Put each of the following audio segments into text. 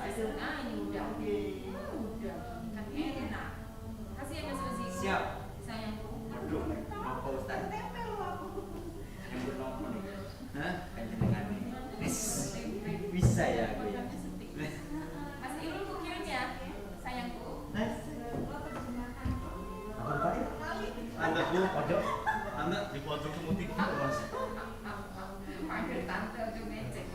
Ah, ini udah. Udah. Kan enak. Kasih ya Mas Rozi. Siap. Sayangku. Aduh, apa Ustaz? Yang bernomor nih. Hah? Pendidikan nih. Bisa ya gue ya. Mas Irul ku kirim ya. Sayangku. Apa Pak? Anda Bu, pojok. Anda di pojok pemutih Mas. Panggil tante aja ngecek.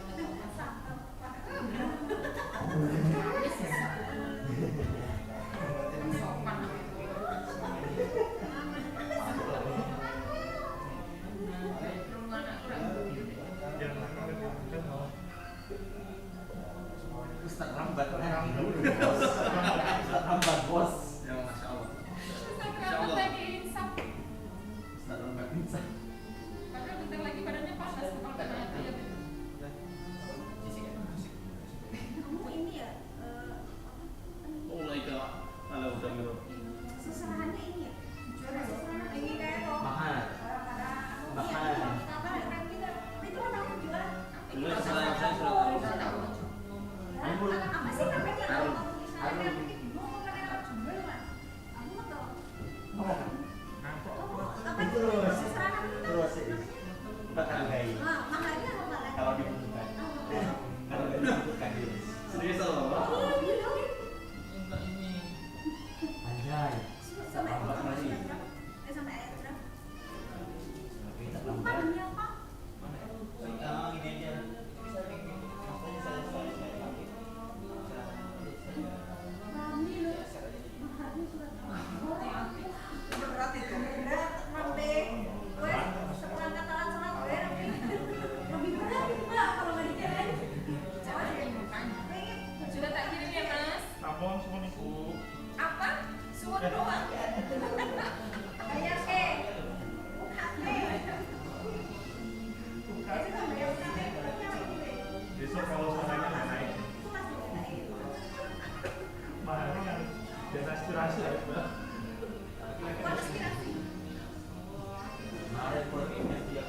Ustaz rambat lah. Ustaz rambat bos. Ya Masya Allah. Ustaz rambat insaf. Padahal bentar lagi badannya panas kalau kena air ya betul. Kamu ini ya Oh my god. Ala udah mirip. seserahannya ini ya juara seserahan ini kayak kok Mahal. Mahal. apa kan kita itu kan aku juara Dulu selain saya sudah apa sih namanya kalau tulisannya kayak bingung mau pakai jumlah mas aku nggak tahu apa itu seserahan itu Terus bakal gay. maharnya apa lagi Kalau dibutuhkan. Kalau nggak dibutuhkan gitu. serius loh. oh iya dong Anjay. sampai Apa lagi? sampai ayat berapa Kita lupa lambat. demi apa Ini aja. Rami loh maharnya surat Berat itu. berat sampai gue seperangkat alat sholat gue lebih berat itu mbak kalau nggak dikirain Sudah tak kirim ya Mas? Sampun semua niku. Apa? Suwon doang. bayar ke buka ke itu kan bayar sampai Besok kalau suaranya nggak naik, itu masih naik mahalnya kan dan aspirasi ya Mbak. bukan aspirasi Ada proyeknya dia.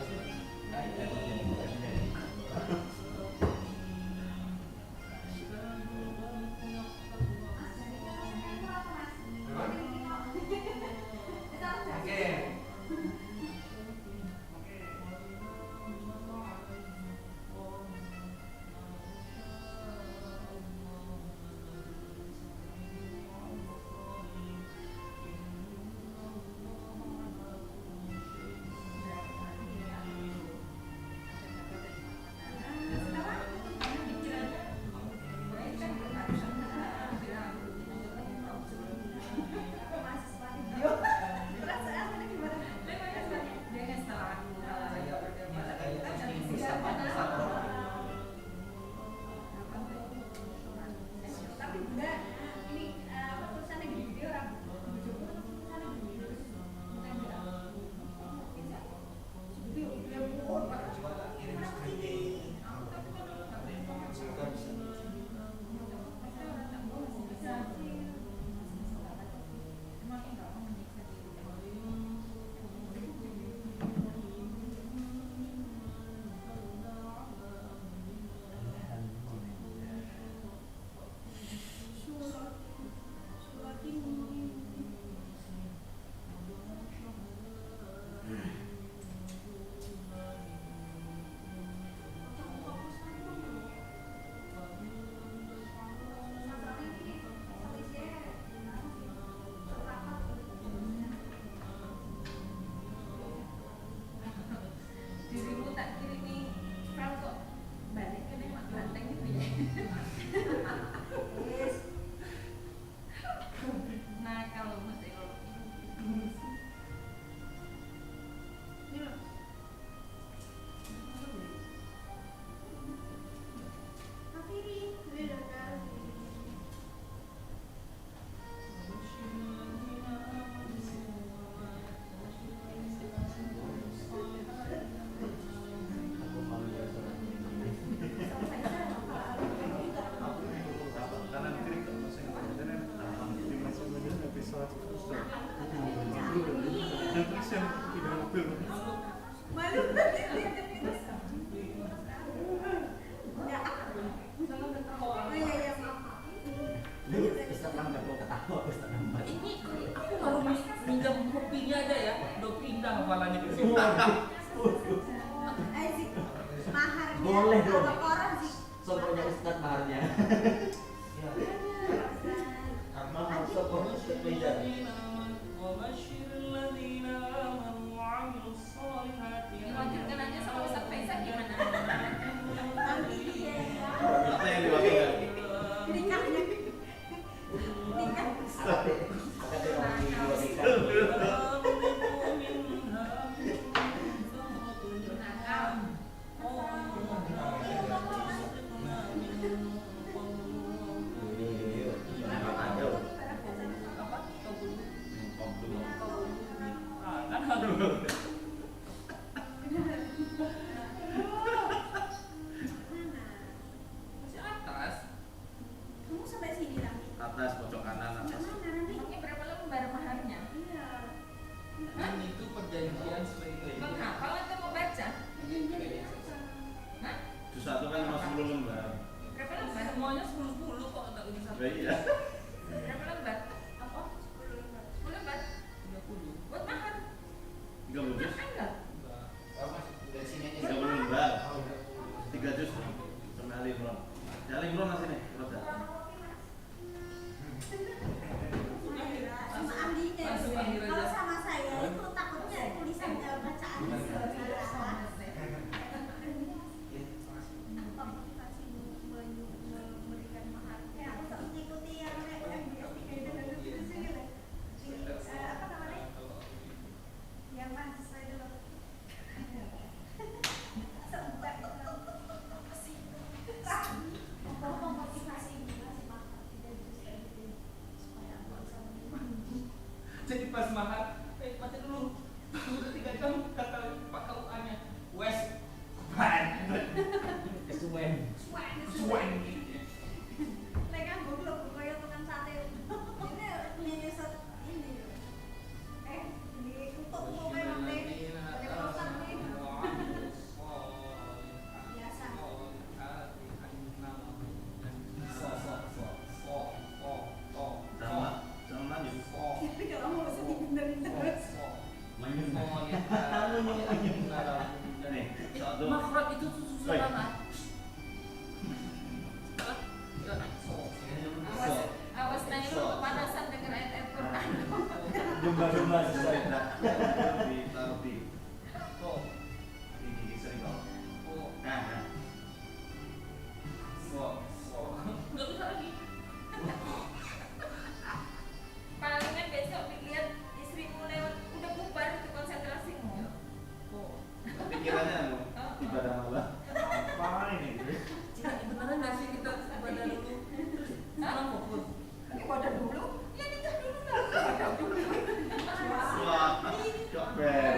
Ini aku baru minjam kopinya aja ya, udah pindah hafalannya ke sini. Sik, maharnya Boleh dong. sama orang sih. Sokonya Ustadz maharnya. Mahar sokonya Ustadz beda. Dilanjutkan aja sama Ustadz Faisal gimana? Nanti dia ya. Apa yang diwakil nggak? Nikahnya. Nikah. Akad orang di dua nikah. Masih atas. Kamu sampai sini lagi. Atas pojok kanan atas. Ini berapa lembar maharnya? Iya. Ini itu perjanjian sebagai menghafal atau membaca? Hah? Juz 1 kan 50 lembar. Berapa lembar? Semuanya 10 kok tak bisa. Iya. Berapa lembar? Apa? 10 lembar. 30. Buat mahar? 30 juz. Enggak. 30 lembar. 3 juz. Sama Ali Imran. Ya Ali Imran masih nih, Roda. Sama Amdinya. Langsung akhir aja. Kalau sama saya itu takutnya tulisannya bacaannya salah. Memberikan mahar. Ya, aku harus ikuti yang apa namanya? Yang mas saya dulu. Sempat apa sih? Apa motivasi masih mahal tidak bisa supaya aku bisa menikmati. Jadi pas mahar, baca dulu. Udah 3 jam kata Pak KUA-nya. Wes. Kesuwen. Suwen. Mereka goblok kayak tukang sate. Ini punya set ini. Ini untuk memang deh. Pakai pelosan nih. Biasa. Sama lanjut. Tapi kalau mau bisa dibenerin terus. Nih, satu. Makhraj itu susah banget. Awas nanya lu kepanasan denger ayat-ayat Quran. Jumlah sesuai. Taruh di gigi sering kau. Nah. Nggak bisa lagi. Palingan besok lihat istrimu lewat udah bubar itu konsentrasimu. Pikirannya ibadah malah. Apa ini? Beneran nggak sih kita ibadah dulu? Sekarang fokus. Ibadah dulu? Ya nikah dulu lah. Ibadah dulu. Wah, coba.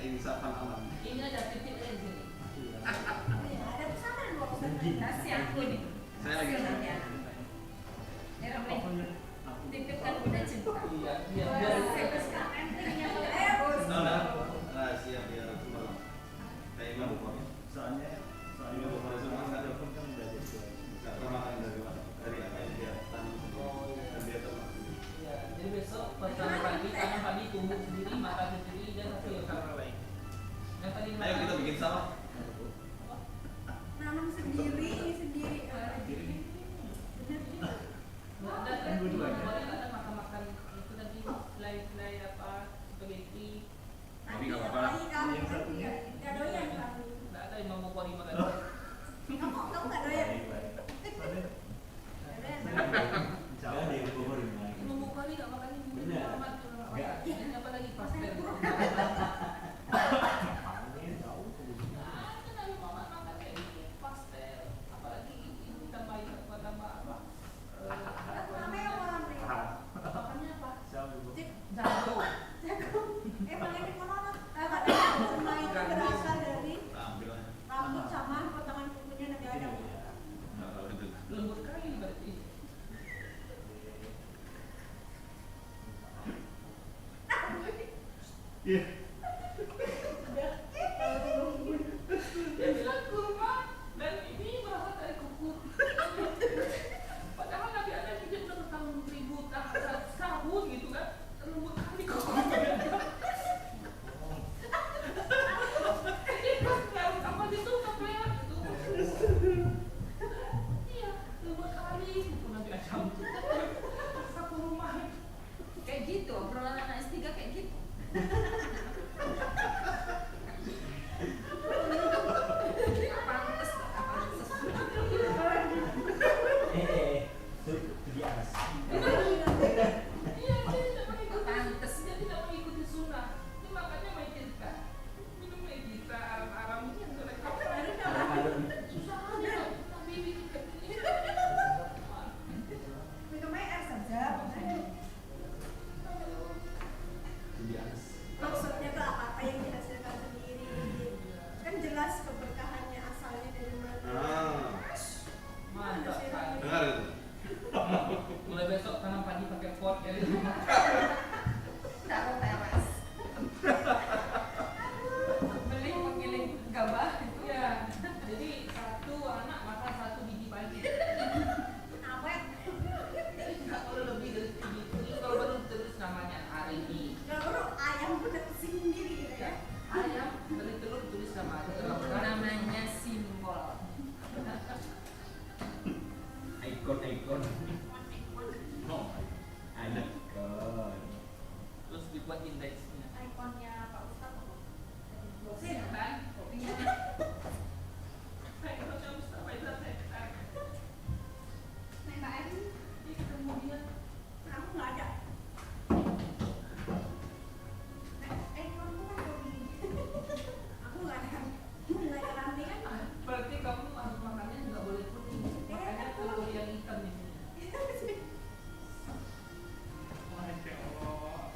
keinsafan alam. Ini ada titik di sini. Iya, ada pesantren dua pesantren. Kasih aku nih. Saya lagi. Titipkan udah cinta. Iya, iya. Rahasia biar semalam. Kayak Imam Bukhari. Soalnya Imam Bukhari semua nggak ada pun kan udah jadi nggak pernah makan dari apa yang dia tanam dan dia ternak. Iya, jadi besok tanam padi tumbuh sendiri, makan sendiri dan hasil karena lain. Yang tadi Ayo kita bikin sawah. Nanam sendiri, ini sendiri. Ada makan itu tadi selai apa spaghetti. Tapi nggak apa-apa. Yang satunya. Nggak doyan kami. Nggak ada Imam Bukhari makan. Kamu nggak doyan? Jangan ada yang Bukhari lagi. Imam Bukhari nggak makan ini. Benar. Muhammad cuma makan. Ini apa lagi pastel. Emang ini monoton. Katanya kurma itu berasal dari Ambil aja. rambut sama potongan kukunya Nabi Adam. Nggak tahu itu. Lembut kali berarti. Iya. Dia bilang kurma dan ini berasal dari kuku. Padahal Nabi Adam hidup bertahun ribu tahun gitu kan. Lembut kali kukunya. Apa itu kaplea itu? Iya, lembut kali kuku Nabi Adam. Satu rumah. Kayak gitu, obrolan anak S3 kayak gitu. Pantes. Itu dia anas. Iya, dia tidak mengikuti. Dia tidak mengikuti sunnah. Ini makanya Medita. Minum Medita aram ini yang mereka. Susah aja. Tapi bikin ini. Minumnya air saja. Dia anas. Maksudnya tuh apa yang dihasilkan sendiri. Kan jelas keberkahannya asalnya dari mana. Mantap. Dengar itu. Mulai besok tanam padi pakai pot ya. Taruh teras. Beli penggiling gabah. Iya. Jadi satu anak makan satu biji padi. Awet. Nggak perlu lebih dari segitu. Ini kalau baru terus namanya hari ini. Kalau ayam udah pusing sendiri gitu ya. Ayam beli telur tulis nama aja. Namanya simbol. Ikon. No. Anak ikon. Terus dibuat indeksnya. Ikonnya Pak Ustadz. Setan. Saya kalau jam sampai setan. Nek Mbak Em, Ini ketemu dia. aku nggak ada. Ikonku kan Robi. Aku nggak ada. Nggak ada ranting kan? Berarti kamu harus makannya nggak boleh kuning. Makanya telur yang hitam di sini. Masya Allah.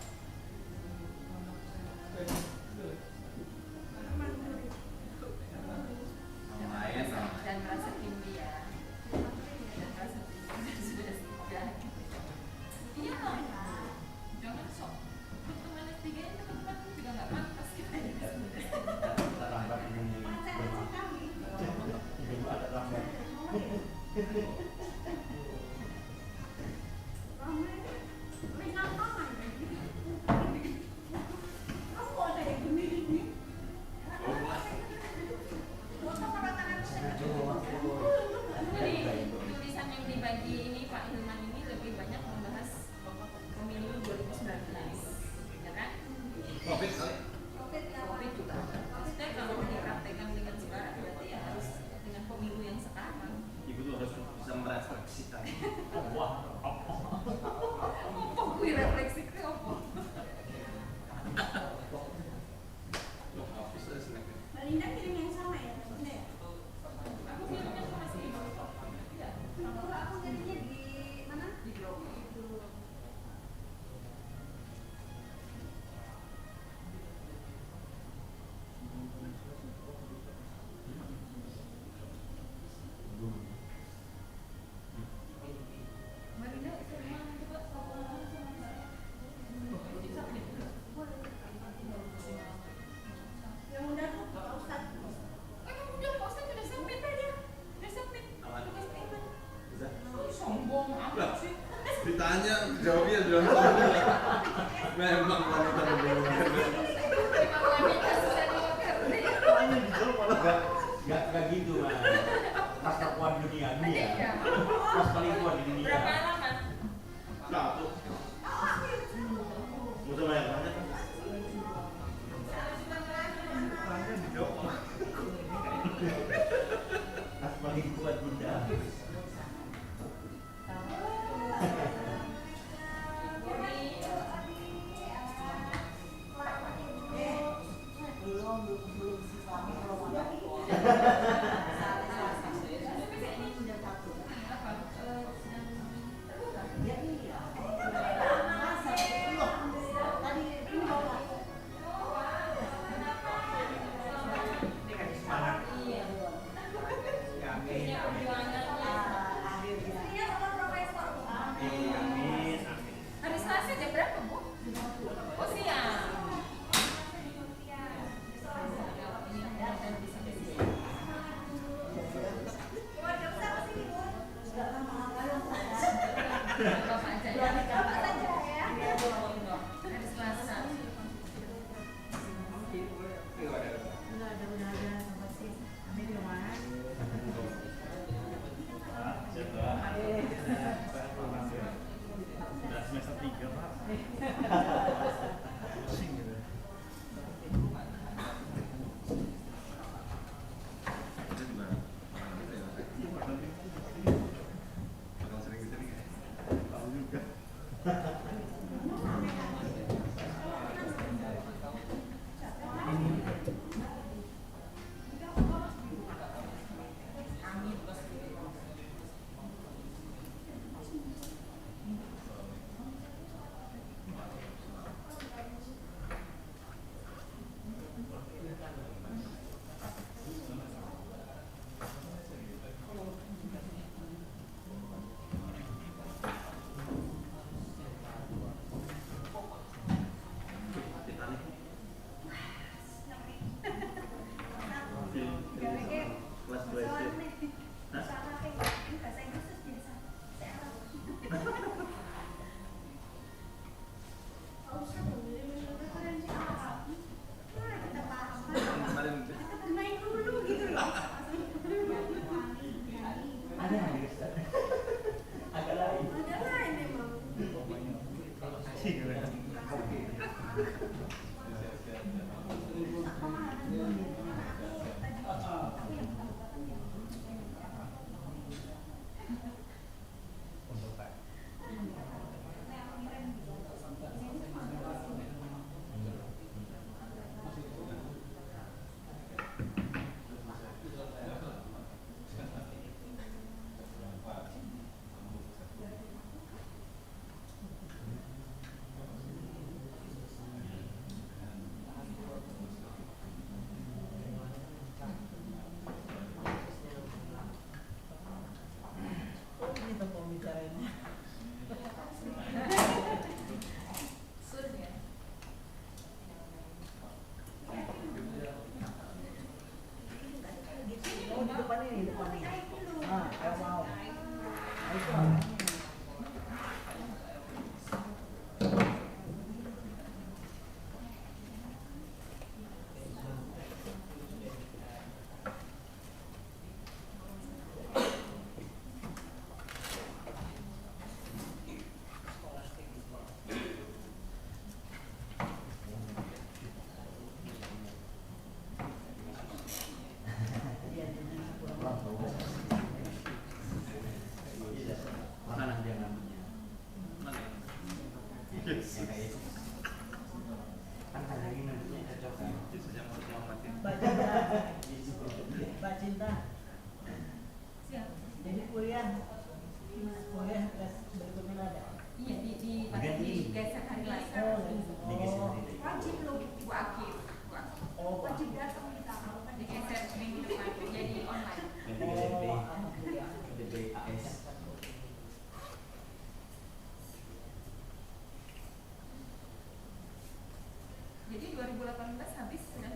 Jadi 2018 habis sudah.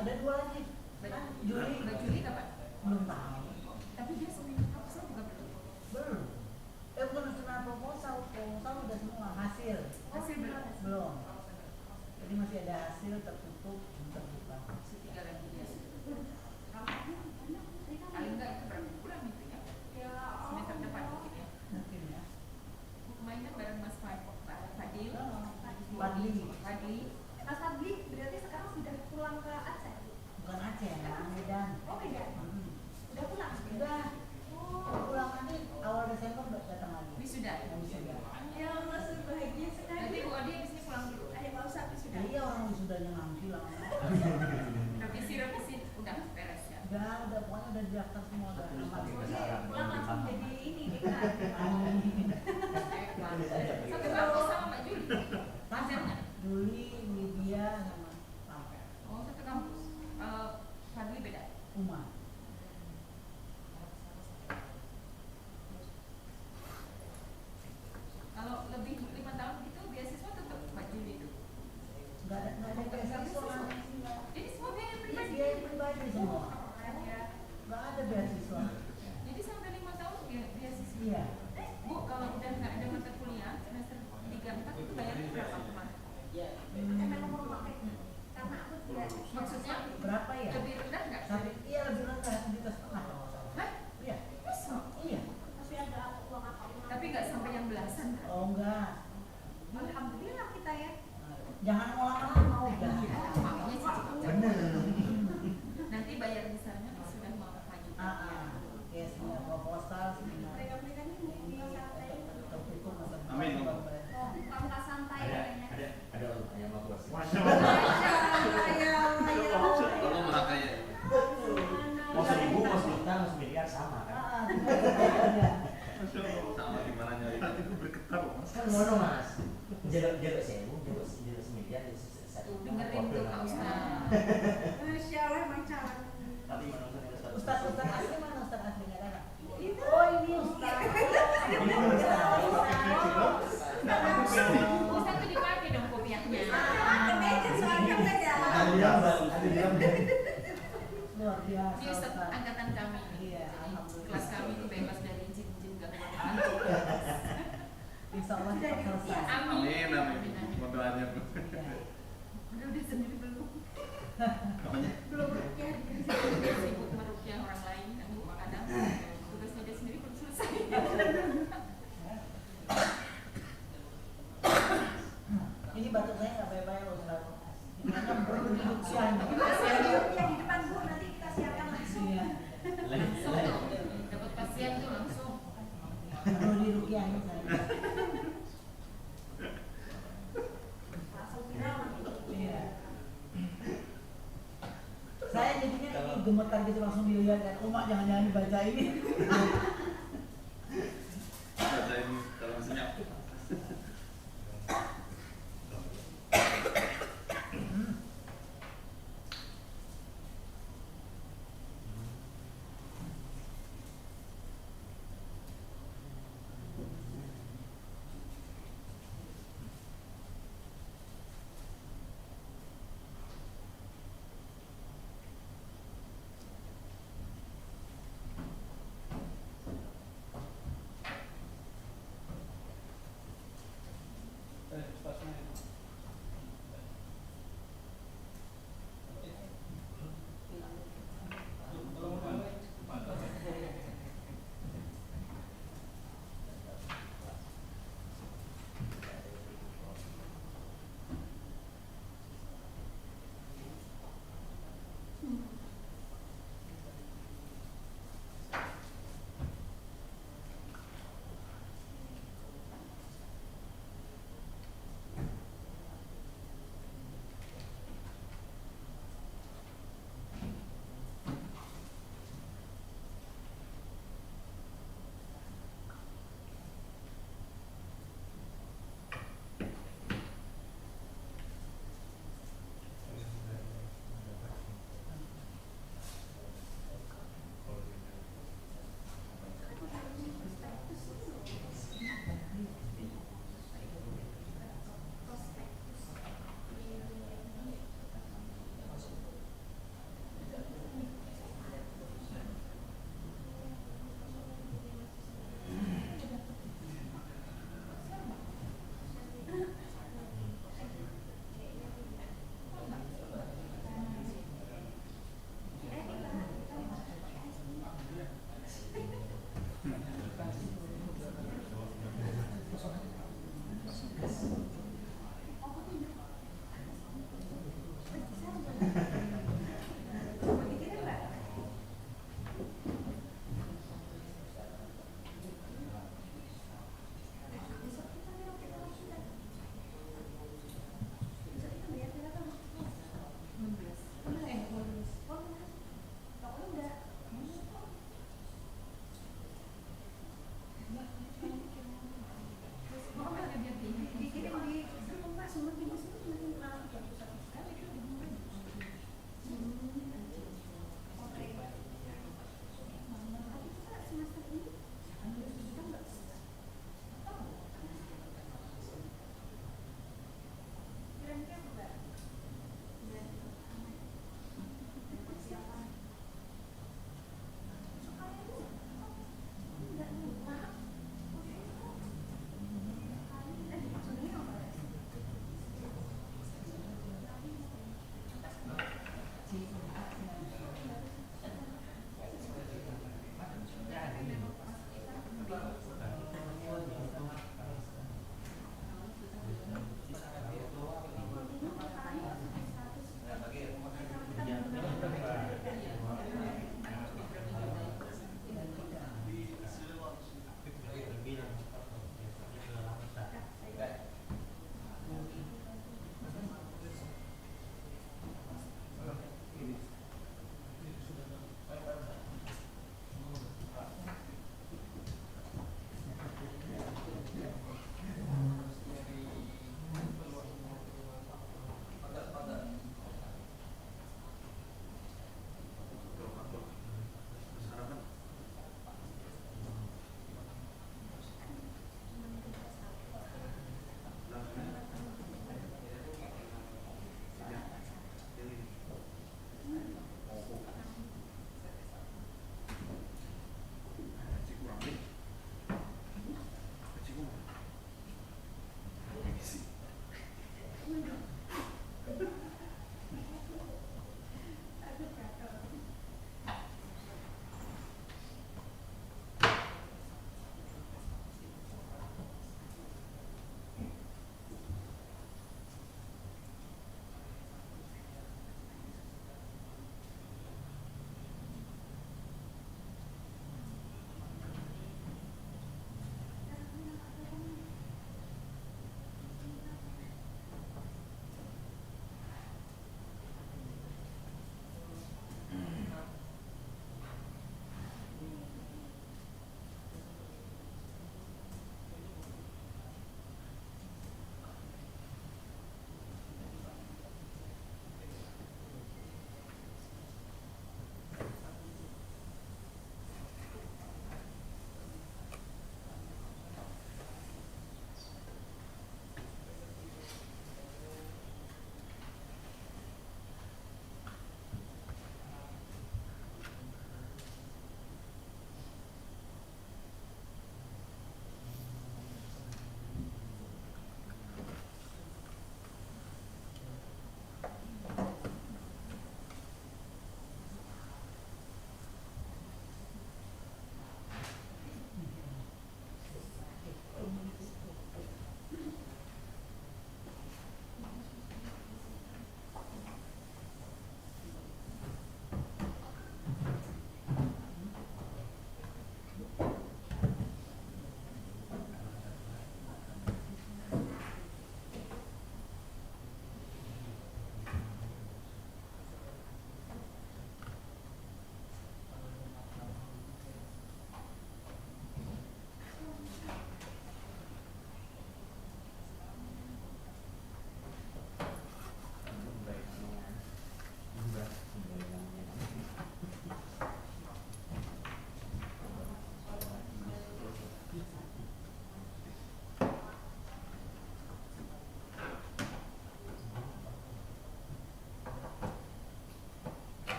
Ada 2 lagi. Juli kapan? belum tahu. Tapi dia seminggu proposal juga belum. Belum. Bukan sudah proposal udah semua hasil. Hasil Belum. Jadi masih ada hasil tertutup terbuka. Tiga lagi dia. Paling enggak itu berapa bulan itu ya? Semester depan mungkin ya. Mungkin ya. Mainnya bareng Mas Fadil. Fadli. Mas Fadli berarti sekarang sudah pulang ke Aceh? Bukan Aceh, Medan. Oh Medan. Udah pulang? Udah. Pulang nanti awal Desember datang lagi. Wisuda. Wisuda. Ya Allah, bahagia sekali. Nanti Bu Odi abis ini pulang dulu. Ada Pak Ustadz wisuda? Iya, orang wisudanya nanti lah. Revisi udah beres ya. Udah pokoknya udah didaftar semua udah aman. Pulang langsung jadi ini dekat. Satu kampus sama Mbak Juli. Pacarnya. Juli, Lydia sama Sampai. Oh, satu kampus. Fadli beda. Uma. Kalau lebih 5 tahun gitu beasiswa tetap Mbak Juli itu. Enggak ada beasiswa. Jadi semua biaya pribadi. Biaya pribadi semua. Enggak ada beasiswa. Jadi sampai 5 tahun beasiswa. Iya. Bu, kalau udah nggak ada mata kuliah semester 3-4 itu bayarnya berapa kemarin? Emang nomor pakai karena aku tidak. Maksudnya Berapa ya? lebih rendah nggak? Iya lebih rendah 1,5 juta kalau nggak salah. Hah? Iya. Masa? Iya. Tapi ada uang apa? Tapi nggak sampai yang belasan kan? Oh enggak. Alhamdulillah kita ya. Jangan mau lama-lama udah. Makanya sih cepat. Bener. Nanti bayar besarnya sudah mau maju. Ya seminar proposal, seminar. Mereka ini bisa santai. Tertutup masa depan. Amin. Oh, bukan santai kayaknya. Ada yang mau keluar. Masya Allah, ya Allah. Kalau makanya Mau 1.000, mau 1 juta, mau 1 miliar sama kan? sama gimana nyari hati itu bergetar loh mas. Kan ngono mas. Jaluk sewu, jaluk semiliar, Dengerin tuh Kak Ustaz. Masya Allah, emang calon. Tapi menonton itu satu. Ustaz asli mana Ustaz asli nggak ada? Itu. Oh ini Ustaz. Ini Ustaz tuh dipakai dong kopiahnya. Kemeja soalnya beda. luar biasa. Dia Ustaz Ustaz. angkatan kami. Iya, Jadi alhamdulillah. kelas kami itu bebas dari jin-jin gangguan. Insya Allah cepat selesai. Amin amin. Mau doanya bu. Iya. Udah sendiri belum. Apanya? Belum ya. Dia sibuk merukyah orang lain kan kadang tugasnya dia sendiri belum selesai. Ini batuk saya nggak baik-baik loh. pasien. Pasien yang di depan Bu nanti kita siapkan langsung. Iya. Langsung dapat pasien tuh langsung. Baru di rukiahin saya. Langsung viral nanti. Iya. Saya jadinya ini gemetar gitu langsung dilihat kan. Jangan-jangan dibaca ini. Bacain dalam senyap.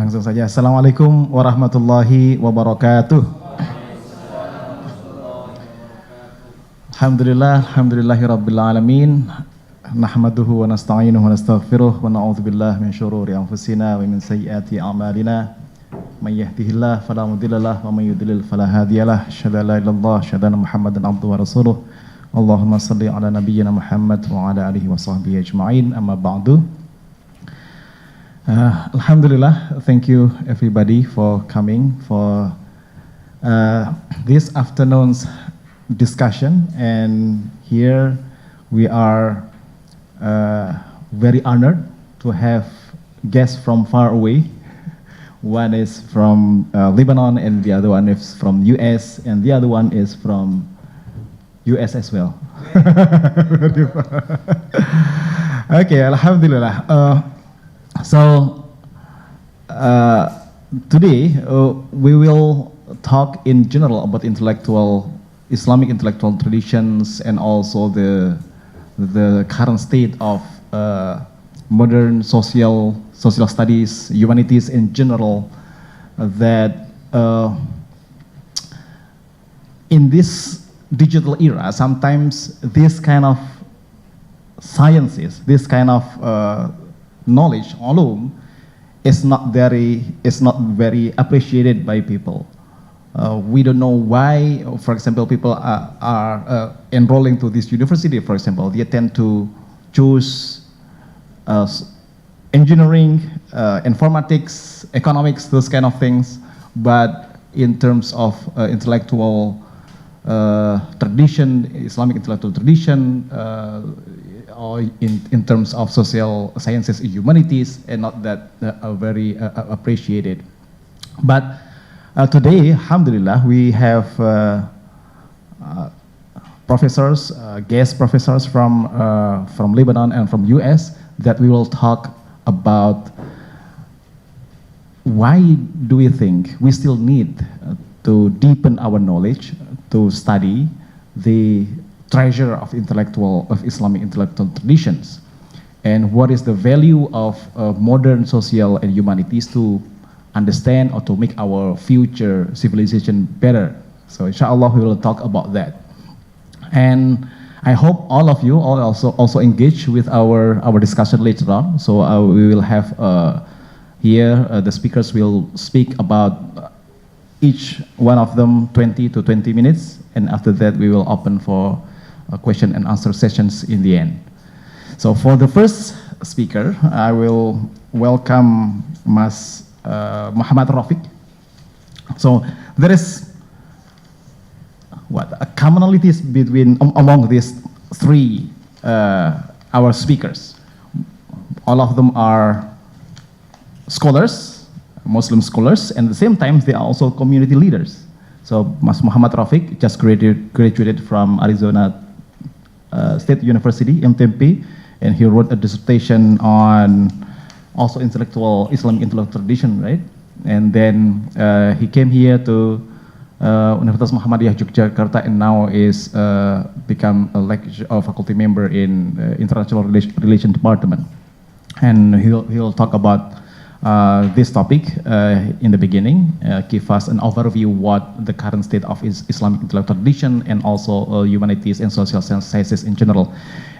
langsung saja. Assalamualaikum warahmatullahi wabarakatuh. Alhamdulillahirabbil alamin. Nahmaduhu wa nasta'inuhu wa nastaghfiruh wa na'udzu billahi min syururi anfusina wa min sayyiati a'malina. May yahdihillahu fala mudhillalah wa may yudlil fala hadiyalah. Asyhadu an la ilaha illallah, asyhadu anna Muhammadan abduhu wa rasuluh. Allahumma shalli ala nabiyyina Muhammad wa ala alihi wa sahbihi ajma'in. Amma ba'du. Alhamdulillah, thank you everybody for coming for this afternoon's discussion, and here we are very honored to have guests from far away. One is from Lebanon, and the other one is from US, and the other one is from US as well. Okay, Alhamdulillah. So today we will talk in general about Islamic intellectual traditions, and also the current state of modern social studies, humanities in general. That in this digital era, sometimes this kind of sciences, this kind of knowledge alone is not very appreciated by people. We don't know why. For example, people are enrolling to this university. For example, they tend to choose engineering, informatics, economics, those kind of things. But in terms of intellectual tradition, Islamic intellectual tradition, or in terms of social sciences and humanities, and not that very appreciated. But today, alhamdulillah, we have professors, guest professors from Lebanon and from US, that we will talk about why do we think we still need to deepen our knowledge, to study the treasure of Islamic intellectual traditions, and what is the value of modern social and humanities to understand or to make our future civilization better. So inshallah we will talk about that, and I hope all of you all also engage with our discussion later on. So we will have here the speakers will speak about each one of them 20 to 20 minutes, and after that we will open for question and answer sessions in the end. So for the first speaker, I will welcome Mas Muhammad Rofiq. So there is a commonalities among these three our speakers. All of them are scholars, Muslim scholars, and at the same time they are also community leaders. So Mas Muhammad Rofiq just graduated from Arizona State University, MTMP, and he wrote a dissertation on also Islamic intellectual tradition, right? And then he came here to Universitas Muhammadiyah Yogyakarta, and now is become a faculty member in International Relation Department. And he'll talk about this topic in the beginning, give us an overview what the current state of Islamic intellectual tradition, and also humanities and social sciences in general.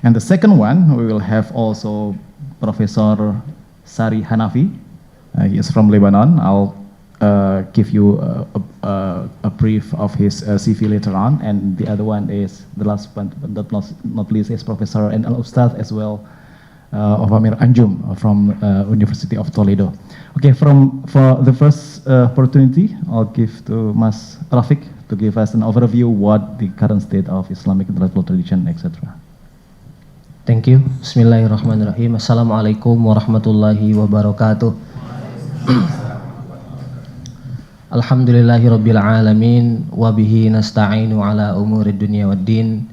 And the second one, we will have also Professor Sari Hanafi. He is from Lebanon. I'll give you a brief of his CV later on. And the other one is, the last one but not least, is Professor and Al-Ustadh as well, Ovamir Anjum from University of Toledo. Okay, for the first opportunity, I'll give to Mas Rofiq to give us an overview what the current state of Islamic intellectual tradition, etc. Thank you. Bismillahirrahmanirrahim. Assalamualaikum warahmatullahi wabarakatuh. Alhamdulillahirabbil alamin, wa bihi nasta'inu ala umuri dunya waddin.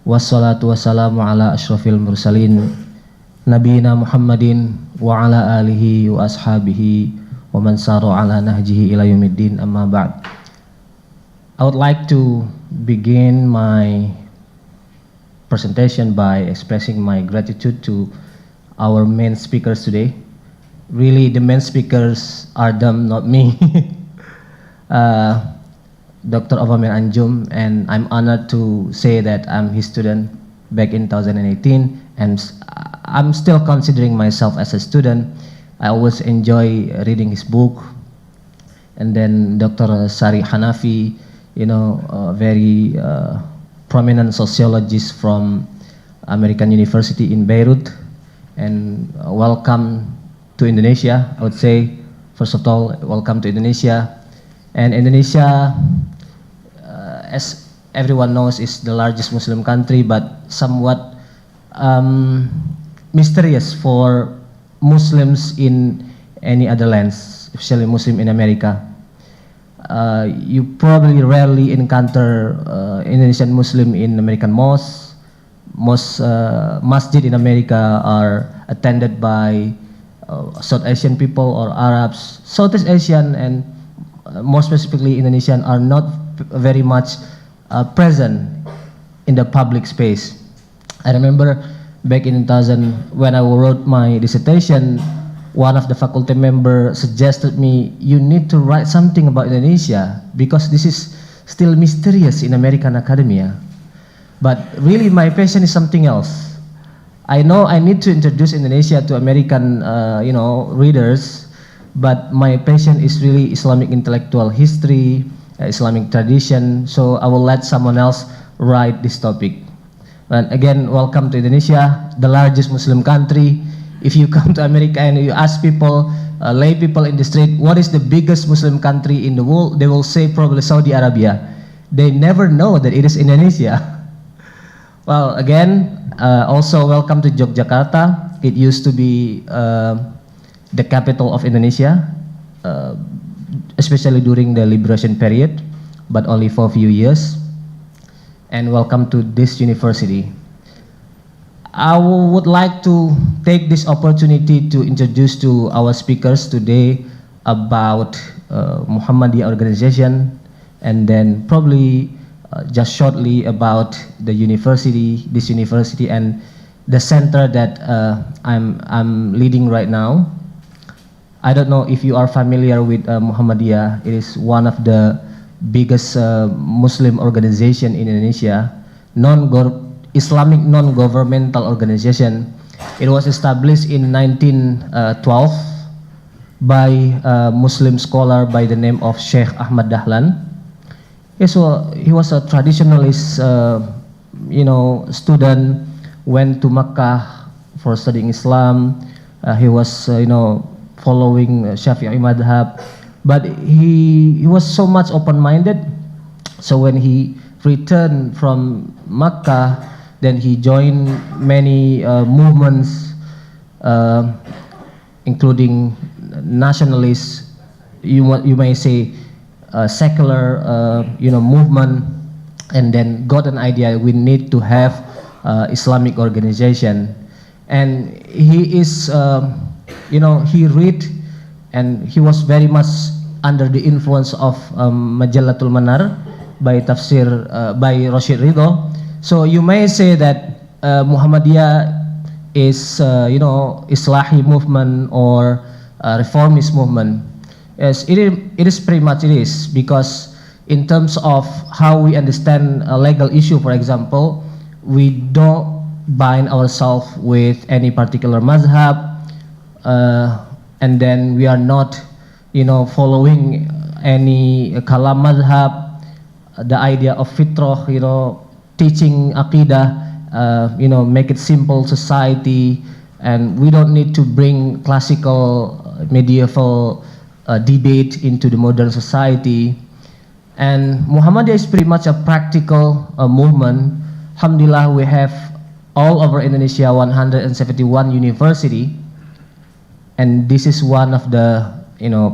Wassalatu wassalamu ala asyrafil mursalin, Nabiyina Muhammadin wa ala alihi wa ashabihi wa man sara ala nahjihi ila yaumiddin, amma ba'd. I would like to begin my presentation by expressing my gratitude to our main speakers today, really the main speakers are them, not me. Dr. Ovamir Anjum, and I'm honored to say that I'm his student back in 2018, and I'm still considering myself as a student. I always enjoy reading his book. And then Dr. Sari Hanafi, you know, a very prominent sociologist from American University in Beirut, and welcome to Indonesia. I would say, first of all, welcome to Indonesia. And Indonesia, as everyone knows, is the largest Muslim country, but somewhat mysterious for Muslims in any other lands, especially Muslim in America. You probably rarely encounter Indonesian Muslim in American mosques. Most masjid in America are attended by South Asian people or Arabs. Southeast Asian and more specifically Indonesian are not very much present in the public space. I remember back in 2000 when I wrote my dissertation, one of the faculty members suggested me, you need to write something about Indonesia because this is still mysterious in American academia. But really my passion is something else. I know I need to introduce Indonesia to American readers, but my passion is really Islamic intellectual history, Islamic tradition, so I will let someone else write this topic. And again, welcome to Indonesia, the largest Muslim country. If you come to America and you ask people, lay people in the street, what is the biggest Muslim country in the world? They will say probably Saudi Arabia. They never know that it is Indonesia. Well, again, also welcome to Yogyakarta. It used to be the capital of Indonesia, especially during the liberation period, but only for a few years. And welcome to this university. I would like to take this opportunity to introduce to our speakers today about Muhammadiyah organization, and then probably just shortly about the university, this university, and the center that I'm leading right now. I don't know if you are familiar with Muhammadiyah. It is one of the biggest Muslim organization in Indonesia, Islamic non-governmental organization. It was established in 1912 by a Muslim scholar by the name of Sheikh Ahmad Dahlan. So he was a traditionalist, student, went to Mecca for studying Islam. He was, following Shafi'i madhab, but he was so much open-minded. So when he returned from Mecca, then he joined many movements, including nationalist, you may say, secular, movement, and then got an idea we need to have Islamic organization. And he is, he read, and he was very much under the influence of Majallatul Manar by tafsir by Rashid Ridho. So you may say that Muhammadiyah is, Islahi movement or reformist movement. Yes, it is pretty much it is, because in terms of how we understand a legal issue, for example, we don't bind ourselves with any particular mazhab, and then we are not, following any kalam mazhab, the idea of fitrah, teaching aqidah, make it simple society, and we don't need to bring classical medieval debate into the modern society. And Muhammadiyah is pretty much a practical movement. Alhamdulillah, we have all over Indonesia 171 university, and this is one of the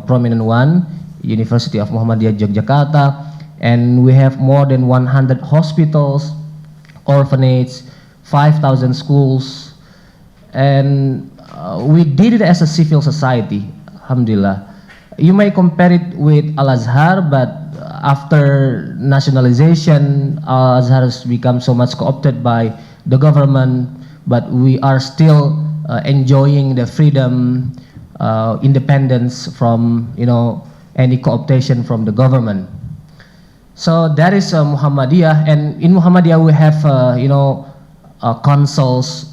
prominent one, University of Muhammadiyah Yogyakarta, and we have more than 100 hospitals, orphanages, 5,000 schools, and we did it as a civil society, alhamdulillah. You may compare it with Al-Azhar, but after nationalization, Al-Azhar has become so much co-opted by the government, but we are still enjoying the freedom, independence from any co-optation from the government. So that is Muhammadiyah, and in Muhammadiyah we have councils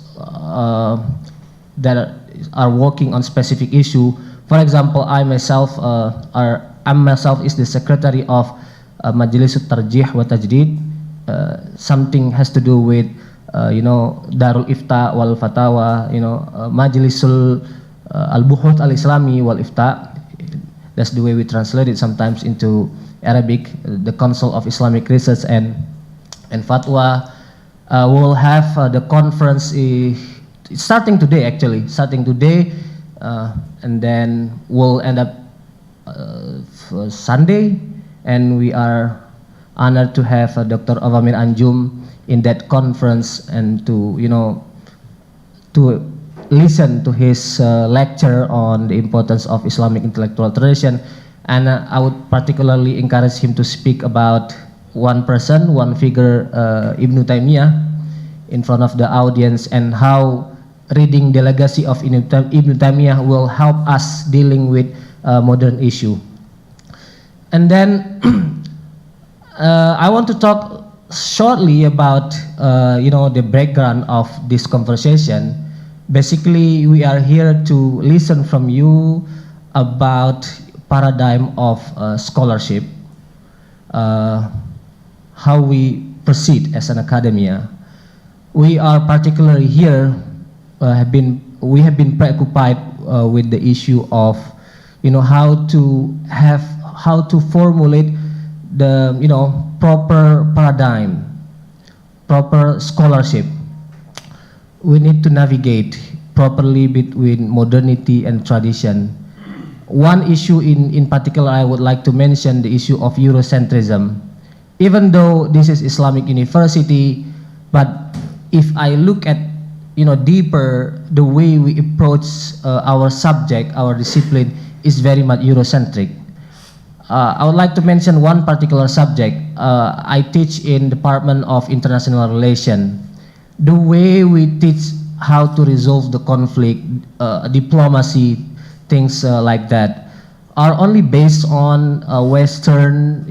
that are working on specific issue. For example, I myself is the secretary of Majlis Tarjih wa Tajdid. Something has to do with Darul Ifta wal Fatawa, Majlisul Al-Buhuth Al-Islami wal Ifta. That's the way we translate it sometimes into Arabic, the Council of Islamic Research and Fatwa. We'll have the conference starting today, and then we'll end up Sunday, and we are honored to have Dr. Ovamir Anjum in that conference, and to listen to his lecture on the importance of Islamic intellectual tradition. And I would particularly encourage him to speak about one figure, Ibn Taymiyyah, in front of the audience, and how reading the legacy of Ibn Taymiyyah will help us dealing with modern issue. And then I want to talk shortly about the background of this conversation. Basically, we are here to listen from you about paradigm of scholarship, how we proceed as an academia. We are particularly here we have been preoccupied with the issue of how to formulate the proper paradigm, proper scholarship. We need to navigate properly between modernity and tradition. One issue in particular I would like to mention, the issue of Eurocentrism. Even though this is Islamic university, but if I look at deeper, the way we approach our subject, our discipline is very much Eurocentric. I would like to mention one particular subject. I teach in Department of International Relations. The way we teach how to resolve the conflict, diplomacy, things like that, are only based on Western,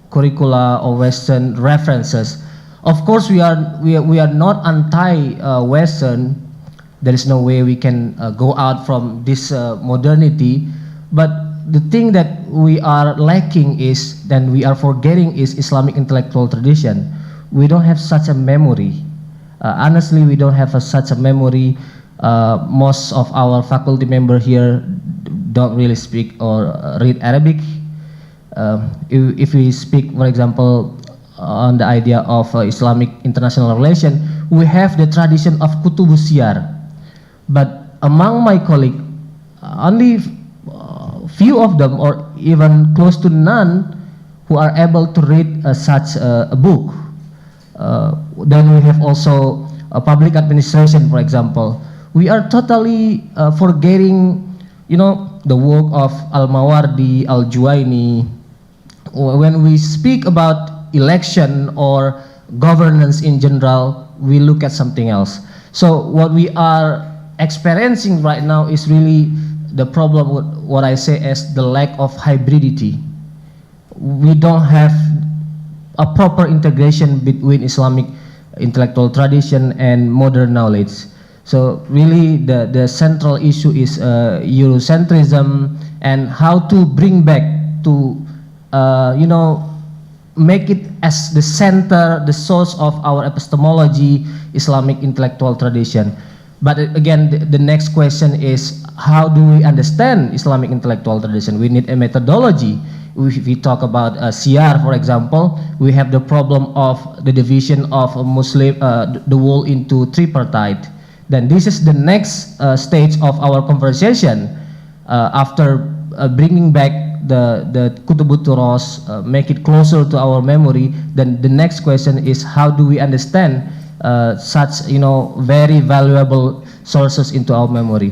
curricula or Western references. Of course, we are not anti-Western. There is no way we can go out from this modernity. But the thing that we are lacking is, then we are forgetting, is Islamic intellectual tradition. We don't have such a memory. Honestly, we don't have such a memory. Most of our faculty members here don't really speak or read Arabic. If we speak, for example, on the idea of Islamic international relation, we have the tradition of Kutubus Siyar. But among my colleagues, only few of them, or even close to none, who are able to read such a book. Then we have also public administration, for example. We are totally forgetting, the work of Al-Mawardi, Al-Juwaini. When we speak about election or governance in general, we look at something else. So what we are experiencing right now is really the problem with what I say as the lack of hybridity. We don't have a proper integration between Islamic intellectual tradition and modern knowledge. So really the central issue is Eurocentrism, and how to bring back to make it as the center, the source of our epistemology, Islamic intellectual tradition. But again, the next question is, how do we understand Islamic intellectual tradition? We need a methodology. If we talk about Siyar, for example, we have the problem of the division of Muslim, the world into tripartite. Then this is the next stage of our conversation. After bringing back the Kutubut Turas, make it closer to our memory, then the next question is, how do we understand such very valuable sources into our memory?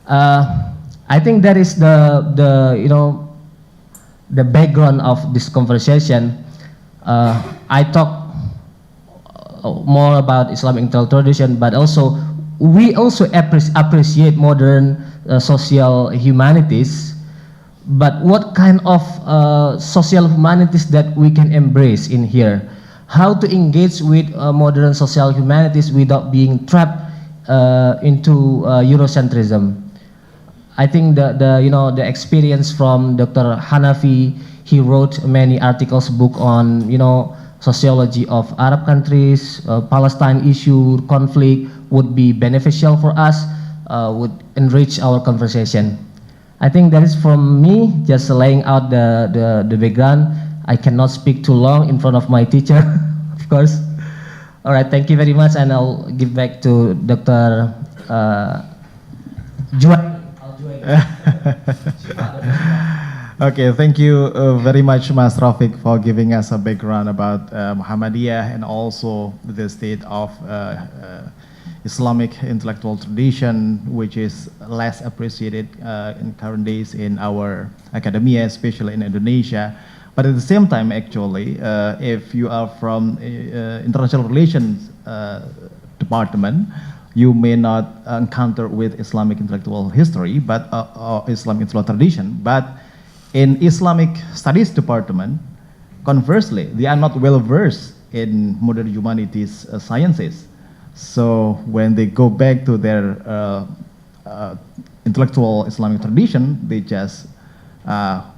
I think that is the background of this conversation. I talk more about Islamic intellectual tradition, but also we also appreciate modern social humanities, but what kind of social humanities that we can embrace in here? How to engage with modern social humanities without being trapped into Eurocentrism? I think the experience from Dr. Hanafi, he wrote many articles, book on sociology of Arab countries, Palestine issue, conflict would be beneficial for us, would enrich our conversation. I think that is from me, just laying out the background. I cannot speak too long in front of my teacher, of course. All right, thank you very much, and I'll give back to Dr. Juan. Okay, thank you very much, Mas Rofiq, for giving us a background about Muhammadiyah and also the state of Islamic intellectual tradition, which is less appreciated in current days in our academia, especially in Indonesia. But at the same time, actually, if you are from international relations department, you may not encounter with Islamic intellectual history, but Islamic intellectual tradition. But in Islamic studies department, conversely, they are not well versed in modern humanities sciences. So when they go back to their intellectual Islamic tradition, they just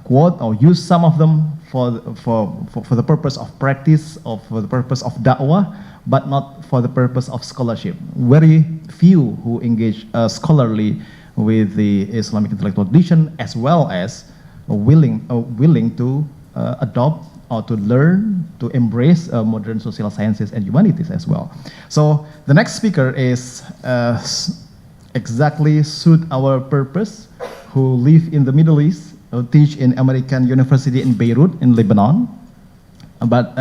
quote or use some of them for the purpose of practice or for the purpose of da'wah, but not for the purpose of scholarship. Very few who engage scholarly with the Islamic intellectual tradition, as well as willing to adopt or to learn, to embrace modern social sciences and humanities as well. So the next speaker is exactly suit our purpose, who live in the Middle East, who teach in American University in Beirut in Lebanon, but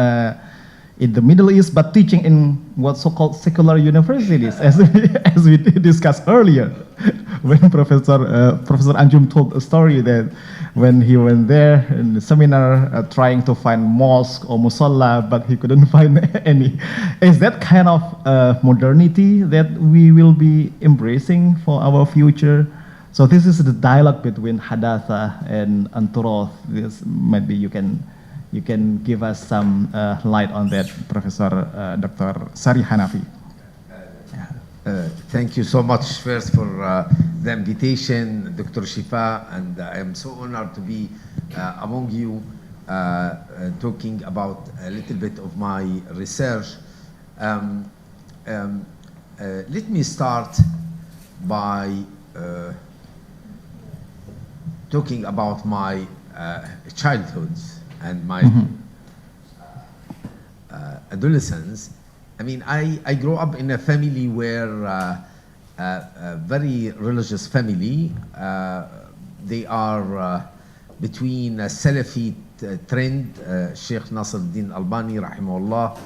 in the Middle East, but teaching in what so-called secular universities, as we discussed earlier, when Professor Anjum told a story that when he went there in the seminar trying to find mosque or musalla, but he couldn't find any. Is that kind of modernity that we will be embracing for our future? So this is the dialogue between Hadatha and Anturoth. This maybe you can give us some light on that, Professor Dr. Sari Hanafi. Thank you so much first for the invitation, Dr. Syifa, and I am so honored to be among you talking about a little bit of my research. Let me start by talking about my childhood and my adolescence. I mean, I grew up in a family where a very religious family. They are between a Salafi trend, Sheikh Nasruddin Albani, rahimahullah,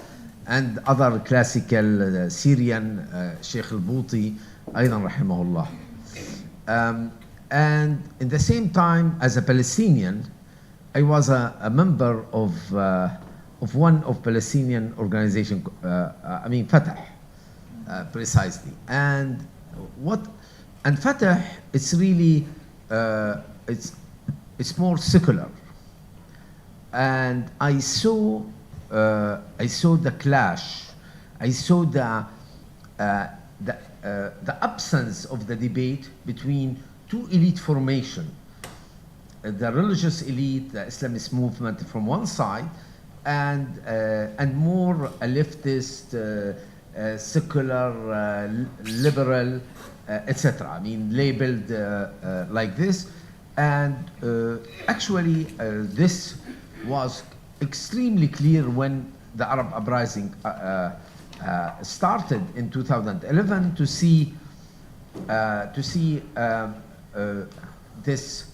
and other classical Syrian, Sheikh al-Bouti, aydan rahimahullah. And in the same time, as a Palestinian, I was a member of one of Palestinian organization, I mean Fatah, precisely. And Fatah, it's really it's more secular. And I saw the clash. I saw the absence of the debate between two elite formation, the religious elite, the Islamist movement from one side, and more a leftist, secular, liberal, etc. I mean, labeled like this. And actually, this was extremely clear when the Arab uprising started in 2011 to see this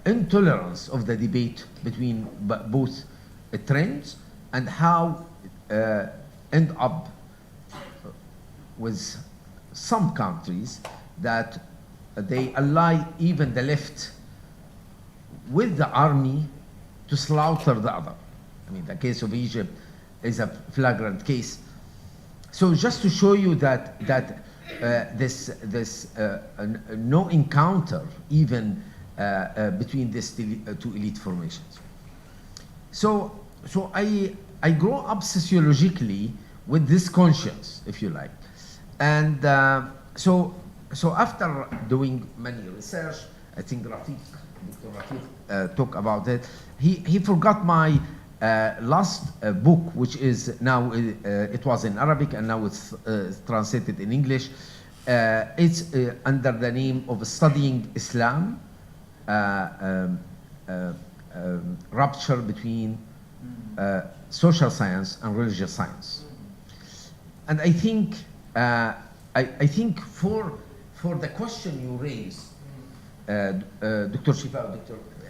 intolerance of the debate between both trends, and how end up with some countries that they ally even the left with the army to slaughter the other. I mean, the case of Egypt is a flagrant case. So just to show you that no encounter even between these two elite formations. So I grow up sociologically with this conscience, if you like, and so after doing many research, I think Rofiq, Dr. Rofiq talked about it. He forgot my last book, which is now, it was in Arabic and now it's translated in English. It's under the name of Studying Islam, Rupture Between Social Science and Religious Science. And I think, I think for the question you raised, Dr. Syifa,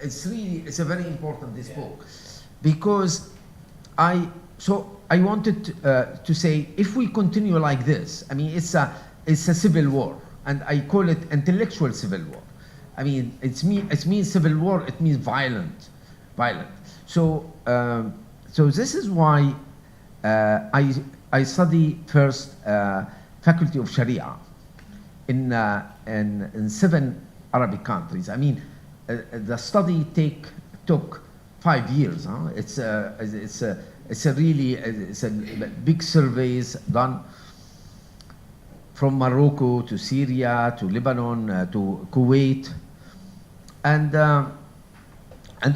it's a very important, this book, because I wanted to say, if we continue like this, I mean, it's a civil war, and I call it intellectual civil war. I mean, it means civil war, it means violent. So this is why I study first Faculty of Sharia in 7 Arabic countries. I mean, the study took 5 years. Huh? It's a big surveys done from Morocco to Syria to Lebanon to Kuwait, and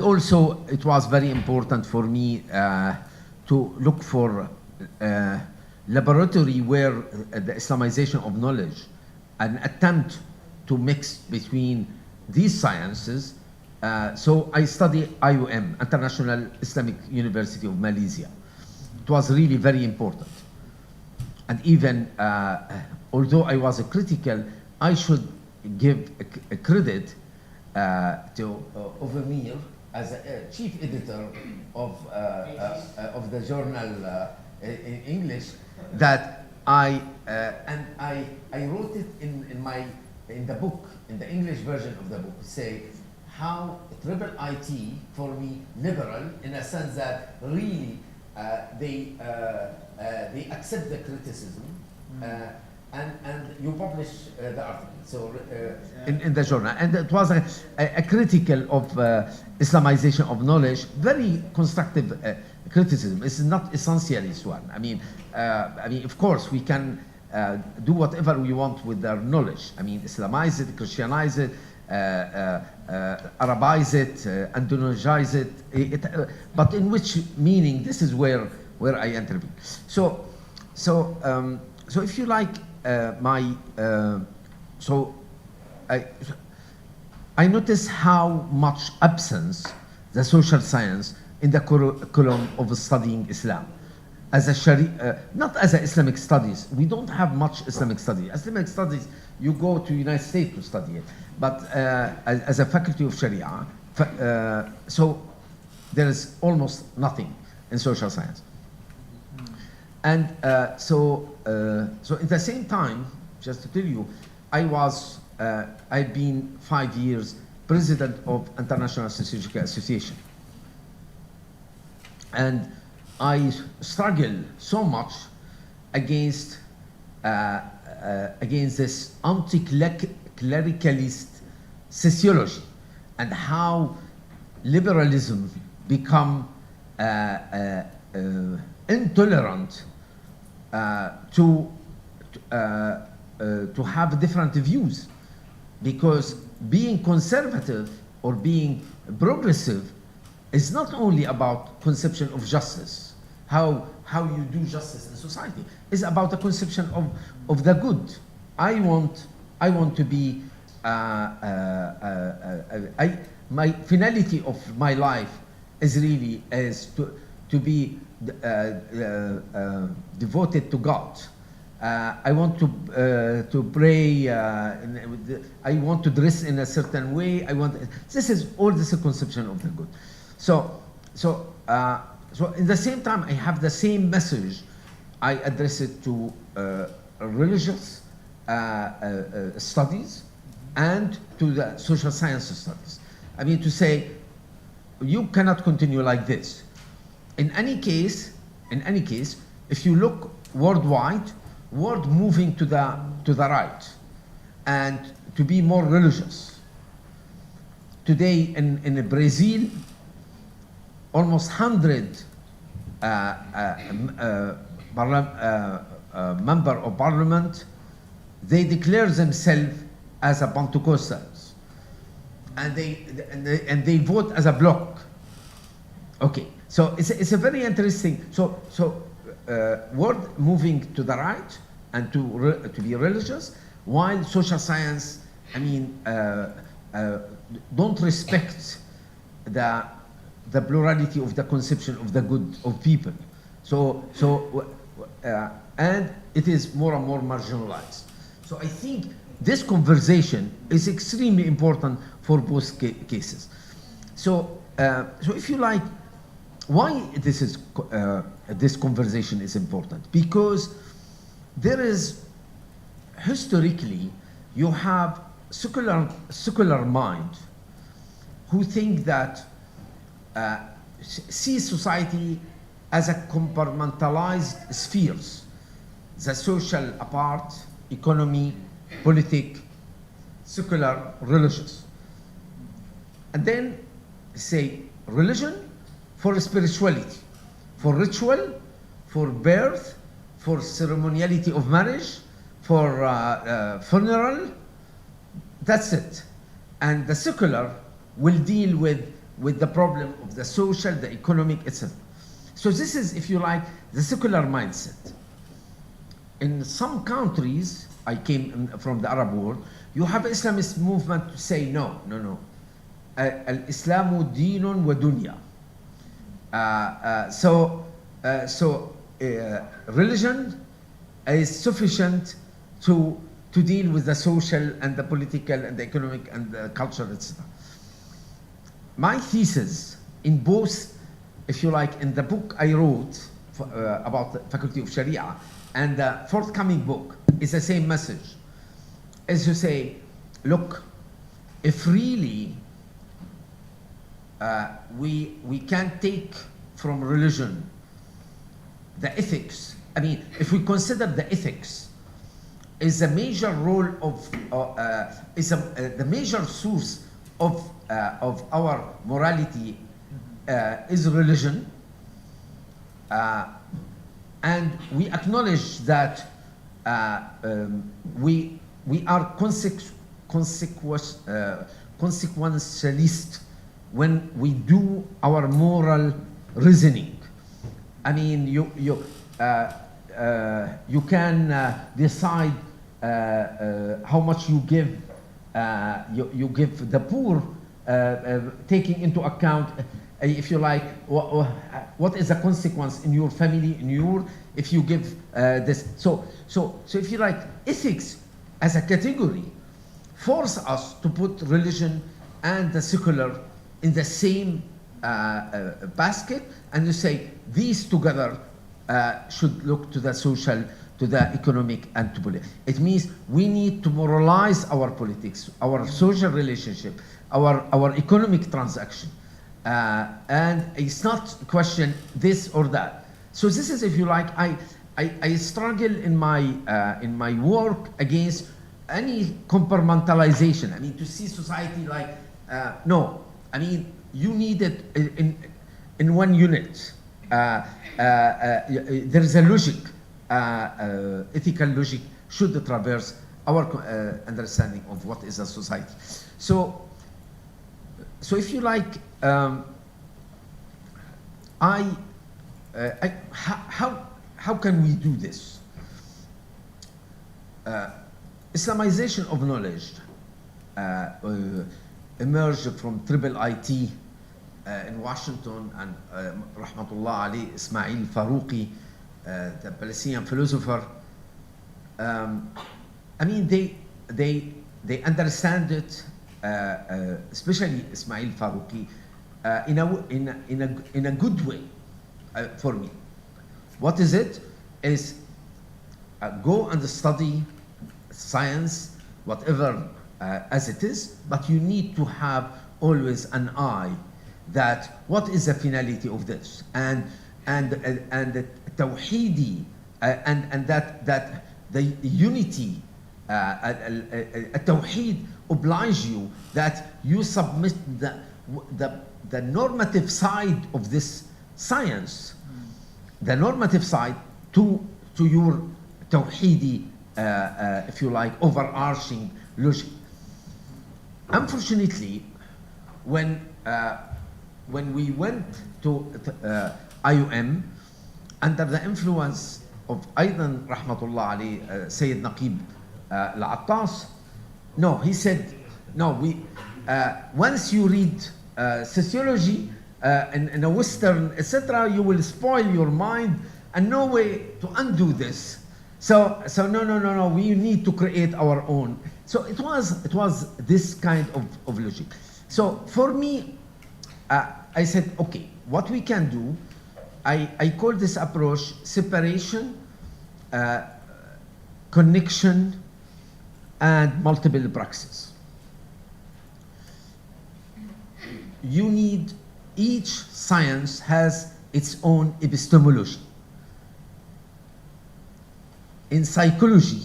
also it was very important for me to look for laboratory where the Islamization of knowledge, an attempt to mix between these sciences. So I study IUM, International Islamic University of Malaysia. It was really very important. And even, although I was critical, I should give a credit to Ovamir as a chief editor of the journal in English, that I wrote it in the book, in the English version of the book, say how triple IT, for me, liberal, in a sense that really they accept the criticism, and you publish the article, so in the journal, and it was a critical of Islamization of knowledge, very constructive criticism. It's not essentialist one. I mean, of course, we can do whatever we want with our knowledge. I mean, Islamize it, Christianize it, Arabize it, Indonesianize it, but in which meaning? This is where I intervene. So if you like, I notice how much absence the social science in the curriculum of studying Islam. As a Sharia, not as a Islamic studies. We don't have much Islamic studies. Islamic studies, you go to United States to study it. But as a faculty of Sharia, so there is almost nothing in social science. And so at the same time, just to tell you, I've been 5 years president of International Sociological Association. And I struggle so much against this anti-clericalist sociology, and how liberalism become intolerant to have different views, because being conservative or being progressive is not only about conception of justice, how you do justice in society. It's about the conception of the good. I want to be my finality of my life is really to be devoted to God. I want to pray. I want to dress in a certain way. This is all this conception of the good. So in the same time, I have the same message. I address it to religious studies and to the social sciences studies. I mean, to say, you cannot continue like this. In any case, if you look worldwide, world moving to the right and to be more religious. Today in Brazil, almost 100 member of parliament, they declare themselves as a Pentecostals, and they vote as a bloc. Okay, so it's a very interesting. So world moving to the right and to be religious, while social science, I mean, don't respect the plurality of the conception of the good of people. And it is more and more marginalized. So I think this conversation is extremely important for both cases. So if you like, why this conversation is important? Because there is, historically, you have secular mind who think that see society as a compartmentalized spheres, the social apart, economy, politic, secular, religious. And then say religion for spirituality, for ritual, for birth, for ceremoniality of marriage, for funeral, that's it. And the secular will deal with the problem of the social, the economic, etc. So this is, if you like, the secular mindset. In some countries, I came from the Arab world, you have Islamist movement to say no. Al-Islamu dinun wa dunya. Religion is sufficient to deal with the social and the political and the economic and the culture, etc. My thesis in both, if you like, in the book I wrote about the Faculty of Sharia and the forthcoming book is the same message. Is to say, look, if really we can take from religion the ethics, I mean, if we consider the ethics is a major role of, the major source of our morality is religion, and we acknowledge that we are consequentialist when we do our moral reasoning. I mean, you can decide how much you give the poor, taking into account, if you like, what is the consequence in your family, if you give this. So if you like, ethics as a category force us to put religion and the secular in the same basket, and you say these together should look to the social, to the economic, and to politics. It means we need to moralize our politics, our social relationship, our economic transaction, and it's not a question this or that. So this is, if you like, I struggle in my work against any compartmentalization. I mean, to see society like no. I mean, you need it in one unit. There is a logic, ethical logic should traverse our understanding of what is a society. So if you like, how can we do this? Islamization of knowledge emerged from triple IT in Washington, and rahmatullah Ali Ismail Farouqi, the Palestinian philosopher. I mean, they understand it, especially Ismail Farouqi, in a good way for me. What is it? Is go and study science, whatever as it is, but you need to have always an eye that what is the finality of this, and the tawhidi, and that the unity, التوحيد oblige you that you submit the normative side of this science, the normative side to your tawhidi, if you like, overarching logic. Unfortunately, when we went to IUM, under the influence of أيضا رحمة الله عليه سيد نقيب العطاس, no, he said, no, once you read sociology in a Western, etc., you will spoil your mind, and no way to undo this. So no, we need to create our own. So it was this kind of logic. So for me, I said, okay, what we can do, I call this approach separation, connection, and multiple praxis. You need, each science has its own epistemology. In psychology,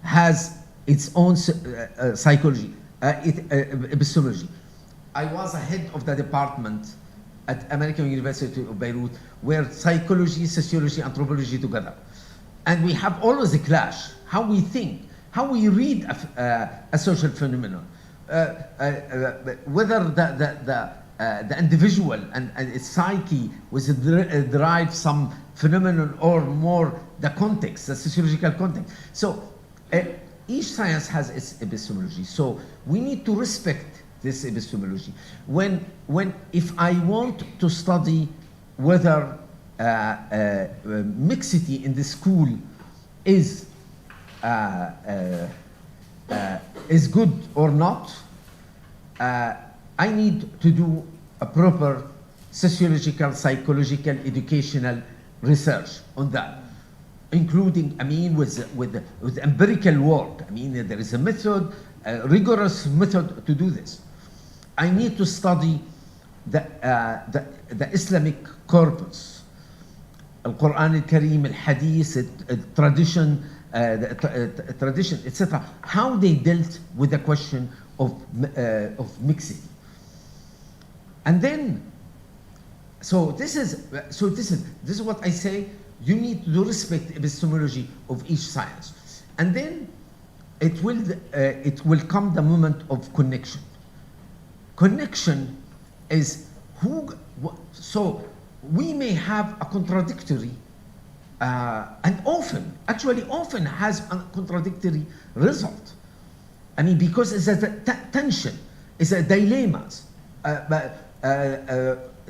has its own psychology, epistemology. I was a head of the department at American University of Beirut, where psychology, sociology, anthropology together. And we have always a clash, how we think, how we read a social phenomenon, whether the individual and its psyche was derived some phenomenon or more the context, the sociological context. So each science has its epistemology. So we need to respect this epistemology. If I want to study whether mixity in the school is good or not, I need to do a proper sociological, psychological, educational research on that, including, I mean, with empirical work. I mean, there is a method, a rigorous method to do this. I need to study the Islamic corpus, Al-Quran al-Karim, al-Hadith, tradition, tradition, etc. How they dealt with the question of mixity. And then, this is what I say. You need to respect epistemology of each science, and then it will come the moment of connection. Connection is so we may have a contradictory, and often has a contradictory result. I mean, because it's a tension, it's a dilemma.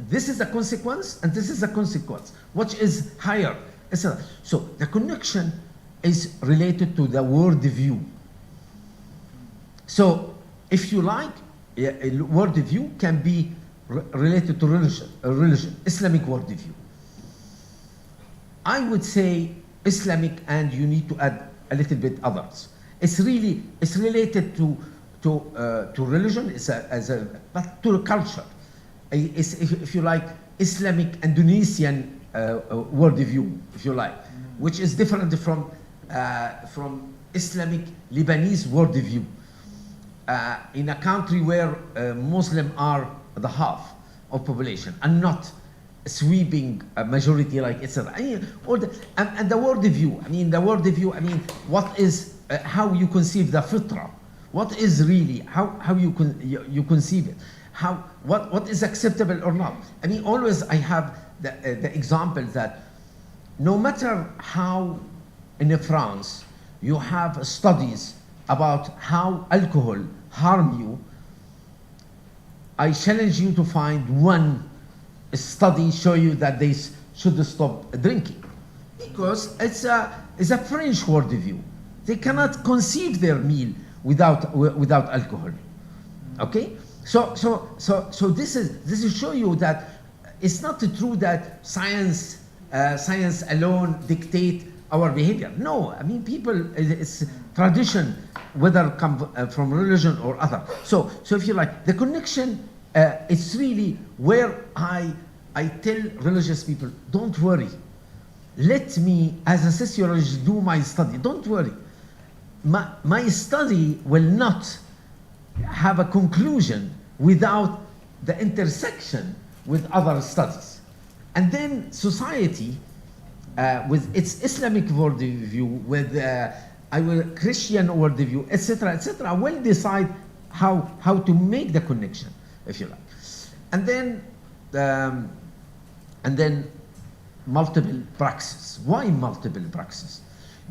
This is a consequence, and this is a consequence. Which is higher? So the connection is related to the worldview. So if you like, a worldview can be related to religion, Islamic worldview. I would say Islamic, and you need to add a little bit others. It's related to religion, but to culture. If you like, Islamic Indonesian worldview, if you like, which is different from Islamic Lebanese worldview. In a country where Muslims are the half of population and not sweeping a majority like etc. And the worldview. I mean, what is how you conceive the fitra? What is really how you conceive it? What is acceptable or not? I mean, always I have the example that no matter how in France you have studies about how alcohol harm you, I challenge you to find one study show you that they should stop drinking, because it's a French worldview. They cannot conceive their meal without alcohol. Okay, so this is show you that it's not true that science alone dictate our behavior. No, I mean, it's tradition, whether come from religion or other. So if you like, the connection, it's really where I tell religious people, don't worry. let me, as a sociologist, do my study. Don't worry. My study will not have a conclusion without the intersection with other studies. And then society, with its Islamic worldview, with Christian worldview, etc., will decide how to make the connection, if you like. And then multiple praxis. Why multiple praxis?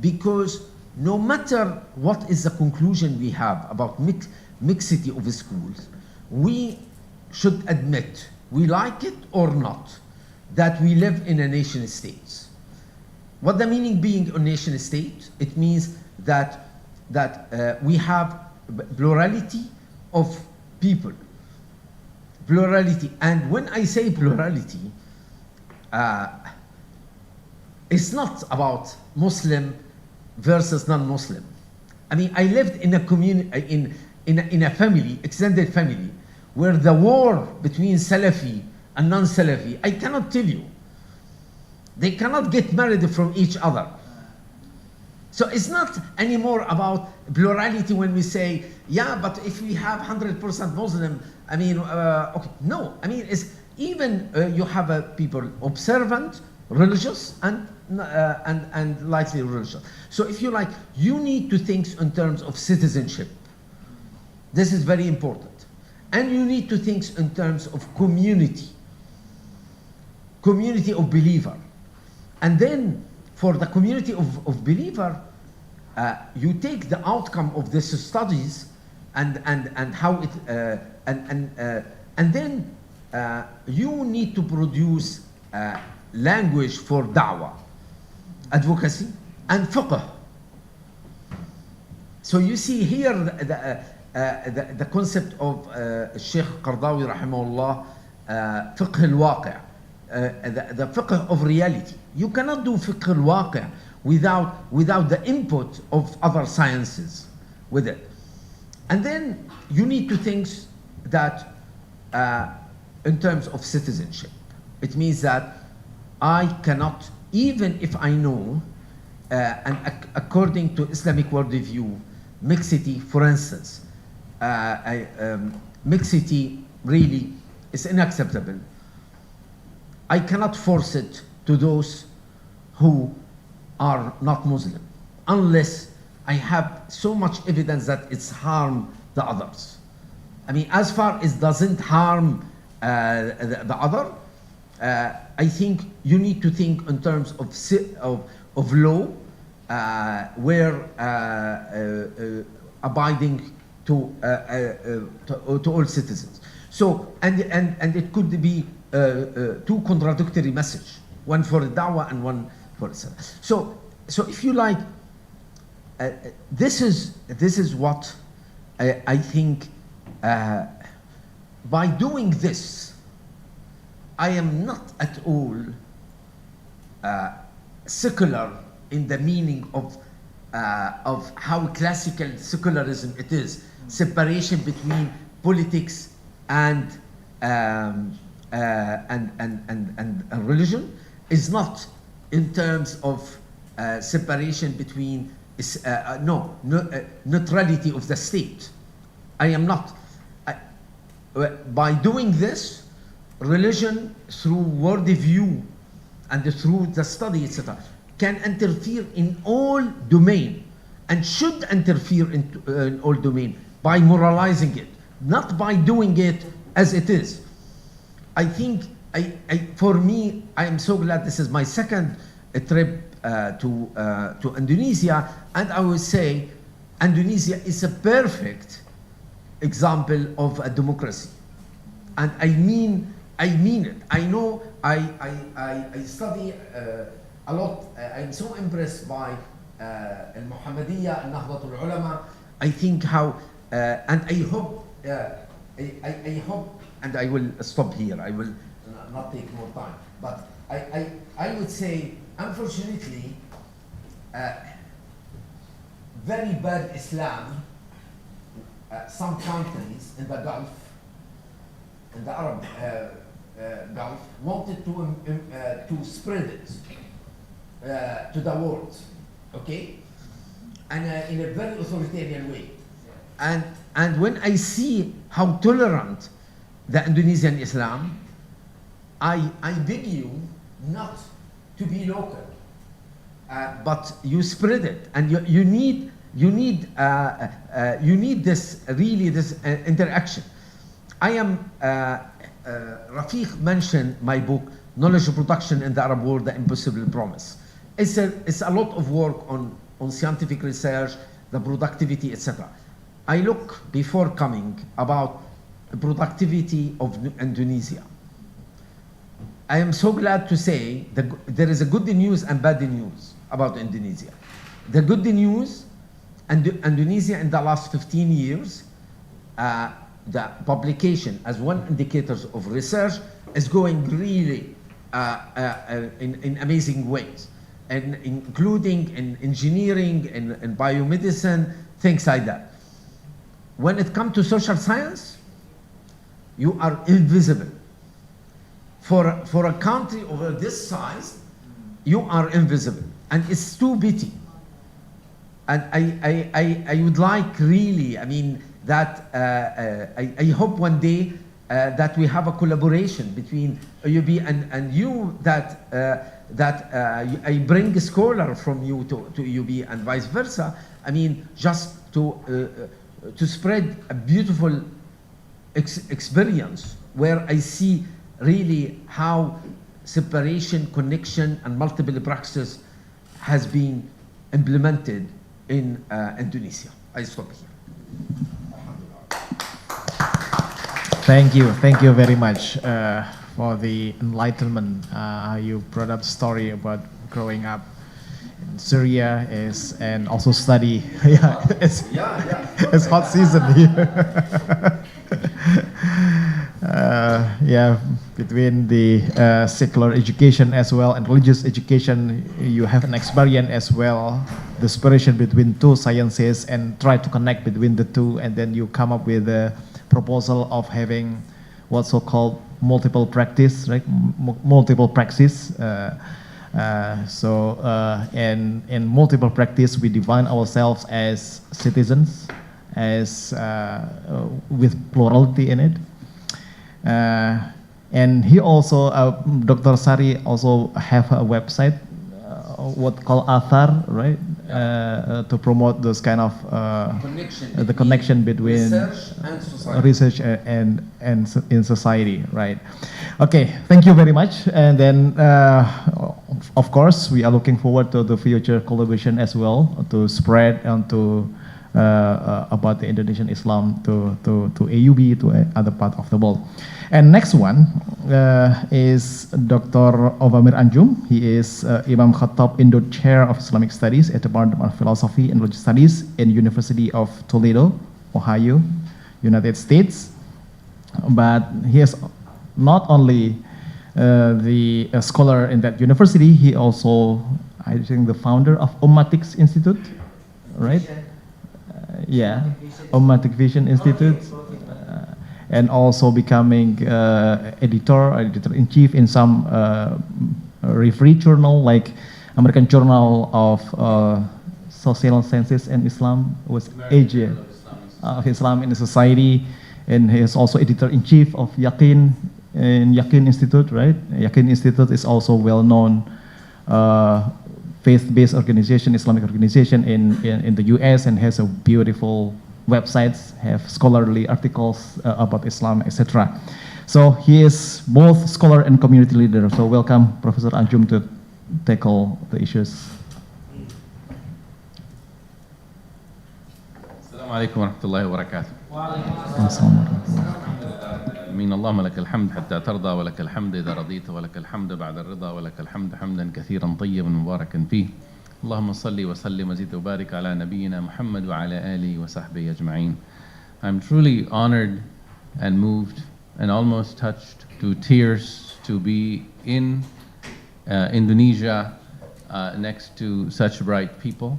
Because no matter what is the conclusion we have about mixity of schools, we should admit, we like it or not, that we live in a nation state. What the meaning being a nation state? It means that we have plurality of people. Plurality, and when I say plurality, it's not about Muslim versus non-Muslim. I mean, I lived in a community, in a family, extended family, where the war between Salafi and non-Salafi, I cannot tell you. They cannot get married from each other. So it's not anymore about plurality when we say, yeah, but if we have 100% Muslim, I mean, okay, no. I mean, it's even you have people observant, religious, and lightly religious. So if you like, you need to think in terms of citizenship. This is very important. And you need to think in terms of community of believer. And then for the community of believer, you take the outcome of these studies and how it and then you need to produce language for da'wah, advocacy, and fiqh. So you see here the concept of Sheikh Qardawi rahimahullah, fiqh al-waqi', the fiqh of reality. You cannot do fiqh al-waqi' without the input of other sciences with it. And then you need to think that in terms of citizenship. It means that I cannot, even if I know, and according to Islamic worldview, mixity, for instance, mixity really is unacceptable. I cannot force it to those who are not Muslim, unless I have so much evidence that it's harm the others. I mean, as far as doesn't harm the other, I think you need to think in terms of law, where abiding to all citizens. So, and it could be two contradictory messages, one for da'wah and one for salah. So if you like, this is what I think. By doing this, I am not at all secular in the meaning of how classical secularism it is, separation between politics and religion, is not in terms of separation between neutrality of the state. I am not. By doing this, religion through worldview and through the study, etc., can interfere in all domain and should interfere in all domain by moralizing it, not by doing it as it is. I think, for me, I am so glad this is my second trip to Indonesia, and I would say Indonesia is a perfect example of a democracy, and I mean it. I know I study a lot. I'm so impressed by Muhammadiyah and Nahdlatul Ulama. I think how and I hope I hope, and I will stop here. I will not take more time, but I would say, unfortunately, very bad Islam. Some countries in the Gulf, in the Arab Gulf, wanted to spread it. to the world, okay, and in a very authoritarian way. And when I see how tolerant the Indonesian Islam, I beg you not to be local, but you spread it, and you need this interaction. I am Rofiq mentioned my book Knowledge Production in the Arab World: The Impossible Promise. It's a lot of work on scientific research, the productivity, etc. I look before coming about the productivity of Indonesia. I am so glad to say that there is a good news and bad news about Indonesia. The good news, Indonesia in the last 15 years, the publication as one indicator of research is going really in amazing ways, and including in engineering and biomedicine, things like that. When it comes to social science, you are invisible. For a country over this size, you are invisible, and it's too pity. And I would like really, I mean, that I hope one day that we have a collaboration between UB and you, that I bring a scholar from you to UB and vice versa. I mean, just to spread a beautiful experience where I see really how separation, connection, and multiple practices has been implemented in Indonesia. I stop here. Thank you very much for the enlightenment. You brought up story about growing up in Syria and also study. Yeah, it's hot season here. Yeah, between the secular education as well and religious education, you have an experience as well, the separation between two sciences, and try to connect between the two, and then you come up with a proposal of having what's so-called multiple practice, right? Multiple praxis. And in multiple practice, we define ourselves as citizens, as with plurality in it. And he also, Dr. Sari also have a website, what called Athar, right? To promote those kind of the connection between research and in society, right? Okay, thank you very much. And then, of course, we are looking forward to the future collaboration as well, to spread and to about the Indonesian Islam to AUB, to other part of the world. And next one is Dr. Ovamir Anjum. He is Imam Khattab Indo Chair of Islamic Studies at the Department of Philosophy and Religious Studies in University of Toledo, Ohio, United States. But he is not only the scholar in that university, he also, I think, the founder of Humanities Institute, right? Yeah, Humanities Vision Institute, and also becoming editor-in-chief in some referee journal like American Journal of Social Sciences and Islam, was Asia of Islam in the Society, and he is also editor-in-chief of Yakin in Yakin Institute, right? Yakin Institute is also well-known faith-based organization, Islamic organization in the US, and has a beautiful websites, have scholarly articles about Islam, etc. So he is both scholar and community leader. So welcome, Professor Anjum, to tackle the issues. السلام عليكم ورحمة الله وبركاته. آمين. اللهم لك الحمد حتى ترضى، ولك الحمد إذا رضيت، ولك الحمد بعد الرضا، ولك الحمد حمدا كثيرا طيبا مباركا فيه. اللهم صل وسلم وزد وبارك على نبينا محمد وعلى آله وصحبه أجمعين. I'm truly honored and moved and almost touched to tears to be in Indonesia next to such bright people,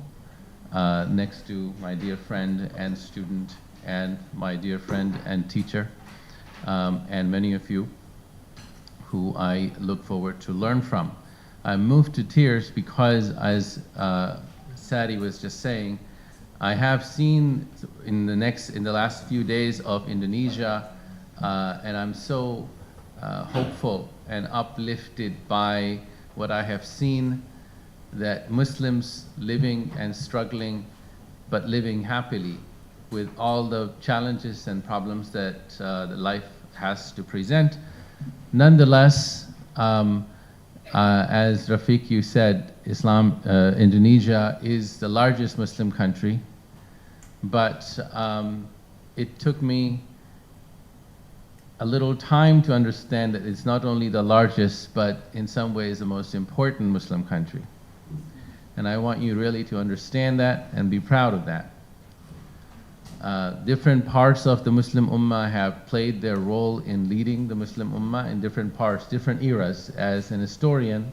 next to my dear friend and student and my dear friend and teacher, and many of you who I look forward to learn from. I'm moved to tears because, as Sari was just saying, I have seen in the last few days of Indonesia, and I'm so hopeful and uplifted by what I have seen, that Muslims living and struggling, but living happily with all the challenges and problems that life has to present. Nonetheless, as Rofiq, you said, Indonesia is the largest Muslim country, but it took me a little time to understand that it's not only the largest, but in some ways the most important Muslim country. And I want you really to understand that and be proud of that. Different parts of the Muslim Ummah have played their role in leading the Muslim Ummah in different parts, different eras. As an historian,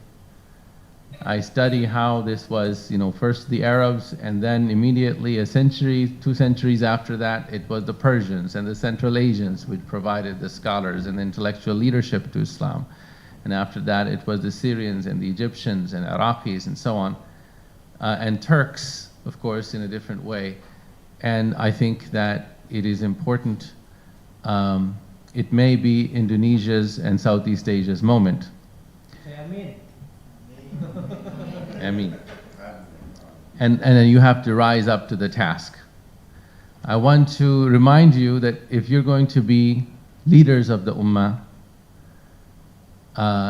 I study how this was, first the Arabs, and then immediately a century, 2 centuries after that, it was the Persians and the Central Asians which provided the scholars and the intellectual leadership to Islam. And after that, it was the Syrians and the Egyptians and Iraqis and so on, and Turks, of course, in a different way. And I think that it is important. It may be Indonesia's and Southeast Asia's moment. Say Amin. Amin. And then you have to rise up to the task. I want to remind you that if you're going to be leaders of the Ummah,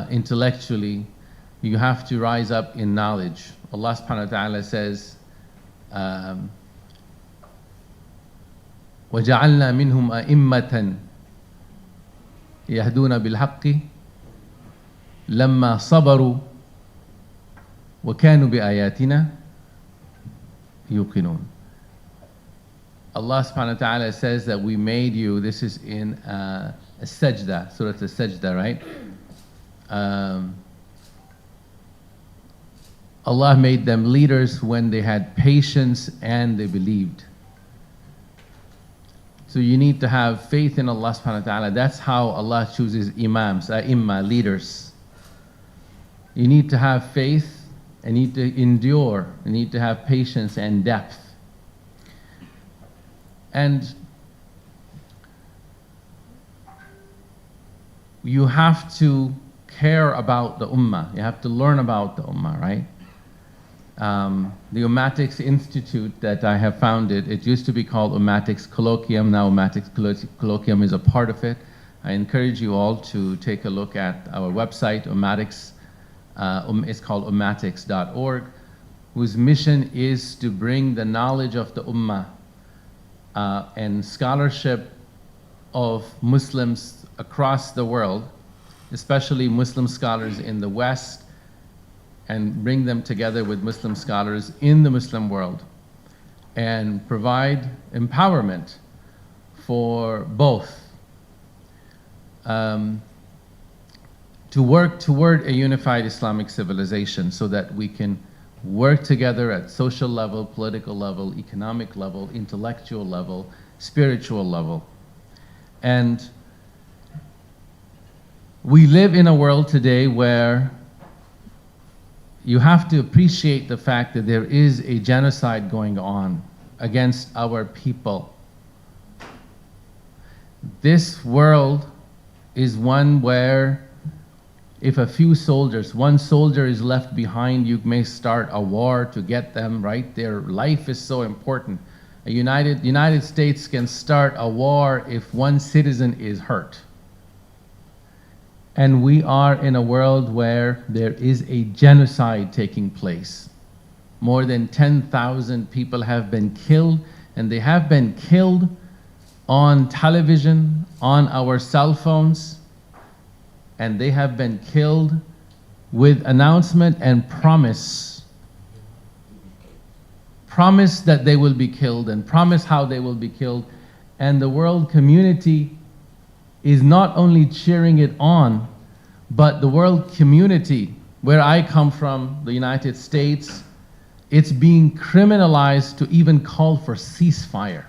intellectually, you have to rise up in knowledge. Allah subhanahu wa ta'ala says, وَجَعَلْنَا مِنْهُمْ أَئِمَّةً يَهْدُونَ بِالْحَقِّ لَمَّا صَبَرُوا وَكَانُوا بِآيَاتِنَا يُوقِنُونَ. Allah subhanahu wa ta'ala says that we made you, this is in Sajda, Surah Al-Sajda, right? Allah made them leaders when they had patience and they believed. So you need to have faith in Allah subhanahu wa ta'ala. That's how Allah chooses imams, ai-imma, leaders. You need to have faith and need to endure. You need to have patience and depth. And you have to care about the ummah. You have to learn about the ummah, right? The Ummatics Institute that I have founded, it used to be called Ummatics Colloquium, now Ummatics Colloquium is a part of it. I encourage you all to take a look at our website, Ummatics. It's called ummatics.org, whose mission is to bring the knowledge of the Ummah and scholarship of Muslims across the world, especially Muslim scholars in the West, and bring them together with Muslim scholars in the Muslim world and provide empowerment for both to work toward a unified Islamic civilization so that we can work together at social level, political level, economic level, intellectual level, spiritual level. And we live in a world today where you have to appreciate the fact that there is a genocide going on against our people. This world is one where if a few soldiers, one soldier is left behind, you may start a war to get them, right? Their life is so important. The United States can start a war if one citizen is hurt. And we are in a world where there is a genocide taking place. More than 10,000 people have been killed, and they have been killed on television, on our cell phones, and they have been killed with announcement and promise. Promise that they will be killed and promise how they will be killed. And the world community is not only cheering it on, but the world community, where I come from, the United States, it's being criminalized to even call for ceasefire.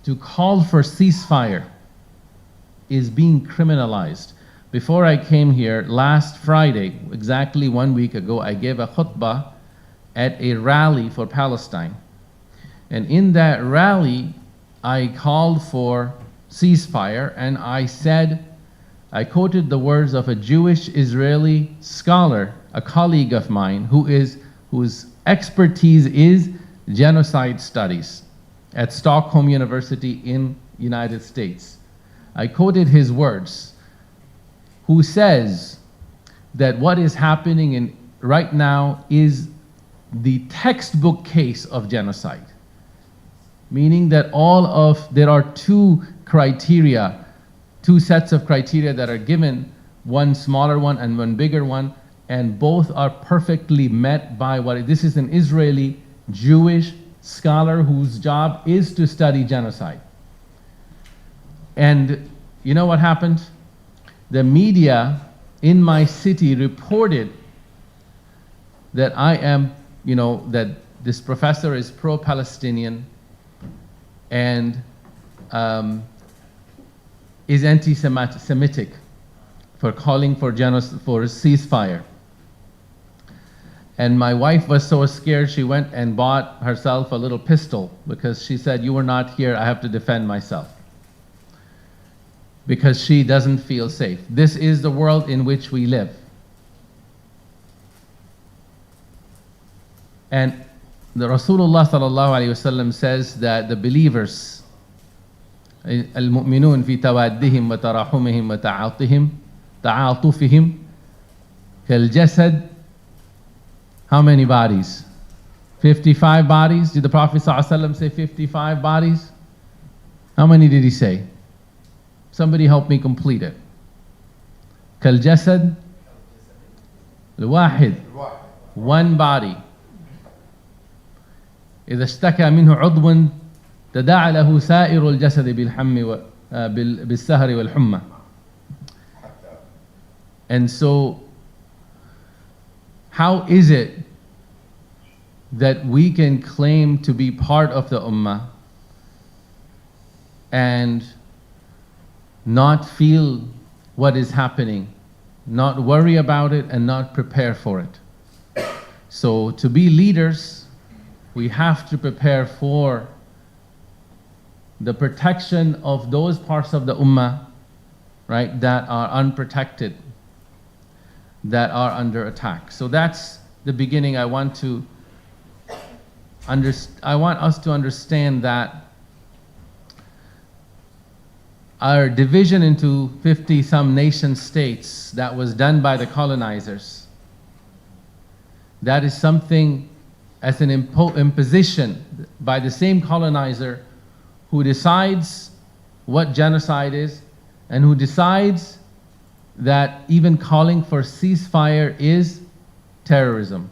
To call for ceasefire is being criminalized. before I came here, last Friday, exactly 1 week ago, I gave a khutbah at a rally for Palestine. And in that rally, I called for ceasefire, and I quoted the words of a Jewish Israeli scholar, a colleague of mine, whose expertise is genocide studies at Stockholm University in United States. I quoted his words, who says that what is happening right now is the textbook case of genocide. Meaning that there are two sets of criteria that are given, one smaller one and one bigger one, and both are perfectly met by this is an Israeli Jewish scholar whose job is to study genocide. And you know what happened? The media in my city reported that that this professor is pro-Palestinian and is anti-Semitic for calling for ceasefire. And my wife was so scared, she went and bought herself a little pistol because she said, "You were not here, I have to defend myself." Because she doesn't feel safe. This is the world in which we live. And the Rasulullah sallallahu alayhi wasallam says that the believers, al-mu'minun fi tawaddihim wa tarahumihim wa ta'atufihim kal-jasad. How many bodies? 55 bodies? Did the Prophet sallallahu alayhi wasallam say 55 bodies? How many did he say? Somebody help me complete it. Kal-jasad al-wahid. One body. إذا اشتكى منه عضو تداعى له سائر الجسد بالسهر والحمى. And so, how is it that we can claim to be part of the ummah and not feel what is happening, not worry about it, and not prepare for it? So to be leaders, we have to prepare for the protection of those parts of the ummah, right, that are unprotected, that are under attack. So that's the beginning. I want us to understand that our division into 50-some nation states that was done by the colonizers, that is something as an imposition by the same colonizer who decides what genocide is and who decides that even calling for ceasefire is terrorism.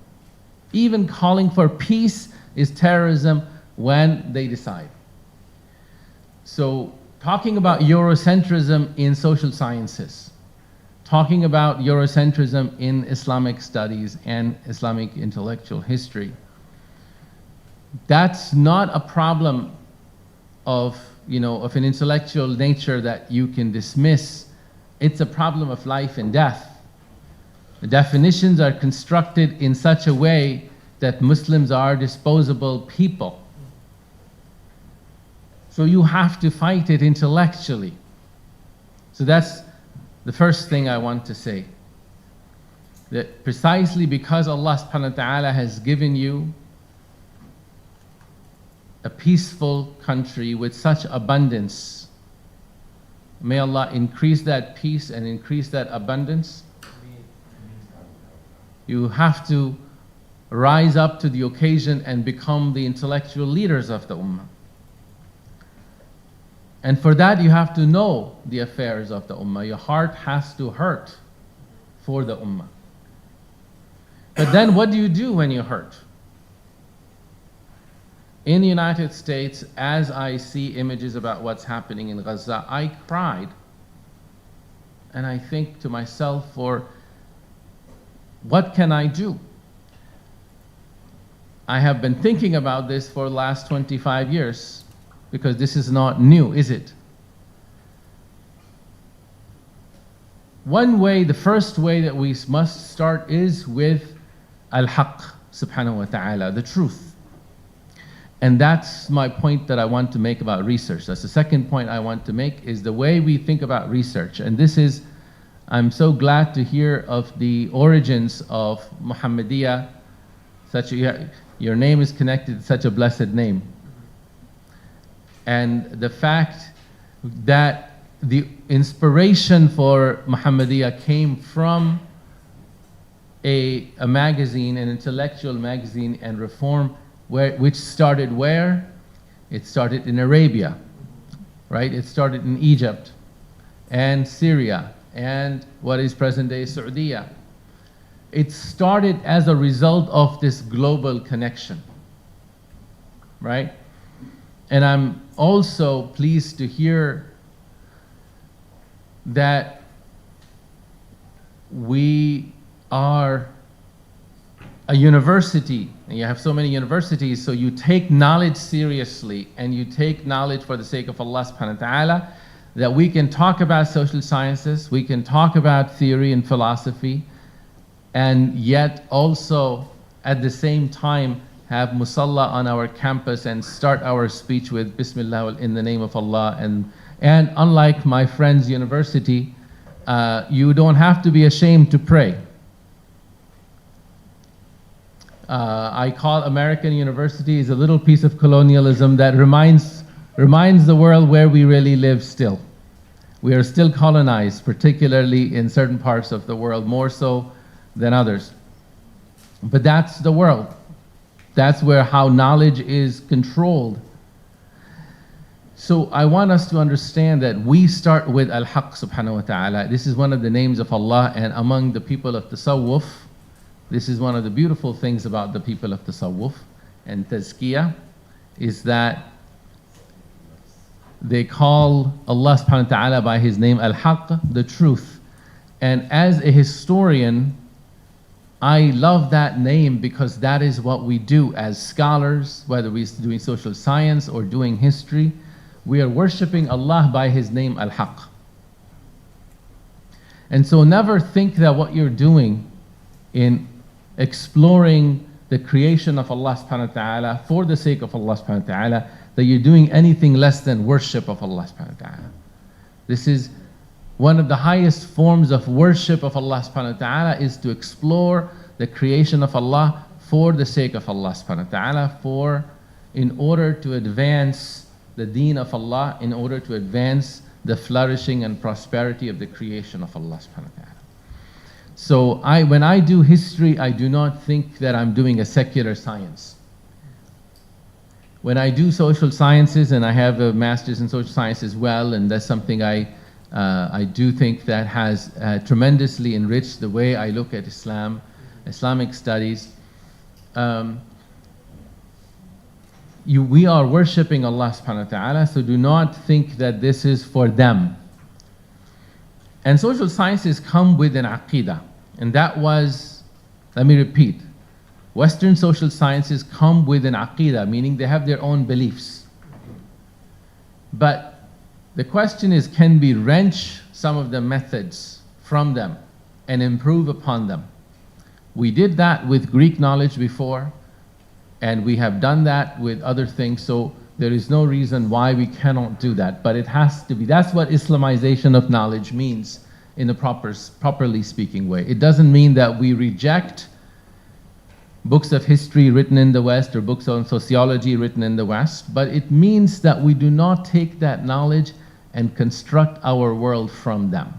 Even calling for peace is terrorism when they decide. So talking about Eurocentrism in social sciences, talking about Eurocentrism in Islamic studies and Islamic intellectual history, that's not a problem of an intellectual nature that you can dismiss. It's a problem of life and death. The definitions are constructed in such a way that Muslims are disposable people. So you have to fight it intellectually. So that's the first thing I want to say. That precisely because Allah subhanahu wa ta'ala has given you a peaceful country with such abundance, may Allah increase that peace and increase that abundance. You have to rise up to the occasion and become the intellectual leaders of the ummah. And for that you have to know the affairs of the ummah. Your heart has to hurt for the ummah. But then what do you do when you hurt? In the United States, as I see images about what's happening in Gaza, I cried. And I think to myself, what can I do? I have been thinking about this for the last 25 years, because this is not new, is it? one way, the first way that we must start is with al-haq subhanahu wa ta'ala, the truth. And that's my point that I want to make about research. That's the second point I want to make, is the way we think about research. And this is, I'm so glad to hear of the origins of Muhammadiyah. Your name is connected to such a blessed name. And the fact that the inspiration for Muhammadiyah came from a magazine, an intellectual magazine and reform, which started where? It started in Arabia, right? It started in Egypt and Syria and what is present-day Saudi. It started as a result of this global connection, right? And I'm also pleased to hear that we are a university, and you have so many universities, so you take knowledge seriously and you take knowledge for the sake of Allah subhanahu wa ta'ala, that we can talk about social sciences, we can talk about theory and philosophy, and yet also at the same time have musalla on our campus and start our speech with Bismillah, in the name of Allah. And unlike my friend's university, you don't have to be ashamed to pray. I call American universities a little piece of colonialism that reminds the world where we really live still. We are still colonized, particularly in certain parts of the world, more so than others. But that's the world. That's where how knowledge is controlled. So I want us to understand that we start with Al-Haq subhanahu wa ta'ala. This is one of the names of Allah, and among the people of Tasawwuf, this is one of the beautiful things about the people of Tasawwuf and Tazkiyah, is that they call Allah subhanahu wa ta'ala by His name Al-Haq, the truth. And as a historian, I love that name because that is what we do as scholars, whether we're doing social science or doing history. We are worshipping Allah by His name Al-Haq. And so never think that what you're doing in exploring the creation of Allah subhanahu wa ta'ala for the sake of Allah subhanahu wa ta'ala, that you're doing anything less than worship of Allah subhanahu wa ta'ala. This is one of the highest forms of worship of Allah subhanahu wa ta'ala, is to explore the creation of Allah for the sake of Allah subhanahu wa ta'ala, in order to advance the deen of Allah, in order to advance the flourishing and prosperity of the creation of Allah subhanahu wa ta'ala. So when I do history, I do not think that I'm doing a secular science. When I do social sciences, and I have a master's in social science as well, and that's something I do think that has tremendously enriched the way I look at Islam, Islamic studies. We are worshipping Allah subhanahu wa ta'ala, so do not think that this is for them. And social sciences come with an aqidah, and that was, let me repeat, Western social sciences come with an aqidah, meaning they have their own beliefs. But the question is, can we wrench some of the methods from them and improve upon them? We did that with Greek knowledge before, and we have done that with other things, so there is no reason why we cannot do that. But it has to be, that's what Islamization of knowledge means in a properly speaking way. It doesn't mean that we reject books of history written in the West or books on sociology written in the West, but it means that we do not take that knowledge and construct our world from them.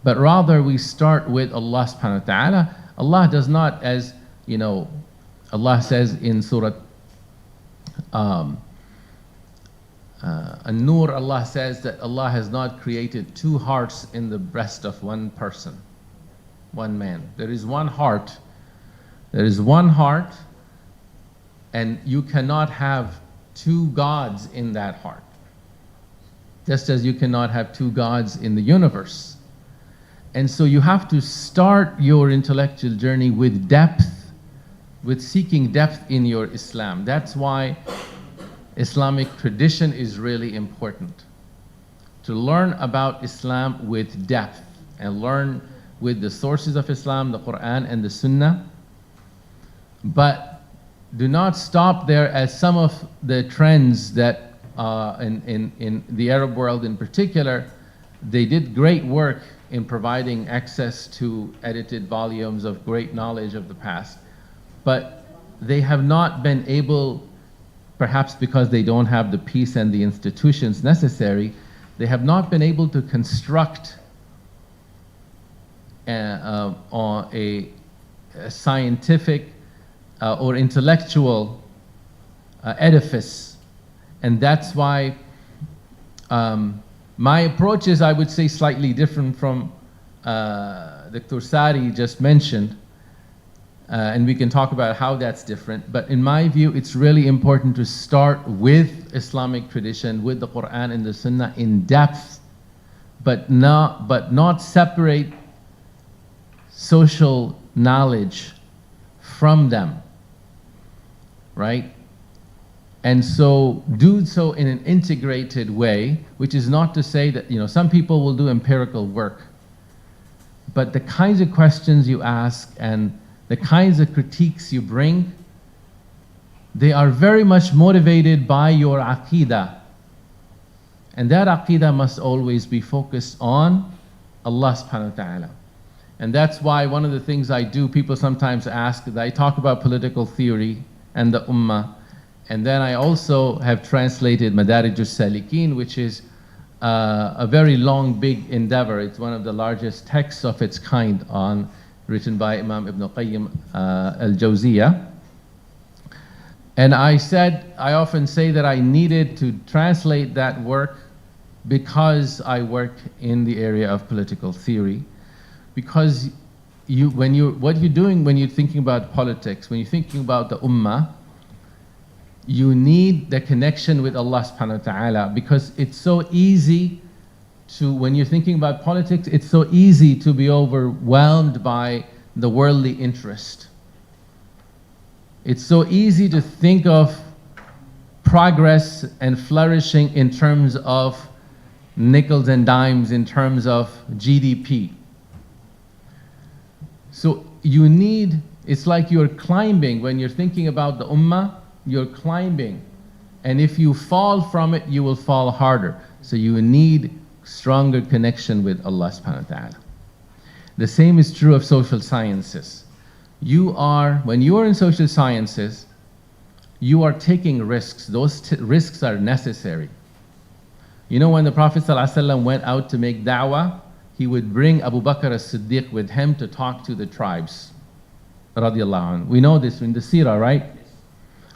But rather we start with Allah subhanahu wa ta'ala. Allah does not, as you know, Allah says in Surah An-Nur, Allah says that Allah has not created two hearts in the breast of one person, one man. There is one heart. There is one heart, and you cannot have two gods in that heart. Just as you cannot have two gods in the universe. And so you have to start your intellectual journey with depth, with seeking depth in your Islam. That's why Islamic tradition is really important. to learn about Islam with depth and learn with the sources of Islam, the Quran and the Sunnah. But do not stop there, as some of the trends that in the Arab world in particular, they did great work in providing access to edited volumes of great knowledge of the past. But they have not been able, perhaps because they don't have the peace and the institutions necessary, they have not been able to construct a scientific or intellectual edifice. And that's why my approach is, I would say, slightly different from Dr. Sari just mentioned. And we can talk about how that's different. But in my view, it's really important to start with Islamic tradition, with the Quran and the Sunnah in depth, but not separate social knowledge from them, right? And so do so in an integrated way, which is not to say that, some people will do empirical work, but the kinds of questions you ask and the kinds of critiques you bring, they are very much motivated by your aqidah. And that aqidah must always be focused on Allah subhanahu wa ta'ala. And that's why one of the things I do, people sometimes ask, that I talk about political theory and the ummah. And then I also have translated Madarij al-Salikin, which is a very long, big endeavor. It's one of the largest texts of its kind written by Imam Ibn Qayyim al-Jawziyah. And I often say that I needed to translate that work because I work in the area of political theory. Because what you're doing when you're thinking about politics, when you're thinking about the ummah, you need the connection with Allah subhanahu wa ta'ala, because it's so easy when you're thinking about politics, it's so easy to be overwhelmed by the worldly interest. It's so easy to think of progress and flourishing in terms of nickels and dimes, in terms of GDP. So it's like you're climbing. When you're thinking about the ummah, you're climbing. And if you fall from it, you will fall harder. So you need stronger connection with Allah subhanahu wa ta'ala. The same is true of social sciences. When you are in social sciences, you are taking risks. Those risks are necessary. When the Prophet ﷺ went out to make da'wah, he would bring Abu Bakr as-Siddiq with him to talk to the tribes. Radiallahu anhu. We know this in the seerah, right?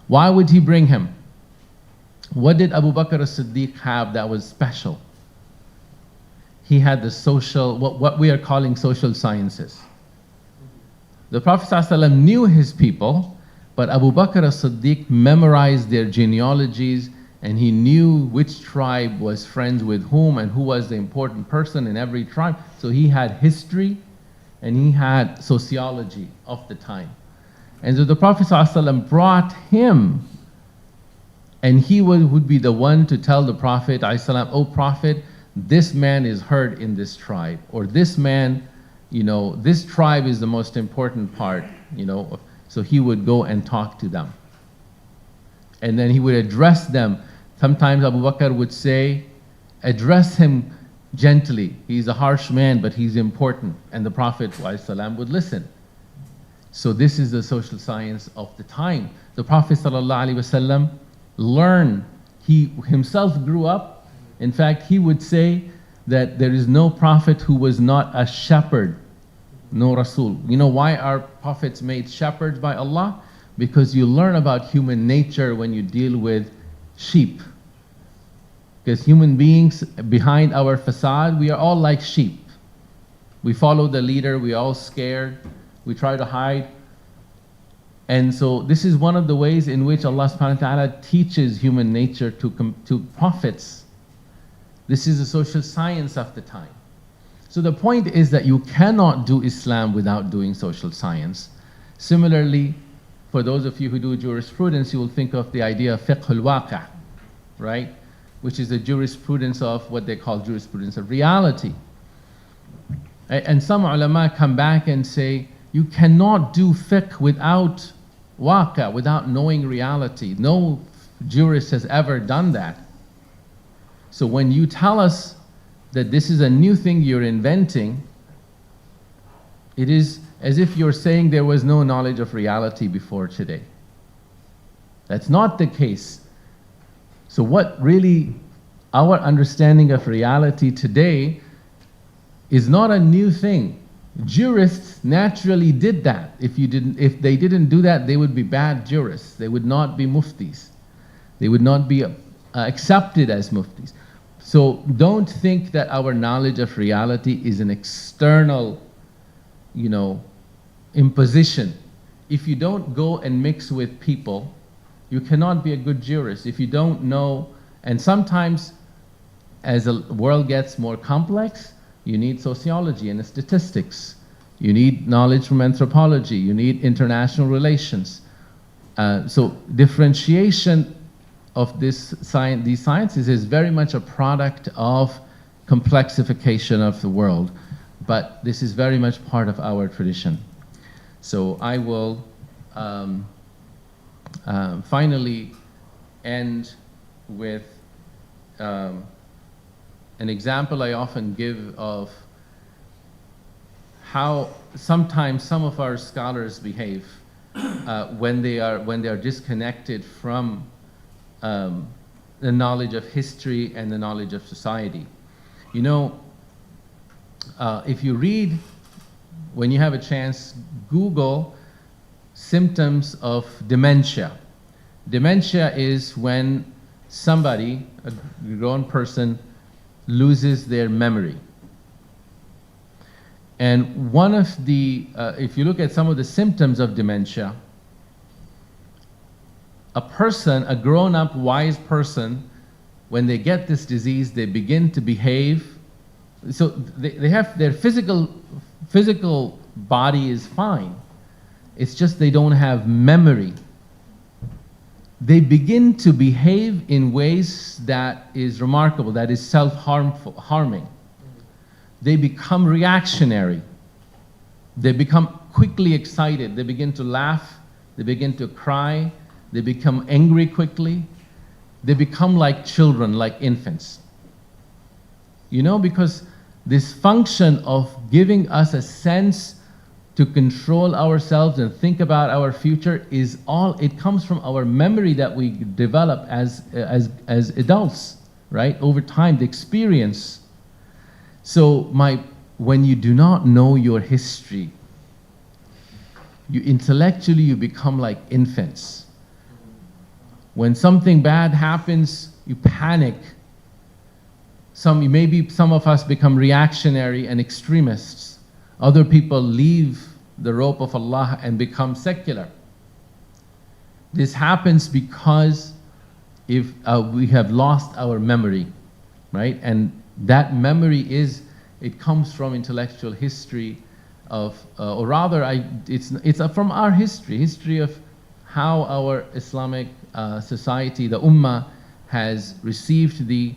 Why would he bring him? What did Abu Bakr as-Siddiq have that was special? He had the what we are calling social sciences. The Prophet ﷺ knew his people, but Abu Bakr as-Siddiq memorized their genealogies, and he knew which tribe was friends with whom and who was the important person in every tribe. So he had history and he had sociology of the time. And so the Prophet ﷺ brought him, and he would be the one to tell the Prophet ﷺ, "O Prophet, this man is heard in this tribe," or "This man, this tribe is the most important part," So he would go and talk to them. And then he would address them. Sometimes Abu Bakr would say, address him gently. He's a harsh man, but he's important. And the Prophet ﷺ would listen. So this is the social science of the time. The Prophet ﷺ learned. He himself grew up. In fact, he would say that there is no prophet who was not a shepherd, no Rasul. You know why are prophets made shepherds by Allah? Because you learn about human nature when you deal with sheep. Because human beings, behind our facade, we are all like sheep. We follow the leader, we're all scared, we try to hide. And so this is one of the ways in which Allah subhanahu wa ta'ala teaches human nature to prophets. This is the social science of the time. So the point is that you cannot do Islam without doing social science. Similarly, for those of you who do jurisprudence, you will think of the idea of fiqh al-waqi', right? which is the jurisprudence of what they call jurisprudence of reality. And some ulama come back and say, you cannot do fiqh without waqa, without knowing reality. No jurist has ever done that. So when you tell us that this is a new thing you're inventing, it is as if you're saying there was no knowledge of reality before today. That's not the case. So what really our understanding of reality today is not a new thing. Jurists naturally did that. If they didn't do that, they would be bad jurists. They would not be muftis. They would not be accepted as muftis. So don't think that our knowledge of reality is an external, imposition. If you don't go and mix with people, you cannot be a good jurist. If you don't know, and sometimes as the world gets more complex, you need sociology and statistics. You need knowledge from anthropology. You need international relations. So differentiation of these sciences is very much a product of complexification of the world. But this is very much part of our tradition. So I will finally end with an example I often give of how sometimes some of our scholars behave when they are disconnected from the knowledge of history and the knowledge of society. If you read, when you have a chance, Google symptoms of dementia. Dementia is when somebody, a grown person, loses their memory. And one of the, if you look at some of the symptoms of dementia, a person, a grown-up, wise person, when they get this disease, they begin to behave. So they have their physical body is fine. It's just they don't have memory. They begin to behave in ways that is remarkable, that is self-harming. They become reactionary. They become quickly excited. They begin to laugh. They begin to cry. They become angry quickly. They become like children, like infants. Because this function of giving us a sense to control ourselves and think about our future is all, it comes from our memory that we develop as adults, right? Over time, the experience. So when you do not know your history, intellectually you become like infants. When something bad happens, you panic. Maybe some of us become reactionary and extremists. Other people leave the rope of Allah and become secular. This happens because if we have lost our memory, right? And that memory it comes from intellectual history of, or rather, it's from our history of how our Islamic society, the Ummah, has received the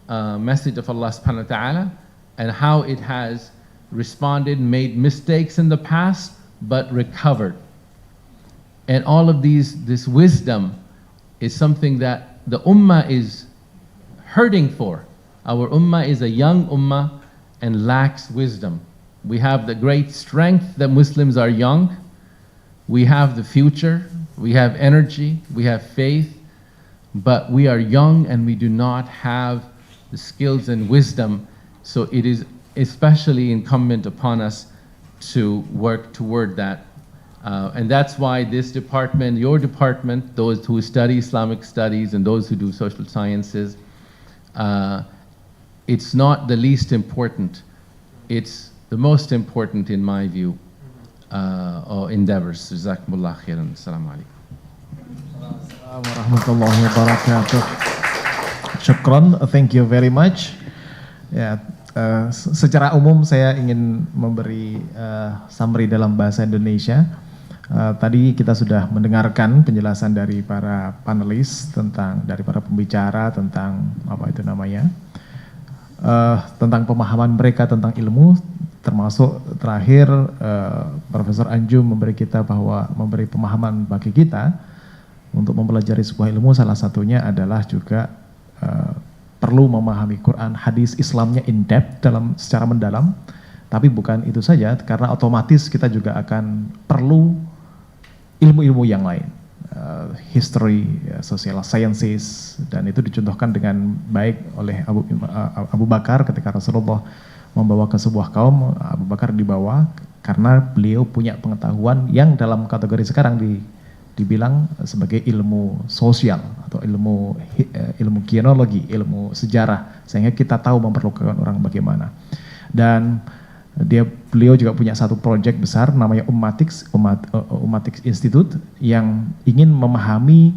message of Allah subhanahu wa ta'ala and how it has responded, made mistakes in the past, but recovered. And all of this wisdom is something that the Ummah is hurting for. Our Ummah is a young Ummah and lacks wisdom. We have the great strength that Muslims are young. We have the future. We have energy. We have faith. But we are young and we do not have the skills and wisdom. So it is especially incumbent upon us to work toward that. And that's why this department, your department, those who study Islamic studies and those who do social sciences, it's not the least important. It's the most important in my view, endeavors. Jazakumullah khairan. Assalamu alaikum. Warahmatullahi wabarakatuh. Syukran, thank you very much. Ya, secara umum saya ingin memberi summary dalam bahasa Indonesia. Tadi kita sudah mendengarkan penjelasan dari para panelis dari para pembicara tentang apa itu namanya, tentang pemahaman mereka tentang ilmu, termasuk terakhir Profesor Anjum memberi pemahaman bagi kita untuk mempelajari sebuah ilmu, salah satunya adalah juga perlu memahami Quran, hadis, Islamnya in depth secara mendalam. Tapi bukan itu saja, karena otomatis kita juga akan perlu ilmu-ilmu yang lain, history, social sciences, dan itu dicontohkan dengan baik oleh Abu Bakar ketika Rasulullah membawa ke sebuah kaum. Abu Bakar dibawa karena beliau punya pengetahuan yang dalam kategori sekarang dibilang sebagai ilmu sosial atau ilmu genealogi, ilmu sejarah, sehingga kita tahu memperlakukan orang bagaimana. Dan beliau juga punya satu proyek besar namanya Humanities Institute yang ingin memahami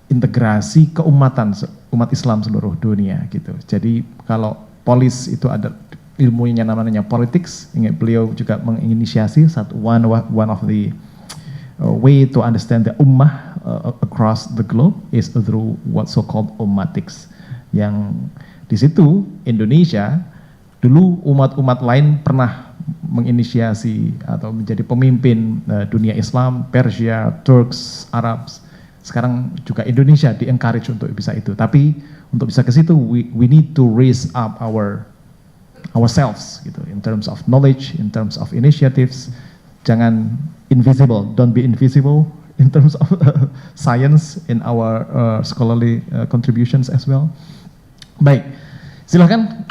integrasi keumatan umat Islam seluruh dunia gitu. Jadi kalau polis itu ada ilmunya namanya politics, beliau juga menginisiasi one of the way to understand the ummah across the globe is through what so called Humanities. Yang di situ Indonesia dulu umat-umat lain pernah menginisiasi atau menjadi pemimpin dunia Islam, Persia, Turks, Arabs. Sekarang juga Indonesia di-encourage untuk bisa itu. Tapi untuk bisa ke situ, we need to raise up ourselves gitu, in terms of knowledge, in terms of initiatives. Jangan invisible, don't be invisible in terms of science in our scholarly contributions as well. Baik, silahkan.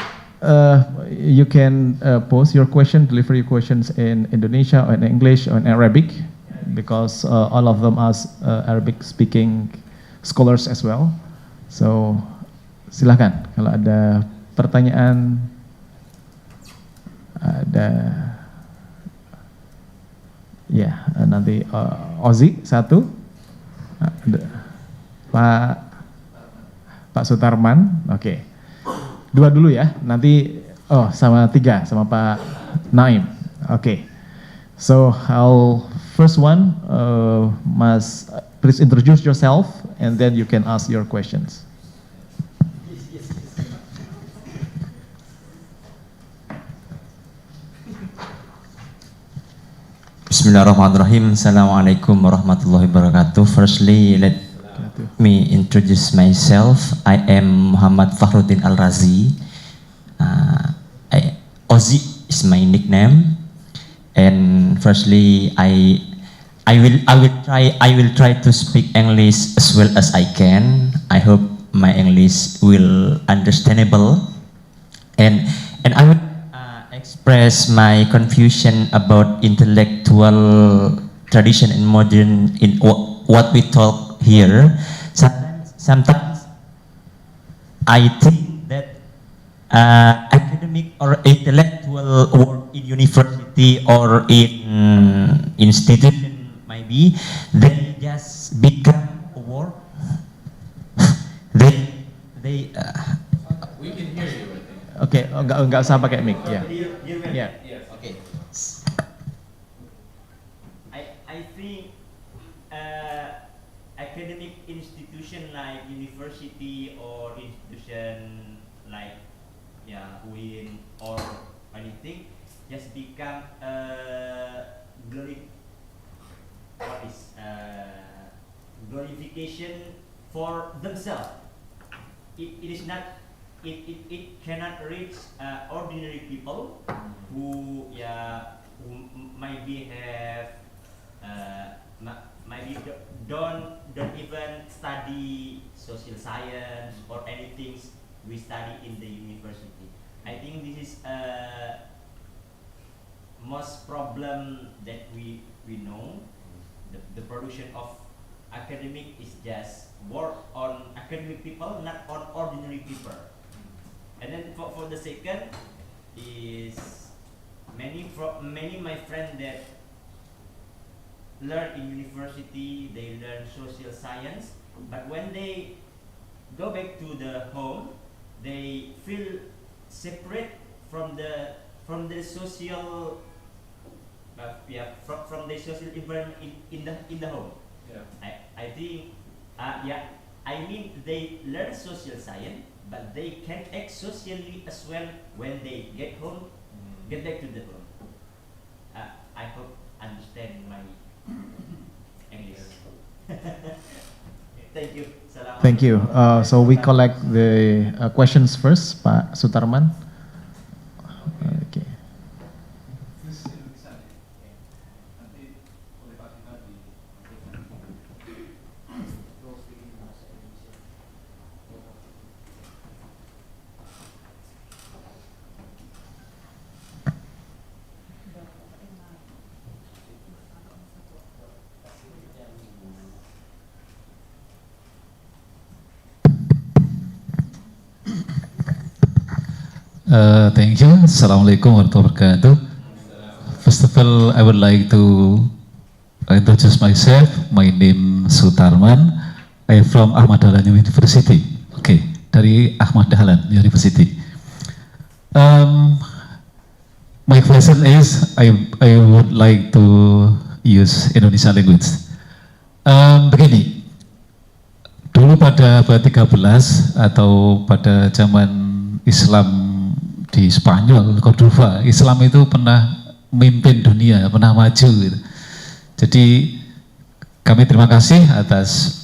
You can pose your question, deliver your questions in Indonesia or in English or in Arabic, because all of them are Arabic speaking scholars as well. So silahkan kalau ada pertanyaan, nanti Ozi satu, Pak Sutarman, oke. Dua dulu ya, nanti sama tiga, sama Pak Naim. Okay. So first one, Mas, please introduce yourself and then you can ask your questions. Bismillahirrahmanirrahim. Assalamualaikum warahmatullahi wabarakatuh. Firstly, let me introduce myself. I am Muhammad Fakhruddin Al-Razi. Ozi is my nickname. And firstly, I will try to speak English as well as I can. I hope my English will understandable. And I would express my confusion about intellectual tradition and modern in what we talk here. Sometimes I think that academic or intellectual work in university or in institution maybe they just become a work. they we can hear you. Oke, enggak usah pakai mic ya. Yeah. Okay. I think academic institution like university or institution like UIN or anything just become glorification for themselves. It is not. It cannot reach ordinary people who maybe have maybe don't even study social science or anything we study in the university. I think this is most problem that we know. The production of academic is just work on academic people, not on ordinary people. And then for the second is many my friends that learn in university, they learn social science, but when they go back to the home, they feel separate from the social from the social environment in the home. Yeah. I think I mean they learn social science, but they can act socially as well when they get home, get back to the home. I hope understand my English. Thank you. Thank you. So we collect the questions first, Pak Sutarman. Okay. Thank you. Assalamualaikum warahmatullahi wabarakatuh. First of all, I would like to introduce myself. My name Sutarman. I am from Ahmad Dahlan University. Okay, dari Ahmad Dahlan University. My question is, I would like to use Indonesian language. Begini, dulu pada abad 13 atau pada zaman Islam di Spanyol, Cordova, Islam itu pernah memimpin dunia, pernah maju gitu. Jadi kami terima kasih atas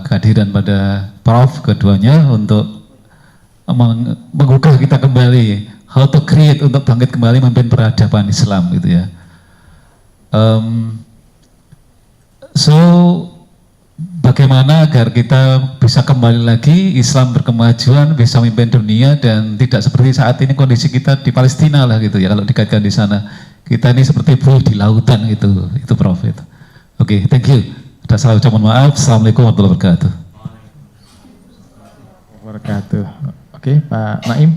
kehadiran pada Prof keduanya untuk menggugah kita kembali how to create, untuk bangkit kembali memimpin peradaban Islam gitu ya. So bagaimana agar kita bisa kembali lagi Islam berkemajuan, bisa memimpin dunia dan tidak seperti saat ini kondisi kita di Palestina lah gitu ya, kalau dikaitkan di sana kita ini seperti buih di lautan gitu, itu Prof. Oke, thank you. Ada salah ucapan maaf. Assalamualaikum warahmatullahi wabarakatuh. Oke, Pak Naim.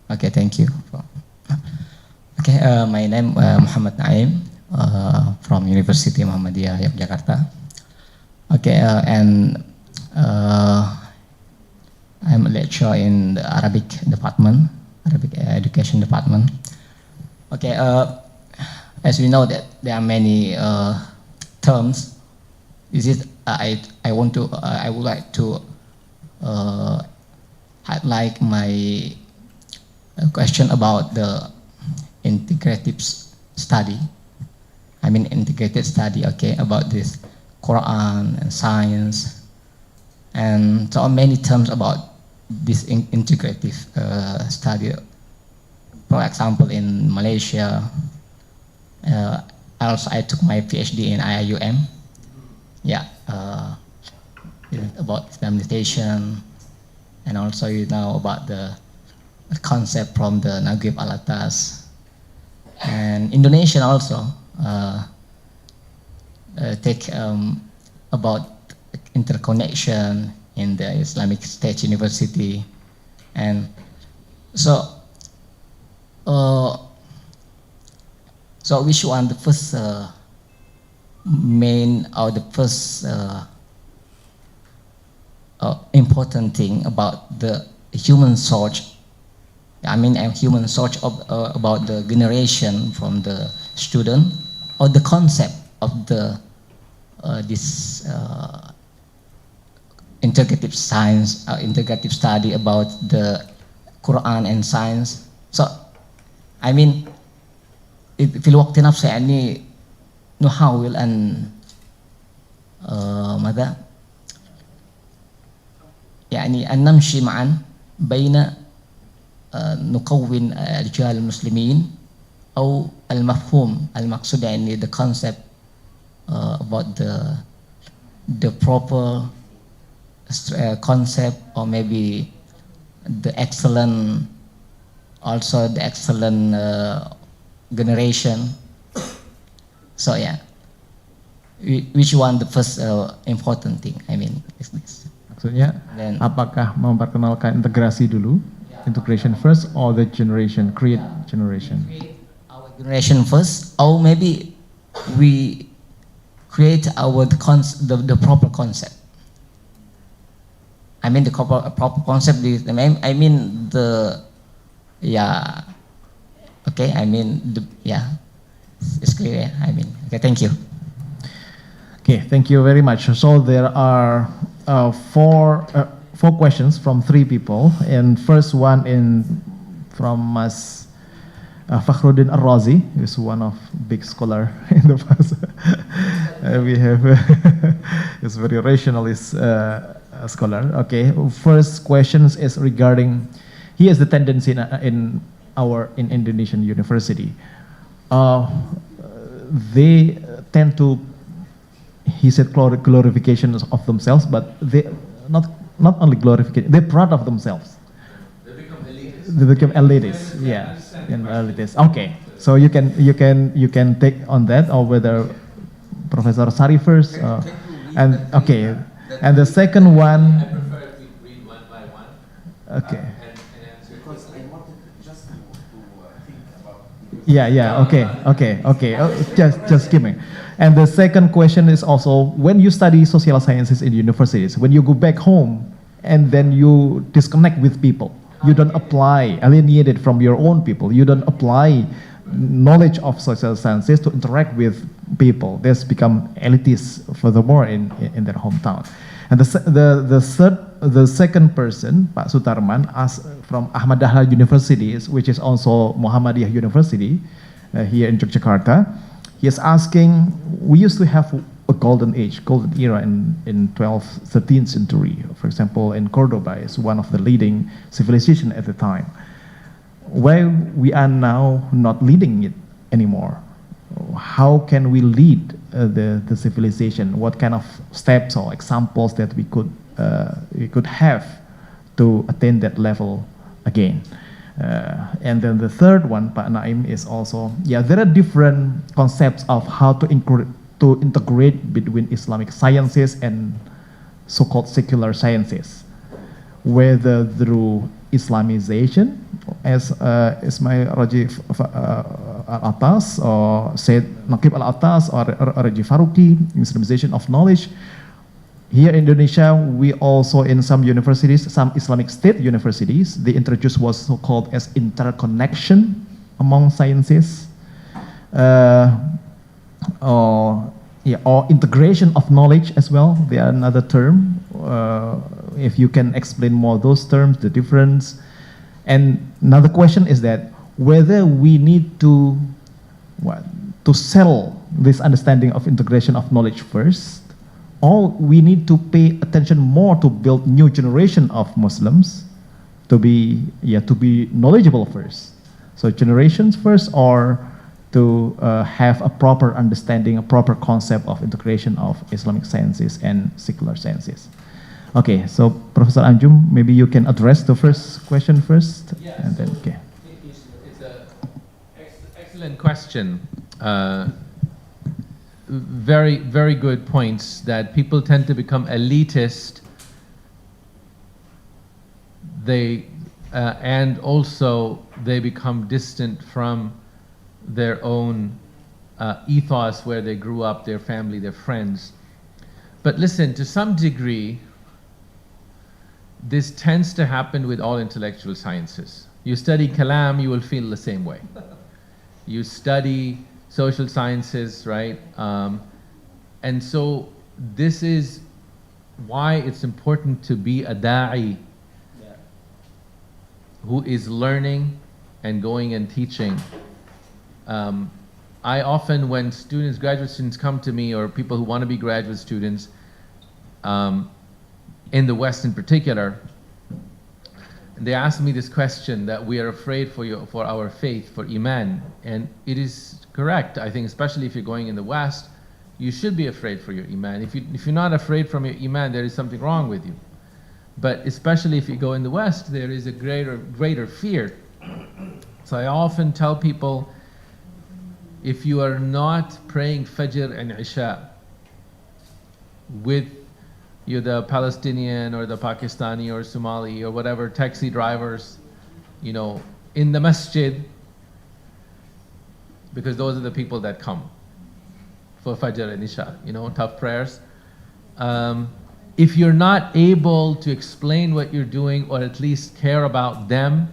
Okay, thank you. Okay, my name Muhammad Naim. From University Muhammadiyah, Yogyakarta. Okay, and I'm a lecturer in the Arabic department, Arabic education department. Okay, as we know that there are many terms. I would like to highlight my question about the integrative study. I mean integrated study, okay, about this Quran and science, and so many terms about this integrative study. For example, in Malaysia, I took my Ph.D. in IIUM. Yeah, about Islamitation, and also about the concept from the Naguib Alatas, and Indonesian also. Take about interconnection in the Islamic State University, and so which one the first main or the first important thing about the human source? I mean, human source about the generation from the student, or the concept of the this integrative science, integrative study about the Quran and science. So, I mean, في الوقت نفسه يعني نحاول أن ماذا؟ يعني أن نمشي معا بين نكون رجال المسلمين أو المفهوم المقصود يعني the concept about the proper concept, or maybe the excellent generation. So yeah, which one the first important thing? I mean, is this. Maksudnya, apakah memperkenalkan integrasi dulu, integration first, or the generation, create generation? Our generation first, or maybe we create the proper concept. I mean the proper concept is, I mean the Okay, I mean, yeah, it's clear. I mean, okay, thank you. Okay, thank you very much. So there are four questions from 3 people, and first one from Mas Fakhruddin Ar-Razi, who is one of big scholar in the past. We have is very rationalist scholar. Okay, first questions is regarding he has the tendency in Indonesian university. They tend to, he said, glorification of themselves, but they not only glorification, they're proud of themselves. They become elitists. Yeah, elitists. Okay, so you can take on that, or whether Professor Sari first, and okay, and the second one. I prefer if we read one by one. Okay. And answer. Because I wanted just to think about. Yeah. Okay. Just give me. And the second question is also, when you study social sciences in universities, when you go back home and then you disconnect with people, you don't apply, alienated from your own people, you don't apply knowledge of social sciences to interact with people. This become elitists furthermore in their hometown. And the second person, Pak Sutarman, from Ahmadiyah University, which is also Muhammadiyah University here in Yogyakarta. He is asking, we used to have a golden era in 12th, 13th century. For example, in Cordoba is one of the leading civilization at the time. Why we are now not leading it anymore? How can we lead the civilization? What kind of steps or examples that we could have to attain that level again? And then the third one, Pak Naim, is also, there are different concepts of how to integrate between Islamic sciences and so-called secular sciences, whether through Islamization, as Ismail Raji Al-Atas, or Said Naqib Al-Atas, or Raji Faruqi, Islamization of knowledge. Here in Indonesia, we also, in some universities, some Islamic State universities, they introduced what's so-called as interconnection among sciences, or integration of knowledge as well. They are another term. If you can explain more those terms, the difference. And another question is that whether we need to settle this understanding of integration of knowledge first, or we need to pay attention more to build new generation of Muslims to be knowledgeable first. So generations first, or to have a proper understanding, a proper concept of integration of Islamic sciences and secular sciences. Okay, so Professor Anjum, maybe you can address the first question first, and then okay. It's an excellent question. Very, very good points, that people tend to become elitist. And also they become distant from their own ethos, where they grew up, their family, their friends. But listen, to some degree, this tends to happen with all intellectual sciences. You study Kalam, you will feel the same way. You study social sciences, right? And so this is why it's important to be a da'i who is learning and going and teaching. I often, when graduate students come to me, or people who want to be graduate students, in the West in particular, they ask me this question, that we are afraid for our faith, for Iman. And it is correct. I think especially if you're going in the West, you should be afraid for your Iman. If you're not afraid from your Iman, there is something wrong with you. But especially if you go in the West, there is a greater fear. So I often tell people, if you are not praying Fajr and Isha with the Palestinian or the Pakistani or Somali or whatever taxi drivers, in the masjid, because those are the people that come for Fajr and Isha, tough prayers. If you're not able to explain what you're doing, or at least care about them,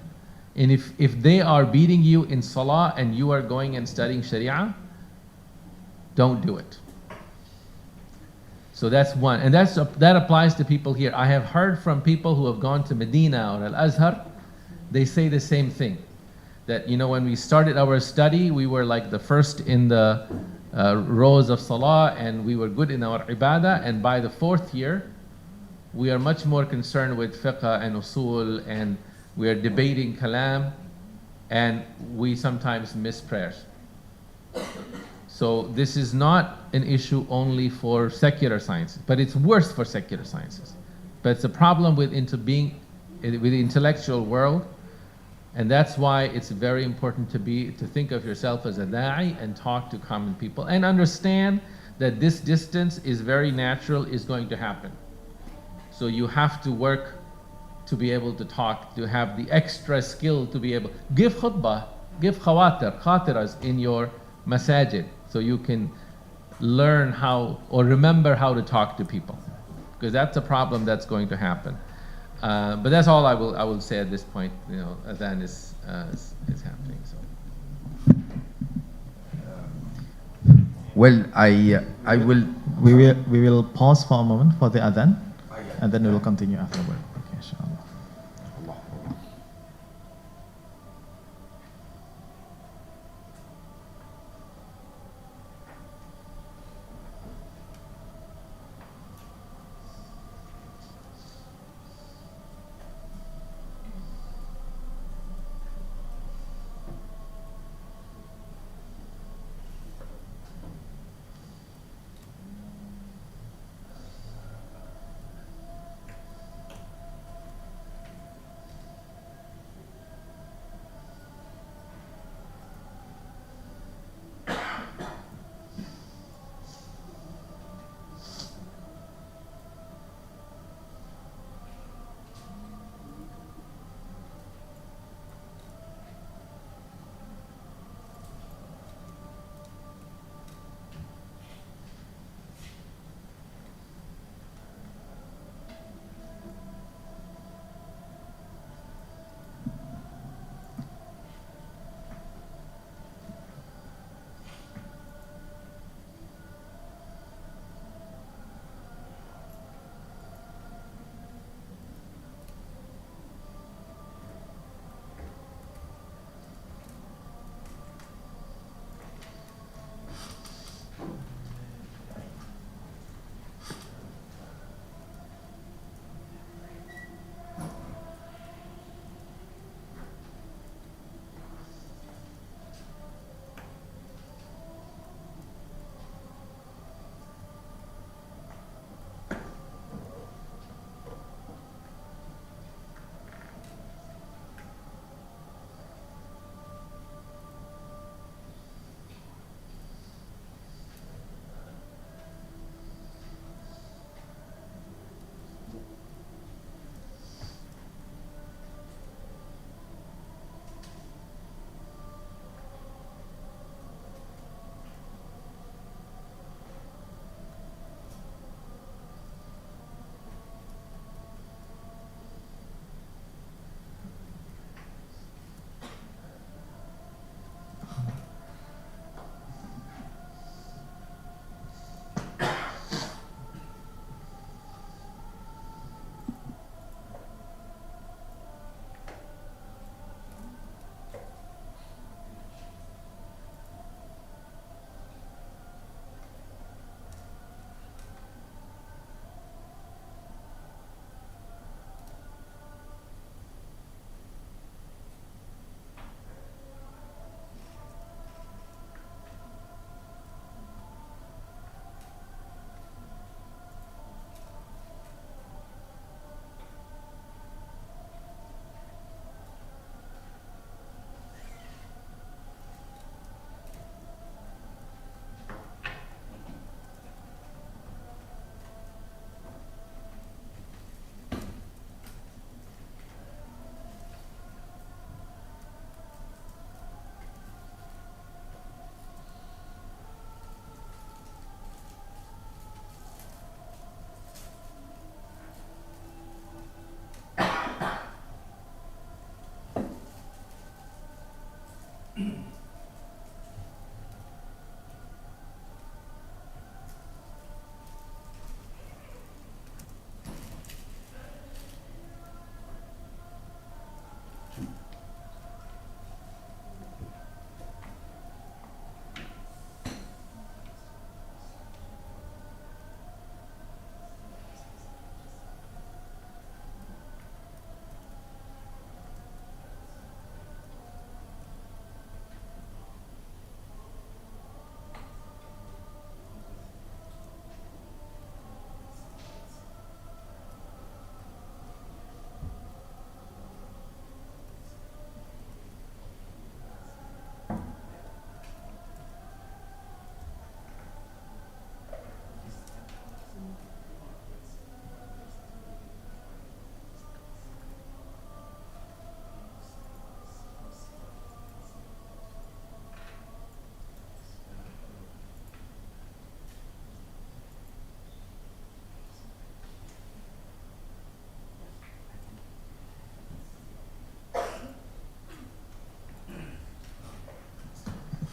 And if they are beating you in salah and you are going and studying sharia, don't do it. So that's one. And that applies to people here. I have heard from people who have gone to Medina or Al-Azhar, they say the same thing. That, you know, when we started our study, we were like the first in the rows of salah, and we were good in our ibadah, and by the 4th year, we are much more concerned with fiqh and usul, and we are debating kalam, and we sometimes miss prayers. So this is not an issue only for secular sciences, but it's worse for secular sciences. But it's a problem with being with the intellectual world, and that's why it's very important to think of yourself as a da'i and talk to common people and understand that this distance is very natural, is going to happen. So you have to work to be able to talk, to have the extra skill to be able give khutbah, give khatiras in your masajid, so you can learn how or remember how to talk to people, because that's a problem that's going to happen. But that's all I will say at this point. You know, adhan is happening. So. Well, I will. We will pause for a moment for the adhan, and then we will continue afterward. Okay, inshallah.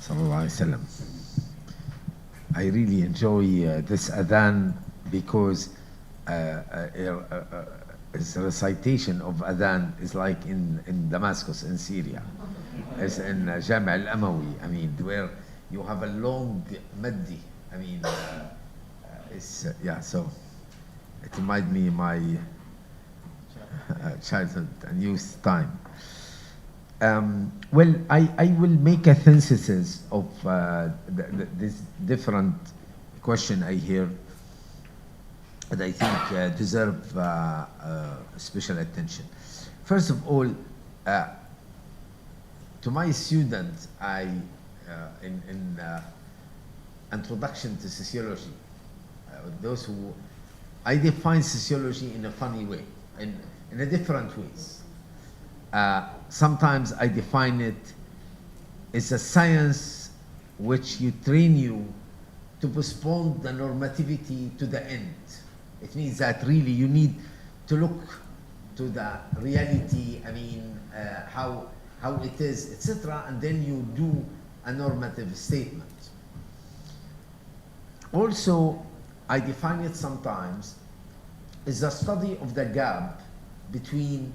Sallallahu Alaihi Wasallam. I really enjoy this adhan because its recitation of adhan is like in Damascus, in Syria. It's in Jami' al-Amawi, I mean, where you have a long maddi. I mean, yeah, so it reminds me of my childhood and youth time. Well, I will make a synthesis of this different question I hear that I think deserve special attention. First of all, to my students, in Introduction to Sociology, those who, I define sociology in a funny way, in a different ways. Sometimes I define it as a science which you train you to postpone the normativity to the end. It means that really you need to look to the reality, I mean, how it is, etc., and then you do a normative statement. Also, I define it sometimes as a study of the gap between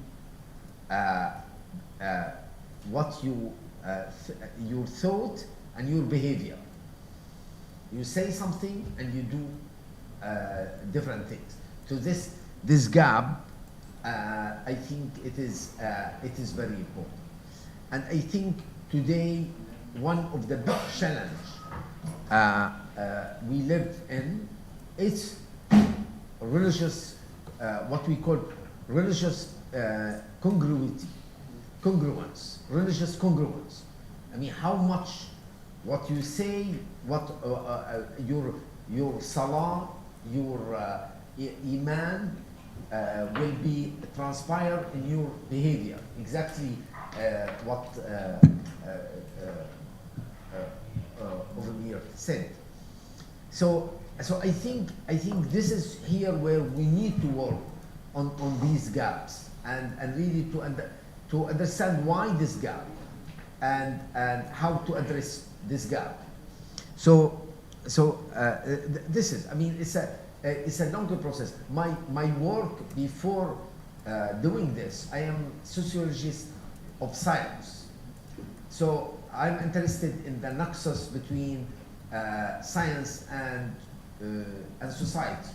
what your thought and your behavior. You say something and you do different things. So this gap, I think it is very important. And I think today one of the big challenges we live in is religious, what we call religious congruence, religious congruence. I mean, how much what you say, what your salah, your iman will be transpire in your behavior. Exactly what Ovamir said. So I think this is here where we need to work on these gaps and really to understand why this gap and how to address this gap. So this is, I mean, it's a longer process. My work before doing this, I am sociologist of science. So I'm interested in the nexus between science and society.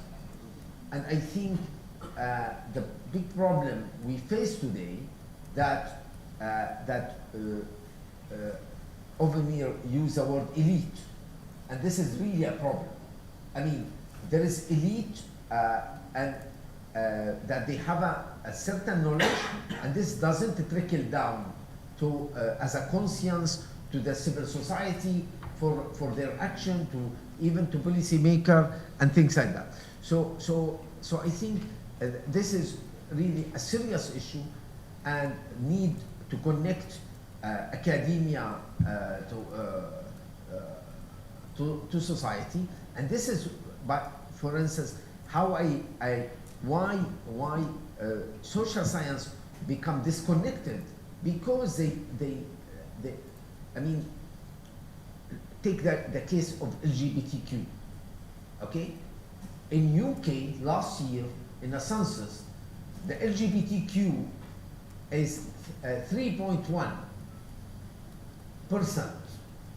And I think the big problem we face today that Ovamir used the word elite, and this is really a problem. I mean, there is elite and that they have a certain knowledge, and this doesn't trickle down to as a conscience to the civil society for their action, to even to policymaker and things like that. So I think this is really a serious issue and need to connect academia to society. And this is, for instance, how why social science become disconnected, because they I mean, take the case of LGBTQ. Okay, in UK last year in a census, the LGBTQ is 3.1%.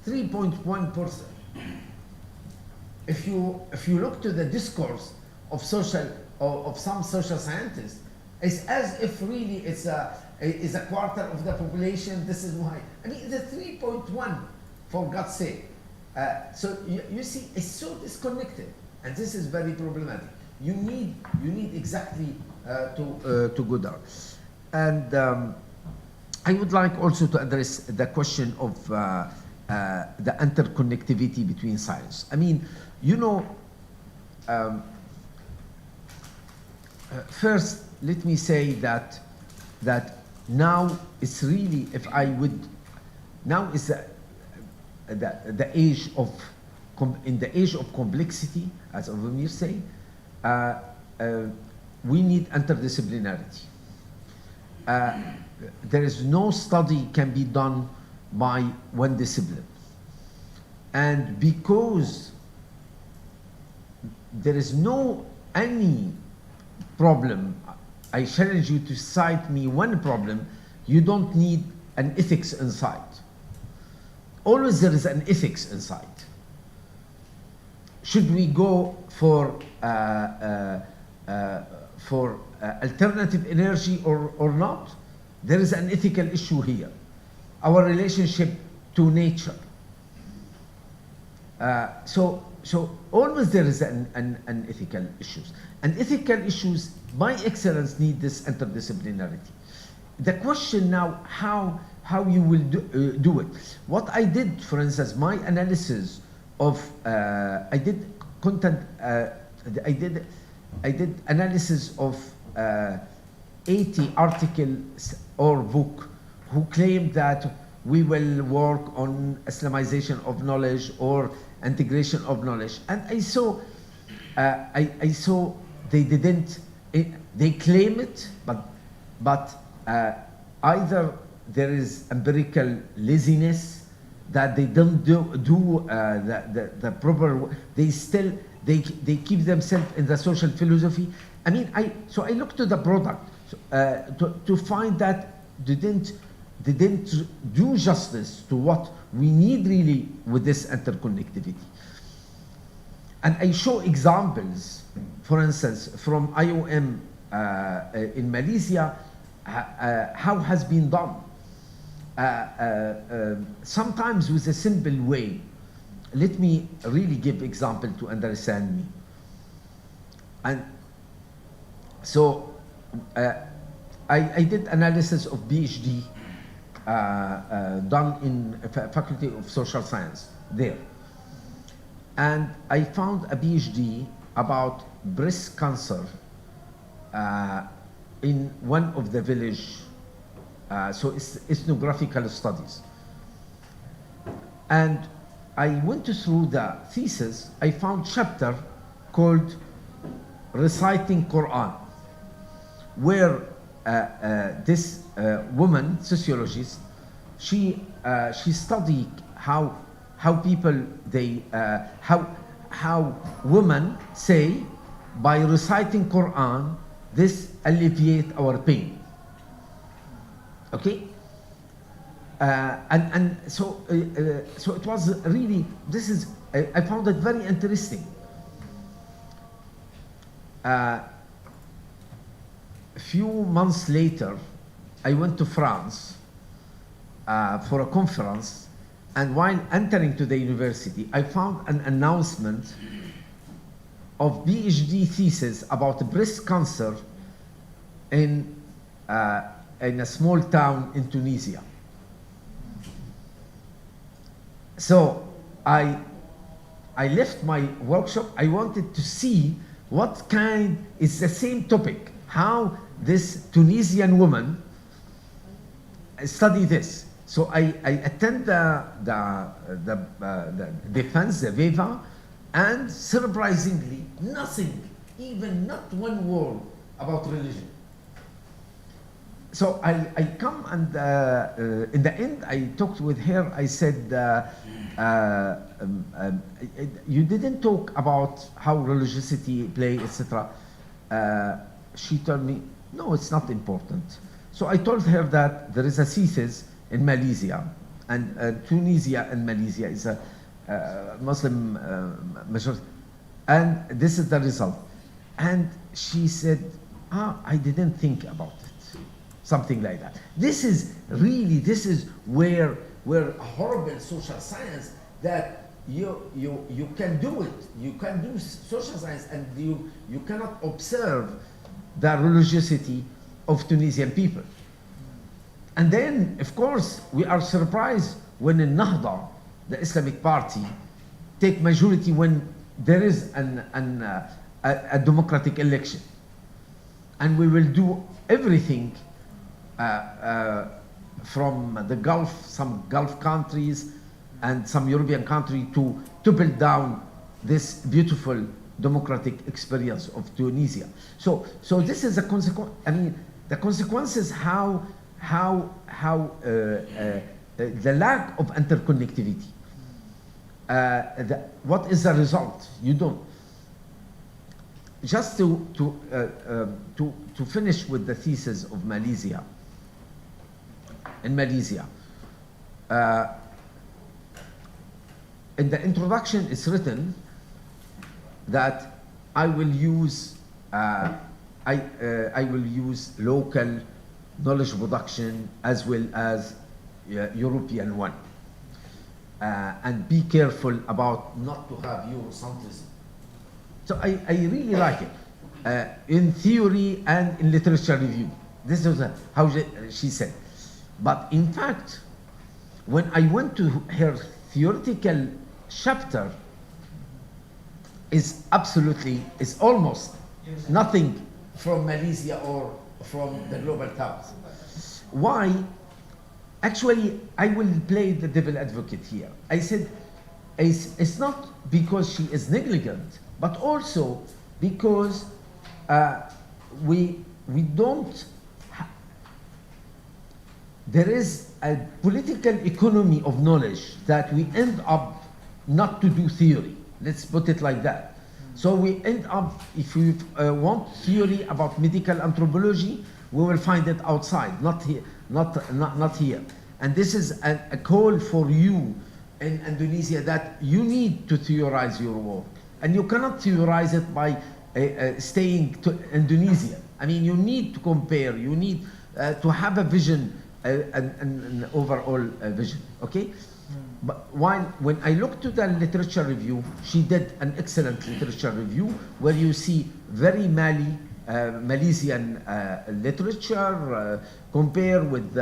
3.1%. If you look to the discourse of some social scientists, it's as if really it's a quarter of the population. This is why. I mean, it's a 3.1, for God's sake. So you see, it's so disconnected, and this is very problematic. You need exactly to go there. And I would like also to address the question of the interconnectivity between science. I mean, you know, first let me say that now it's really, if I would, now is the age of in the age of complexity, as Ovamir say, we need interdisciplinarity. There is no study can be done by one discipline. And because there is no any problem, I challenge you to cite me one problem. You don't need an ethics inside. Always there is an ethics inside. Should we go for alternative energy or not? There is an ethical issue here. Our relationship to nature. So always there is an ethical issues. And ethical issues, by excellence, need this interdisciplinarity. The question now, how you will do it. What I did, for instance, my analysis of, I did analysis of 80 articles or book who claim that we will work on Islamization of knowledge or integration of knowledge. And I saw they didn't, they claim it, but either there is empirical laziness that they don't do the proper, they keep themselves in the social philosophy. I mean, so I looked to the product to find that didn't do justice to what we need really with this interconnectivity. And I show examples, for instance, from IOM in Malaysia, how has been done. Sometimes with a simple way. Let me really give example to understand me. And so I did analysis of Ph.D. Done in Faculty of Social Science there. And I found a Ph.D. about breast cancer in one of the village, so it's ethnographical studies. And I went through the thesis. I found chapter called Reciting Quran, where this woman, sociologist, she studied how people how women say by reciting Quran this alleviate our pain. Okay. And so it was really, this is, I found it very interesting. A few months later, I went to France for a conference, and while entering to the university, I found an announcement of PhD thesis about breast cancer in a small town in Tunisia. So I left my workshop. I wanted to see what kind is the same topic, how this Tunisian woman study this. So I attend the defense, the VEVA, and surprisingly, nothing, even not one word about religion. So I come and in the end I talked with her. I said, you didn't talk about how religiosity play, etc. She told me, no, it's not important. So I told her that there is a thesis in Malaysia, and Tunisia and Malaysia is a Muslim majority, and this is the result. And she said, I didn't think about it, something like that. This is really, this is where horrible social science that you can do it, you can do social science, and you cannot observe the religiosity of Tunisian people. And then, of course, we are surprised when in Nahda, the Islamic party, take majority when there is a democratic election. And we will do everything from the Gulf, some Gulf countries and some European country to build down this beautiful democratic experience of Tunisia. So this is a consequence. I mean, the consequences how the lack of interconnectivity. what is the result? You don't. Just to finish with the thesis of Malaysia. In Malaysia, in the introduction, it's written that I will use local knowledge production as well as European one, and be careful about not to have Eurocentrism. So I really like it in theory and in literature review. This is how she said. But in fact, when I went to her theoretical chapter, is almost nothing from Malaysia or from the global south. Why? Actually, I will play the devil advocate here. I said, it's not because she is negligent, but also because we don't. There is a political economy of knowledge that we end up not to do theory. Let's put it like that. So we end up, if we want theory about medical anthropology, we will find it outside, not here, not here. And this is a call for you in Indonesia that you need to theorize your work. And you cannot theorize it by staying to Indonesia. I mean, you need to compare, you need to have a vision, an overall vision, okay? But when I look to the literature review, she did an excellent literature review where you see very Malaysian literature compare with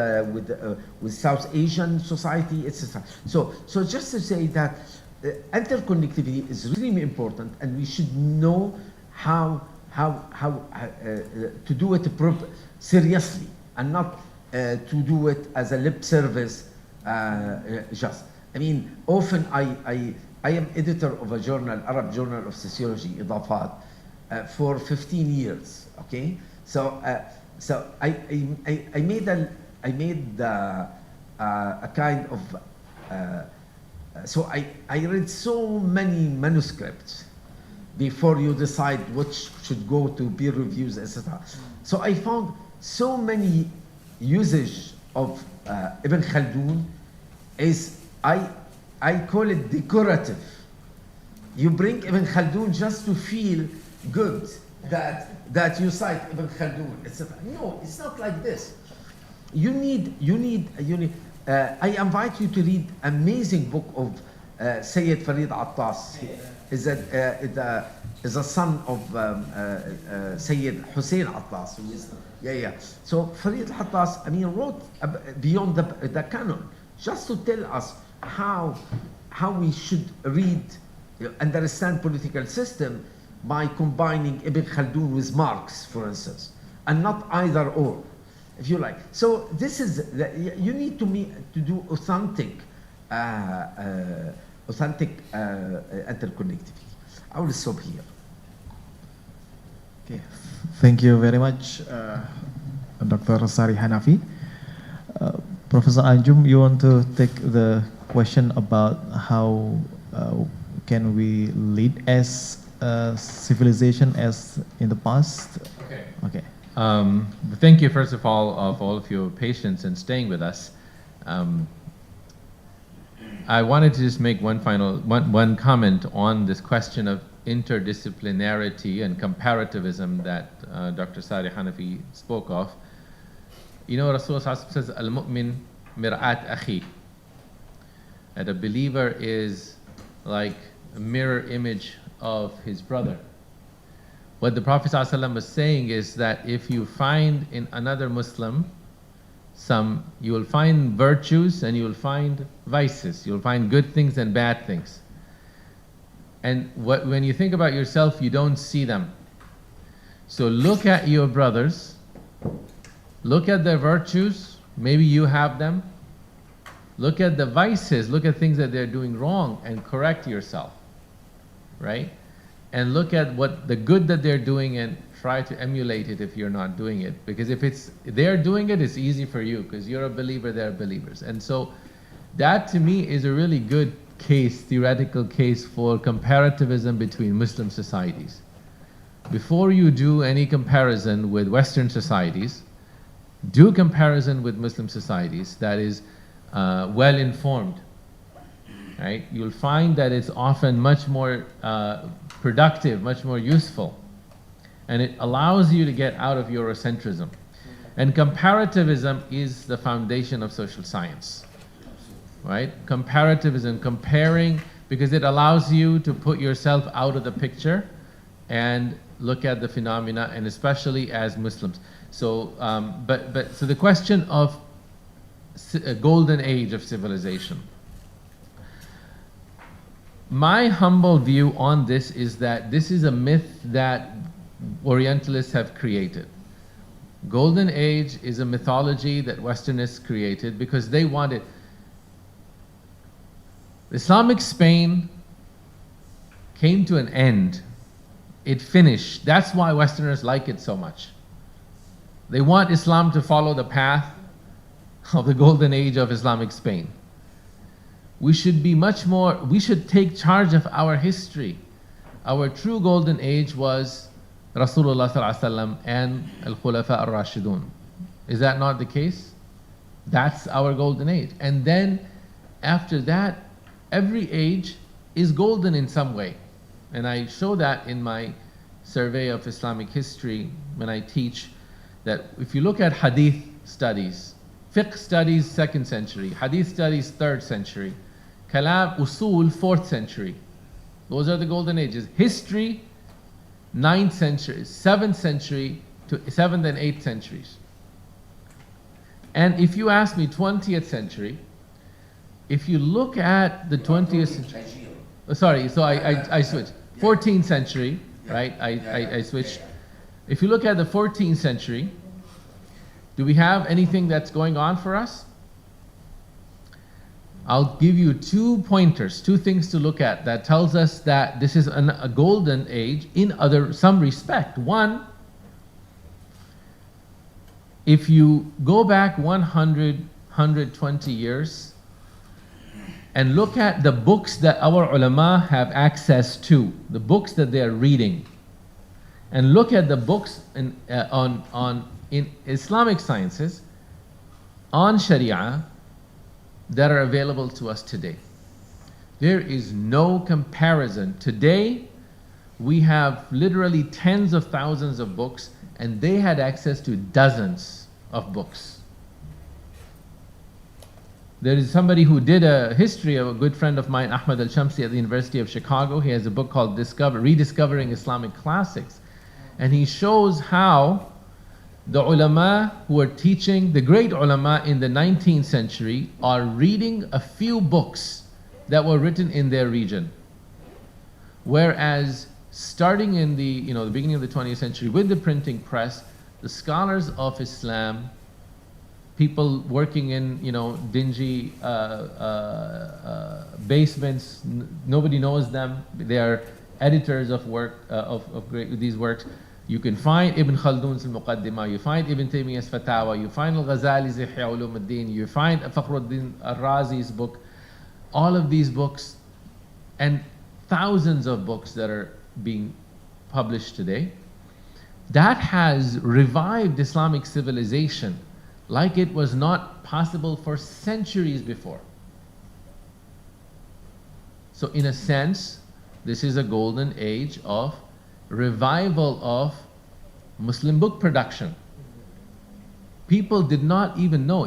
South Asian society, etc. So just to say that interconnectivity is really important, and we should know how to do it seriously, and not to do it as a lip service. Just, I mean, often I am editor of a journal, Arab Journal of Sociology, Idafat, for 15 years. Okay, so I made a kind of so I read so many manuscripts before you decide which should go to peer reviews, etc. So I found so many usage of Ibn Khaldun is, I call it decorative. You bring Ibn Khaldun just to feel good that you cite Ibn Khaldun, etc. No, it's not like this. You need. I invite you to read amazing book of Sayyid Farid Attas. Is a son of Sayyid Hussein Attas. Who is, So Farid Attas, I mean, wrote beyond the canon, just to tell us how we should read, understand political system by combining Ibn Khaldun with Marx, for instance, and not either or, if you like. So this is, you need to do authentic interconnectivity. I will stop here. Okay, thank you very much, Dr. Sari Hanafi. Professor Anjum, you want to take the question about how can we lead as a civilization as in the past? Okay. Okay. Thank you, first of all of your patience and staying with us. I wanted to just make one comment on this question of interdisciplinarity and comparativism that Dr. Sari Hanafi spoke of. You know, Rasulullah says, Al-Mu'min mir'at akhi. That a believer is like a mirror image of his brother. What the Prophet ﷺ was saying is that if you find in another Muslim you will find virtues and you will find vices. You will find good things and bad things. And when you think about yourself, you don't see them. So look at your brothers, look at their virtues, maybe you have them. Look at the vices, look at things that they're doing wrong and correct yourself, right? And look at what the good that they're doing and try to emulate it if you're not doing it. Because if they're doing it, it's easy for you because you're a believer, they're believers. And so that to me is a really good case, theoretical case for comparativism between Muslim societies. Before you do any comparison with Western societies, do comparison with Muslim societies that is well informed. Right? You'll find that it's often much more productive, much more useful, and it allows you to get out of Eurocentrism. And comparativism is the foundation of social science. Right? Comparativism, comparing, because it allows you to put yourself out of the picture and look at the phenomena, and especially as Muslims. So, so the question of a golden age of civilization. My humble view on this is that this is a myth that Orientalists have created. Golden age is a mythology that Westernists created because they wanted. Islamic Spain came to an end. It finished. That's why Westerners like it so much. They want Islam to follow the path of the golden age of Islamic Spain. We should be much more, we should take charge of our history. Our true golden age was Rasulullah sallallahu alaihi wasallam and Al-Khulafa al-Rashidun. Is that not the case? That's our golden age. And then after that, every age is golden in some way. And I show that in my survey of Islamic history when I teach that if you look at hadith studies, fiqh studies 2nd century, hadith studies 3rd century, kalam usul 4th century. Those are the golden ages. History 9th century, 7th century to 7th and 8th centuries. And if you ask me 20th century, if you look at the 20th century, sorry, so I switched. 14th century, right? I switched. If you look at the 14th century, do we have anything that's going on for us? I'll give you 2 pointers, 2 things to look at that tells us that this is a golden age in some respect. One, if you go back 100, 120 years and look at the books that our ulama have access to, the books that they are reading, and look at the books in Islamic sciences on Sharia that are available to us today. There is no comparison. Today, we have literally tens of thousands of books, and they had access to dozens of books. There is somebody who did a history of a good friend of mine, Ahmad al-Shamsi at the University of Chicago. He has a book called Rediscovering Islamic Classics. And he shows how the ulama who are teaching, the great ulama in the 19th century, are reading a few books that were written in their region. Whereas starting in the beginning of the 20th century with the printing press, the scholars of Islam, people working in dingy basements, nobody knows them, they are editors of these works. You can find Ibn Khaldun's Al-Muqaddimah, you find Ibn Taymiyyah's Fatawa, you find Al-Ghazali's Ihya Ulumuddin, you find Fakhruddin Al-Razi's book, all of these books, and thousands of books that are being published today. That has revived Islamic civilization like it was not possible for centuries before. So in a sense, this is a golden age of revival of Muslim book production. People did not even know,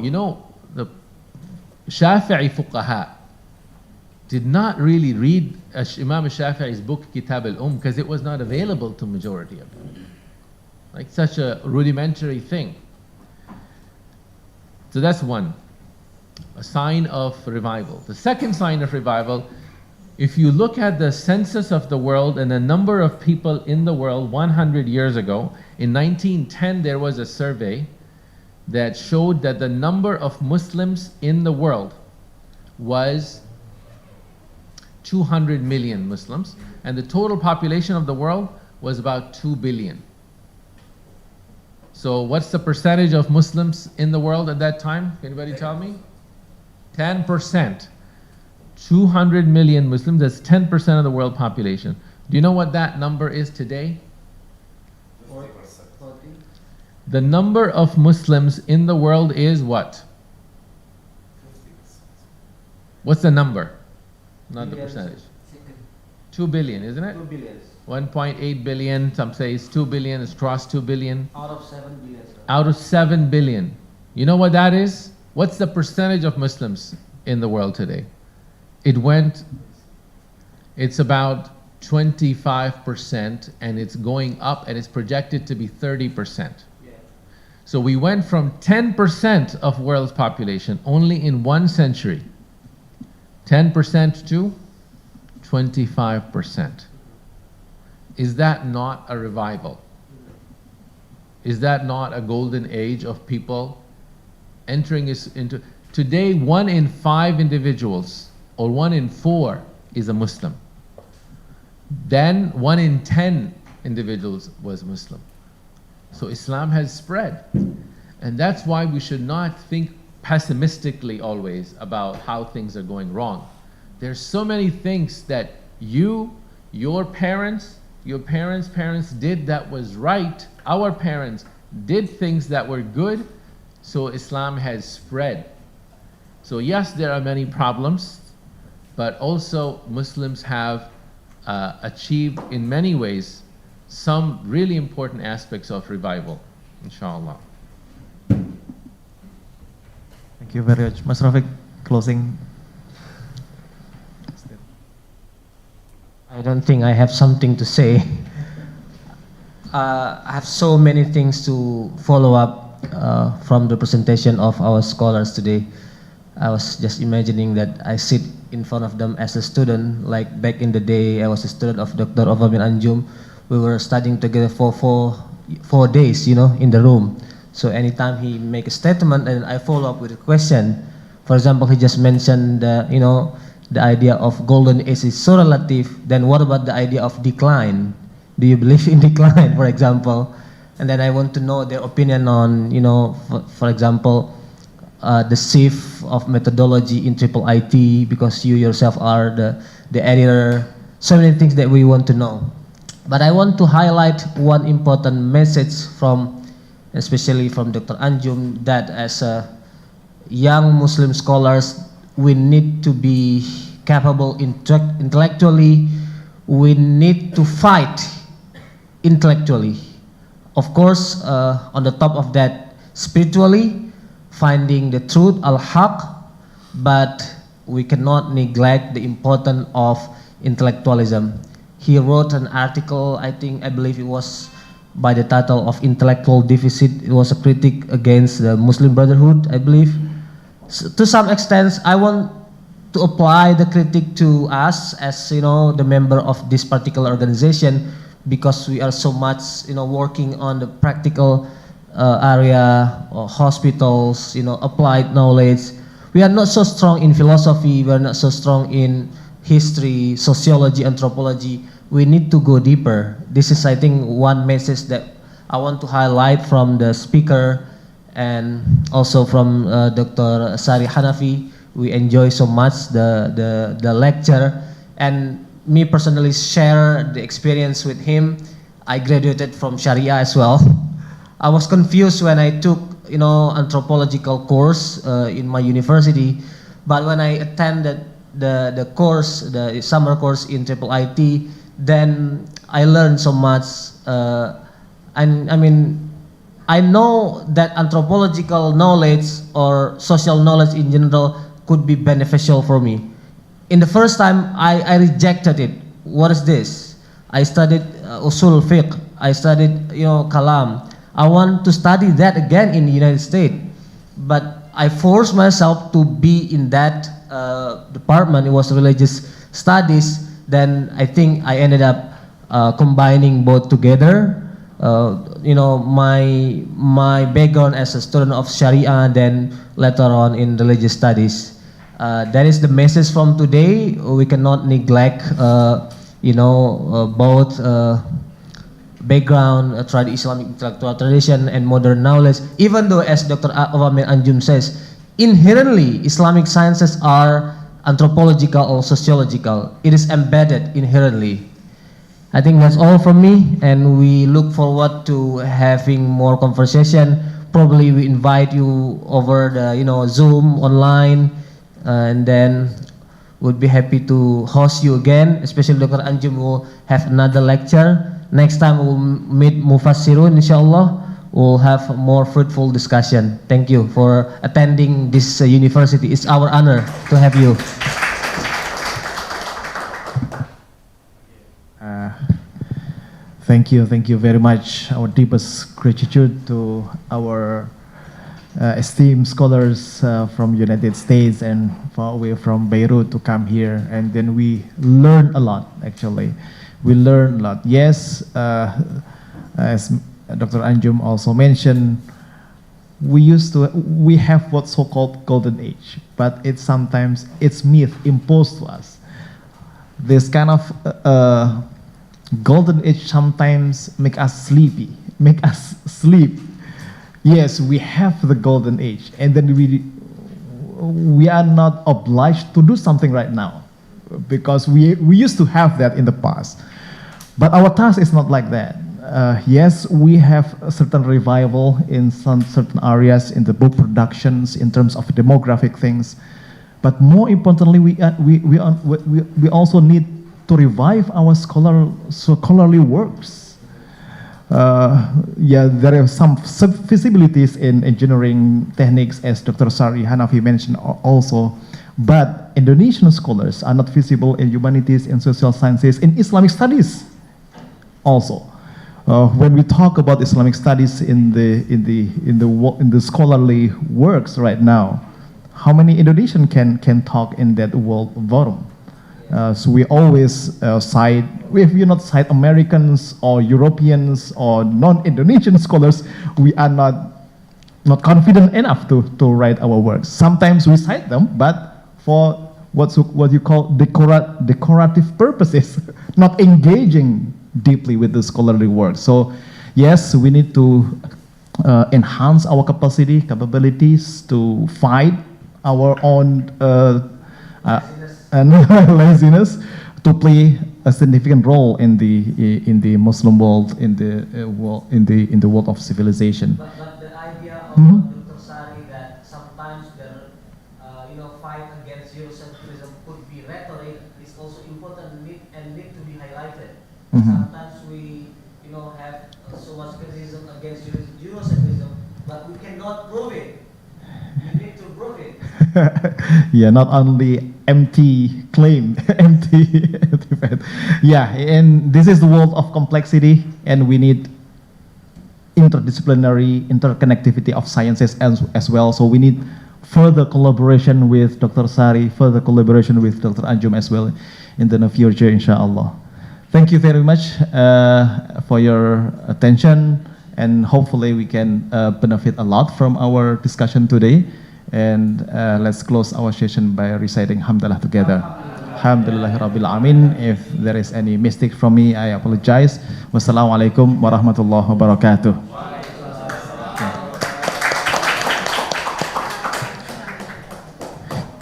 the Shafi'i fuqaha did not really read Imam Shafi'i's book Kitab al-Umm because it was not available to majority of them. Like such a rudimentary thing. So that's one, a sign of revival. The second sign of revival, if you look at the census of the world and the number of people in the world 100 years ago, in 1910 there was a survey that showed that the number of Muslims in the world was 200 million Muslims, and the total population of the world was about 2 billion. So what's the percentage of Muslims in the world at that time? Can anybody tell me? 10%. 200 million Muslims, that's 10% of the world population. Do you know what that number is today? 40%. The number of Muslims in the world is what? 50%. What's the number? Not the percentage. 2 billion, isn't it? 2 billion. 1.8 billion, some say it's 2 billion, it's crossed 2 billion. Out of 7 billion. Out of 7 billion. You know what that is? What's the percentage of Muslims in the world today? It's about 25%, and it's going up, and it's projected to be 30%. So we went from 10% of world's population only in 1 century, 10% to 25%. Is that not a revival? Is that not a golden age of people entering into... Today, 1 in 5 individuals, or 1 in 4 is a Muslim. Then 1 in 10 individuals was Muslim. So Islam has spread. And that's why we should not think pessimistically always about how things are going wrong. There's so many things that your parents did that was right. Our parents did things that were good. So Islam has spread. So yes, there are many problems, but also Muslims have achieved in many ways some really important aspects of revival, inshallah. Thank you very much. Mas Rofiq, closing. I don't think I have something to say. I have so many things to follow up from the presentation of our scholars today. I was just imagining that I sit in front of them as a student, like back in the day I was a student of Dr. Ovamir Anjum. We were studying together for four days, you know, in the room. So anytime he make a statement and I follow up with a question, for example, he just mentioned, you know, the idea of golden age is so relative, then what about the idea of decline? Do you believe in decline, for example? And then I want to know their opinion on, you know, for example, the shift of methodology in IIIT, because you yourself are the editor. So many things that we want to know. But I want to highlight one important message from, especially from Dr. Anjum, that as young Muslim scholars, we need to be capable intellectually. We need to fight intellectually. Of course, on the top of that, spiritually, finding the truth, al-haq, but we cannot neglect the importance of intellectualism. He wrote an article, I believe it was by the title of Intellectual Deficit. It was a critique against the Muslim Brotherhood, I believe. So, to some extent, I want to apply the critique to us as, you know, the member of this particular organization, because we are so much, you know, working on the practical area, or hospitals, you know, applied knowledge. We are not so strong in philosophy, we are not so strong in history, sociology, anthropology. We need to go deeper. This is, I think, one message that I want to highlight from the speaker and also from Dr. Sari Hanafi. We enjoy so much the lecture, and me personally share the experience with him. I graduated from Sharia as well. I was confused when I took, you know, anthropological course in my university, but when I attended the course, the summer course in IIIT, then I learned so much. And I mean, I know that anthropological knowledge or social knowledge in general could be beneficial for me. In the first time, I rejected it. What is this? I studied usul fiqh. I studied, you know, kalam. I want to study that again in the United States, but I forced myself to be in that department. It was religious studies. Then I think I ended up combining both together. You know, my background as a student of Sharia, then later on in religious studies. That is the message from today. We cannot neglect, you know, both background, Islamic intellectual tradition, and modern knowledge. Even though, as Dr. Ovamir Anjum says, inherently Islamic sciences are anthropological or sociological. It is embedded inherently. I think that's all from me, and we look forward to having more conversation. Probably we invite you over the Zoom online, and then would be happy to host you again. Especially Dr. Anjum will have another lecture. Next time we'll meet Mufassirun, inshallah. We'll have more fruitful discussion. Thank you for attending this university. It's our honor to have you. Thank you very much. Our deepest gratitude to our esteemed scholars from United States and far away from Beirut to come here, and then we learn a lot. Actually, we learn a lot. Yes, as Dr. Anjum also mentioned, we have what's so-called golden age, but sometimes it's myth imposed to us. This kind of golden age sometimes make us sleepy, make us sleep. Yes, we have the golden age, and then we are not obliged to do something right now, because we used to have that in the past. But our task is not like that. Yes, we have a certain revival in some certain areas in the book productions in terms of demographic things, but more importantly, we also need to revive our scholarly works. Yeah, there are some feasibilities in engineering techniques, as Dr. Sari Hanafi mentioned also, but Indonesian scholars are not visible in humanities, in social sciences, in Islamic studies also. When we talk about Islamic studies in the scholarly works right now, how many Indonesian can talk in that world forum? So we always cite, if we not cite Americans or Europeans or non-Indonesian scholars, we are not confident enough to write our works. Sometimes we cite them, but for what you call decorative purposes, not engaging deeply with the scholarly work. So yes, we need to enhance our capabilities to fight our own laziness, to play a significant role in the Muslim world, in the world of civilization. But the idea of Dr. Sari that sometimes the fight against Eurocentrism could be rhetoric is also important and need to be highlighted. Sometimes we have so much criticism against Eurocentrism, but we cannot prove it. We need to prove it. Yeah, not only empty claim, empty fact. Yeah, and this is the world of complexity, and we need interdisciplinary interconnectivity of sciences as well. So we need further collaboration with Dr. Sari, further collaboration with Dr. Anjum as well in the near future, inshallah. Thank you very much for your attention, and hopefully we can benefit a lot from our discussion today. And let's close our session by reciting Hamdalah together. Alhamdulillahirabbil alamin. If there is any mistake from me, I apologize. Wassalamualaikum warahmatullahi wabarakatuh.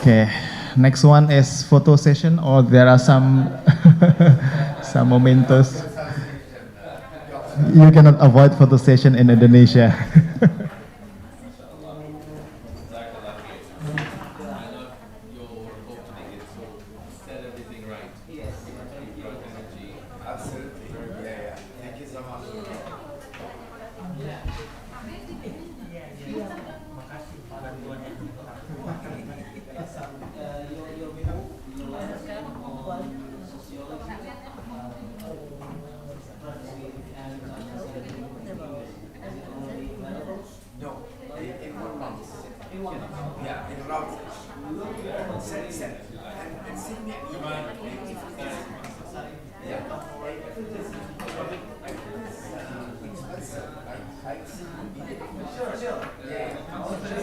Okay, next one is photo session, or there are some some mementos. You cannot avoid photo session in Indonesia. Sure.